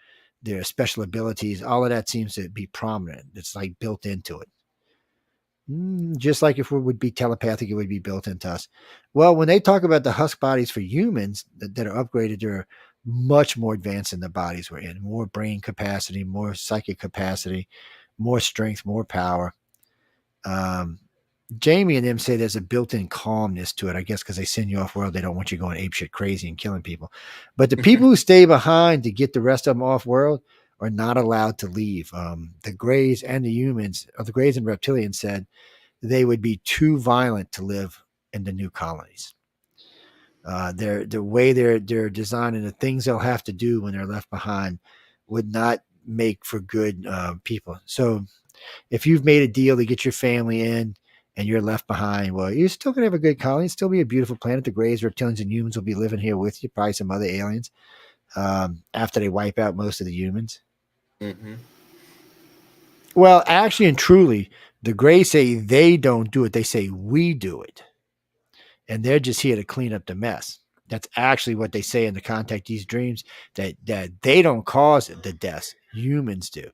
special abilities, all of that seems to be prominent. It's like built into it. Just like if we would be telepathic, it would be built into us. Well, when they talk about the husk bodies for humans that are upgraded, they're much more advanced than the bodies we're in. More brain capacity, more psychic capacity, more strength, more power. Jamie and them say there's a built-in calmness to it, I guess, because they send you off world. They don't want you going apeshit crazy and killing people. But the people who stay behind to get the rest of them off world are not allowed to leave. The Greys and the humans, or the Greys and reptilians, said they would be too violent to live in the new colonies. The way they're designing, the things they'll have to do when they're left behind would not make for good people. So if you've made a deal to get your family in, and you're left behind, well, you're still going to have a good colony. It'll still be a beautiful planet. The Greys, reptilians, and humans will be living here with you, probably some other aliens, after they wipe out most of the humans. Mm-hmm. Well, actually and truly, the Greys say they don't do it. They say we do it. And they're just here to clean up the mess. That's actually what they say in the Contactees' dreams, that they don't cause the deaths. Humans do.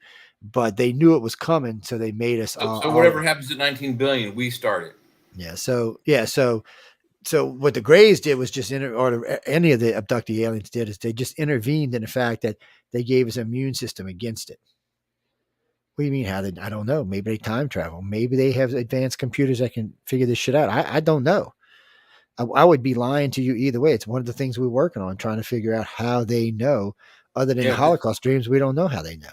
But they knew it was coming, so they made us all. So whatever happens at 19 billion, we start it. Yeah. So what the Greys did was just or any of the abductee aliens did, is they just intervened in the fact that they gave us an immune system against it. What do you mean? I don't know. Maybe they time travel. Maybe they have advanced computers that can figure this shit out. I don't know. I would be lying to you either way. It's one of the things we're working on, trying to figure out how they know. Other than Holocaust dreams, we don't know how they know.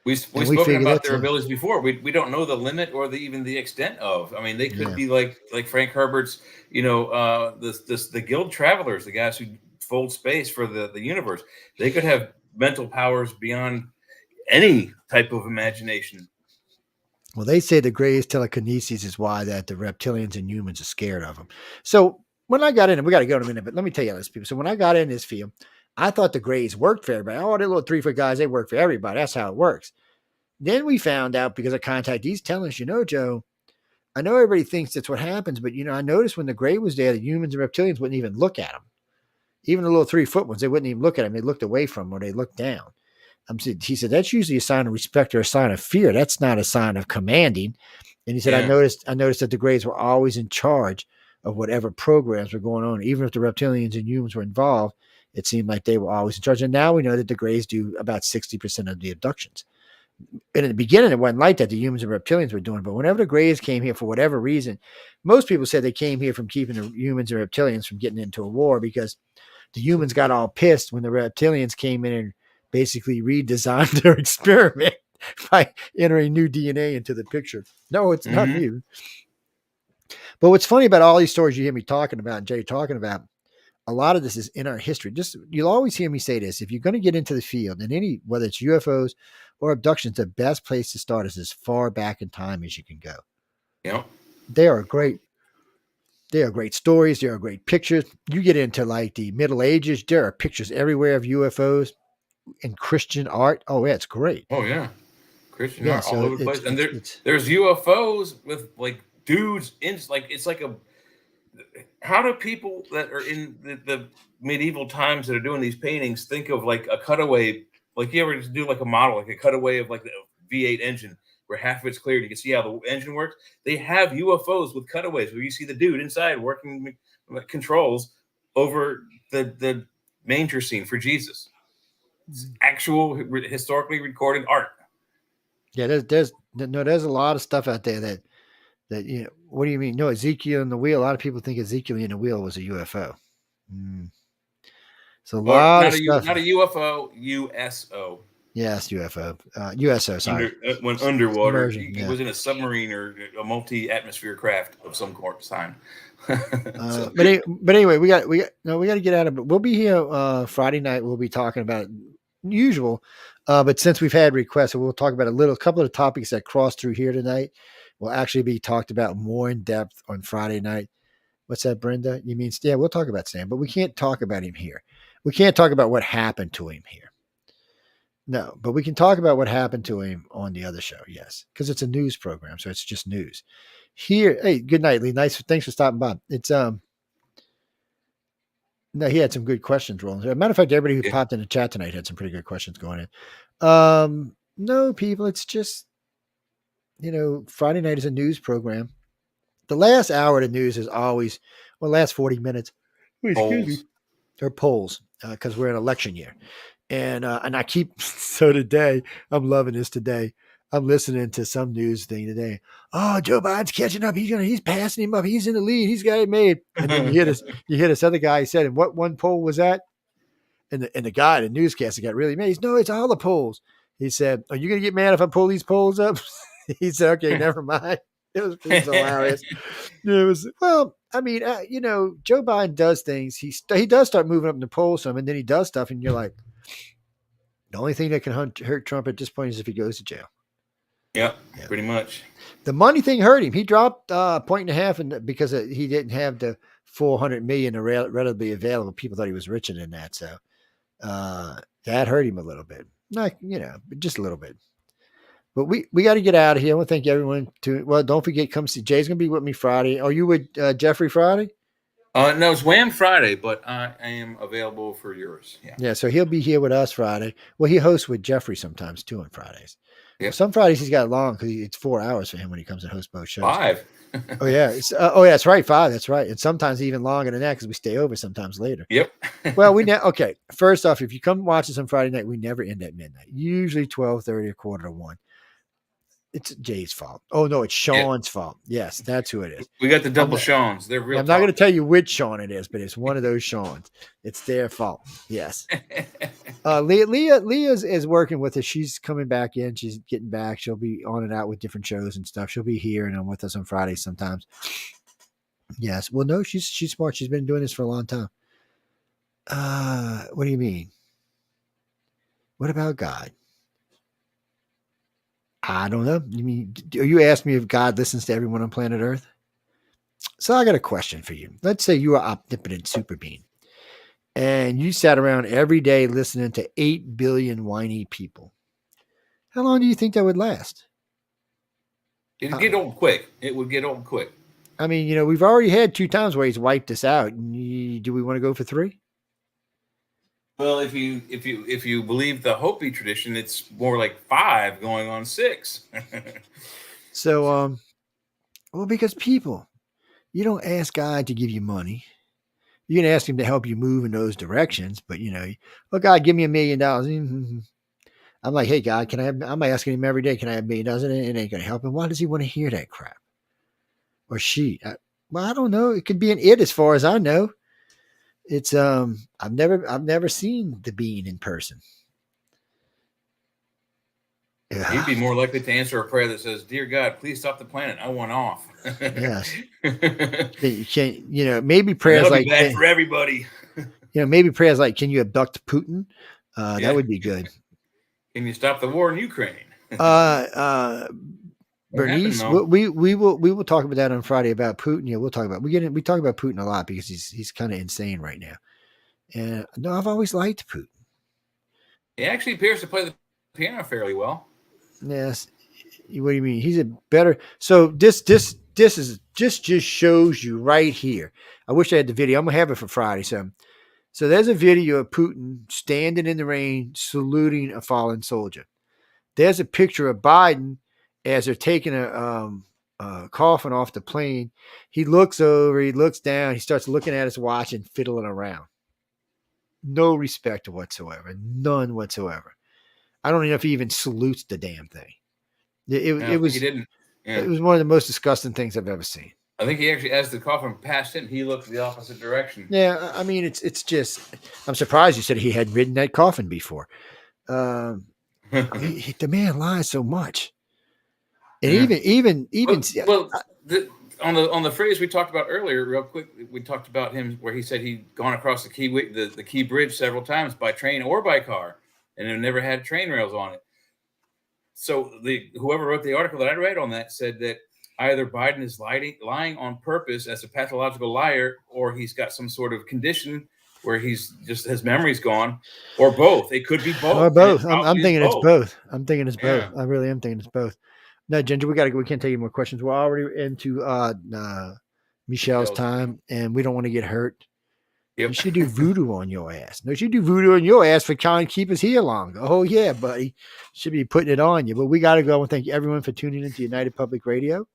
We've spoken about their abilities before. We don't know the limit or even the extent of. I mean, they could be like Frank Herbert's, the guild travelers, the guys who fold space for the universe. They could have mental powers beyond any type of imagination. Well, they say the Greys' telekinesis is why that the reptilians and humans are scared of them. So when I got in, and we got to go in a minute, but let me tell you this, people. So when I got in this field, I thought the Greys worked for everybody. Oh, they're little 3-foot guys. They work for everybody. That's how it works. Then we found out, because of Contactees telling us, Joe, I know everybody thinks that's what happens, but I noticed when the gray was there, the humans and reptilians wouldn't even look at them. Even the little 3-foot ones, they wouldn't even look at him. They looked away from him or they looked down. He said, that's usually a sign of respect or a sign of fear. That's not a sign of commanding. And he said, I noticed that the Greys were always in charge of whatever programs were going on. Even if the reptilians and humans were involved, it seemed like they were always in charge. And now we know that the Greys do about 60% of the abductions. And in the beginning, it wasn't like that. The humans and reptilians were doing it. But whenever the Greys came here for whatever reason, most people said they came here from keeping the humans and reptilians from getting into a war, because the humans got all pissed when the reptilians came in and basically redesigned their experiment by entering new DNA into the picture. No, it's not new. But what's funny about all these stories you hear me talking about and Jay talking about, a lot of this is in our history. You'll always hear me say this. If you're going to get into the field, and whether it's UFOs or abductions, the best place to start is as far back in time as you can go. Yeah. They are great stories. There are great pictures. You get into like the Middle Ages, there are pictures everywhere of UFOs and Christian art. Oh, yeah, it's great. Oh, yeah. Christian art all over the place. And there's UFOs with like dudes in, like, it's like how do people that are in the medieval times that are doing these paintings think of like a cutaway? Like, you ever do like a model, like a cutaway of like the V8 engine where half of it's clear, you can see how the engine works. They have UFOs with cutaways where you see the dude inside working controls over the manger scene for Jesus. It's actual historically recorded art. Yeah, there's a lot of stuff out there that what do you mean? No, Ezekiel and the wheel. A lot of people think Ezekiel and the wheel was a UFO. So a lot of stuff. Not a UFO, USO. Yes, UFO. USO, sorry. When underwater, he was in a submarine or a multi-atmosphere craft of some kind. But anyway, we got to get out of it. We'll be here Friday night. We'll be talking about usual, but since we've had requests, we'll talk about a couple of topics that crossed through here tonight. Will actually be talked about more in depth on Friday night. What's that, Brenda? You mean, yeah, we'll talk about Sam, but we can't talk about him here. We can't talk about what happened to him here. No, but we can talk about what happened to him on the other show. Yes, because it's a news program, so it's just news. Here, hey, good night, Lee. Thanks for stopping by. It's no, he had some good questions rolling. As a matter of fact, everybody who popped in the chat tonight had some pretty good questions going in. No, people, it's just, Friday night is a news program. The last hour of the news is always, last 40 minutes. Or polls, because we're in election year. And I keep, so today, I'm loving this today. I'm listening to some news thing today. Oh, Joe Biden's catching up. He's passing him up. He's in the lead. He's got it made. And then you hear this other guy said, and what one poll was that? And the guy, the newscaster, got really mad. No, it's all the polls. He said, are you going to get mad if I pull these polls up? He said, okay, never mind. It was hilarious. It was, Joe Biden does things. He does start moving up in the polls some, and then he does stuff, and you're like, the only thing that can hurt Trump at this point is if he goes to jail. Yeah, pretty much. The money thing hurt him. He dropped 1.5 because he didn't have the $400 million readily available. People thought he was richer than that, so that hurt him a little bit. Not, just a little bit. But we got to get out of here. I want to thank everyone. Don't forget, come see. Jay's going to be with me Friday. Are you with Jeffrey Friday? No, it's Wham Friday, but I am available for yours. Yeah, so he'll be here with us Friday. Well, he hosts with Jeffrey sometimes too on Fridays. Yep. Some Fridays he's got long because it's 4 hours for him when he comes and hosts both shows. 5. Oh yeah, that's right, 5. That's right, and sometimes even longer than that because we stay over sometimes later. Yep. Well, okay. First off, if you come watch us on Friday night, we never end at midnight. Usually 12:30 or 12:45. It's Jay's fault. Oh no, it's Sean's fault. Yes, that's who it is. We got the double Seans. They're real. I'm not going to tell you which Sean it is, but it's one of those Seans. It's their fault. Yes. Leah is working with us. She's coming back in. She's getting back. She'll be on and out with different shows and stuff. She'll be here and with us on Fridays sometimes. Yes. Well, no, she's smart. She's been doing this for a long time. What do you mean? What about God? I don't know. You asked me if God listens to everyone on planet Earth? So I got a question for you. Let's say you are omnipotent super being and you sat around every day listening to 8 billion whiny people. How long do you think that would last? It'd get old quick. It would get old quick. I mean, we've already had 2 times where he's wiped us out. Do we want to go for 3? Well, if you believe the Hopi tradition, it's more like 5 going on 6. So, well, because people, you don't ask God to give you money. You can ask him to help you move in those directions, but oh God, give me $1 million. I'm like, hey God, I'm asking him every day, can I have $1 million? And it ain't gonna help him. Why does he want to hear that crap? Or she? Well, I don't know. It could be an it, as far as I know. It's I've never seen the being in person. You'd be more likely to answer a prayer that says, "Dear God, please stop the planet. I want off." Yes. You can't, maybe prayers That'll be like bad for everybody. Maybe prayers like, can you abduct Putin? That would be good. Can you stop the war in Ukraine? Bernice, we will talk about that on Friday about Putin. Yeah, we'll talk about we talk about Putin a lot because he's kind of insane right now. And no, I've always liked Putin. He actually appears to play the piano fairly well. Yes. What do you mean? He's a better. So this is just shows you right here. I wish I had the video. I'm gonna have it for Friday. So there's a video of Putin standing in the rain saluting a fallen soldier. There's a picture of Biden as they're taking a coffin off the plane. He looks over, he looks down, he starts looking at his watch and fiddling around. No respect whatsoever. None whatsoever. I don't even know if he even salutes the damn thing. It was. He didn't. Yeah. It was one of the most disgusting things I've ever seen. I think he actually, as the coffin passed him, he looked the opposite direction. Yeah, I mean, it's just. I'm surprised you said he had ridden that coffin before. The man lies so much, and even. On the phrase we talked about earlier, real quick, we talked about him where he said he'd gone across the Key Bridge several times by train or by car, and it never had train rails on it. So whoever wrote the article that I read on that said that either Biden is lying on purpose as a pathological liar, or he's got some sort of condition where his memory's gone, or both. It could be both. Or both. I'm thinking it's both. Yeah. I really am thinking it's both. No, Ginger, we can't take any more questions. We're already into Michelle's time, and we don't want to get hurt. Yep. You should do voodoo on your ass. No, you should do voodoo on your ass for trying to keep us here longer. Oh, yeah, buddy. Should be putting it on you. But we got to go and thank everyone for tuning into United Public Radio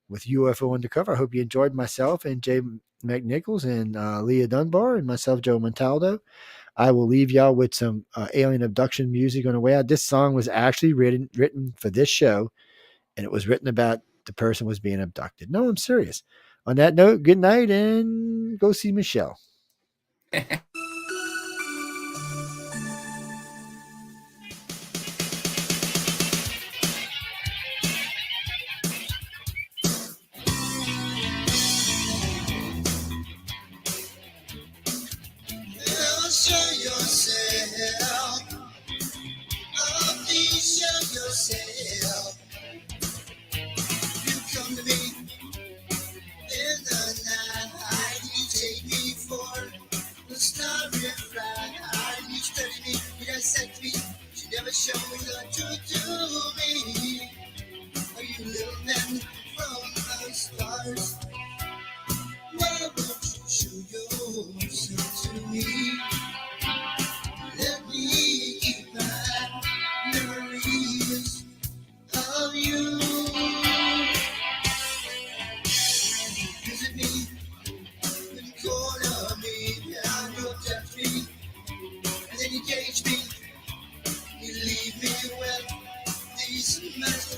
with UFO Undercover. I hope you enjoyed myself and Jay McNicholas and Leah Dunbarr and myself, Joe Montaldo. I will leave y'all with some alien abduction music on the way out. This song was actually written for this show, and it was written about the person was being abducted. No, I'm serious. On that note, good night and go see Michelle.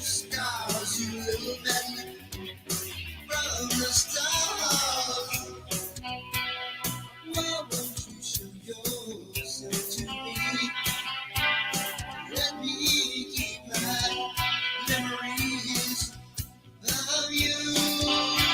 Stars, you little man from the stars.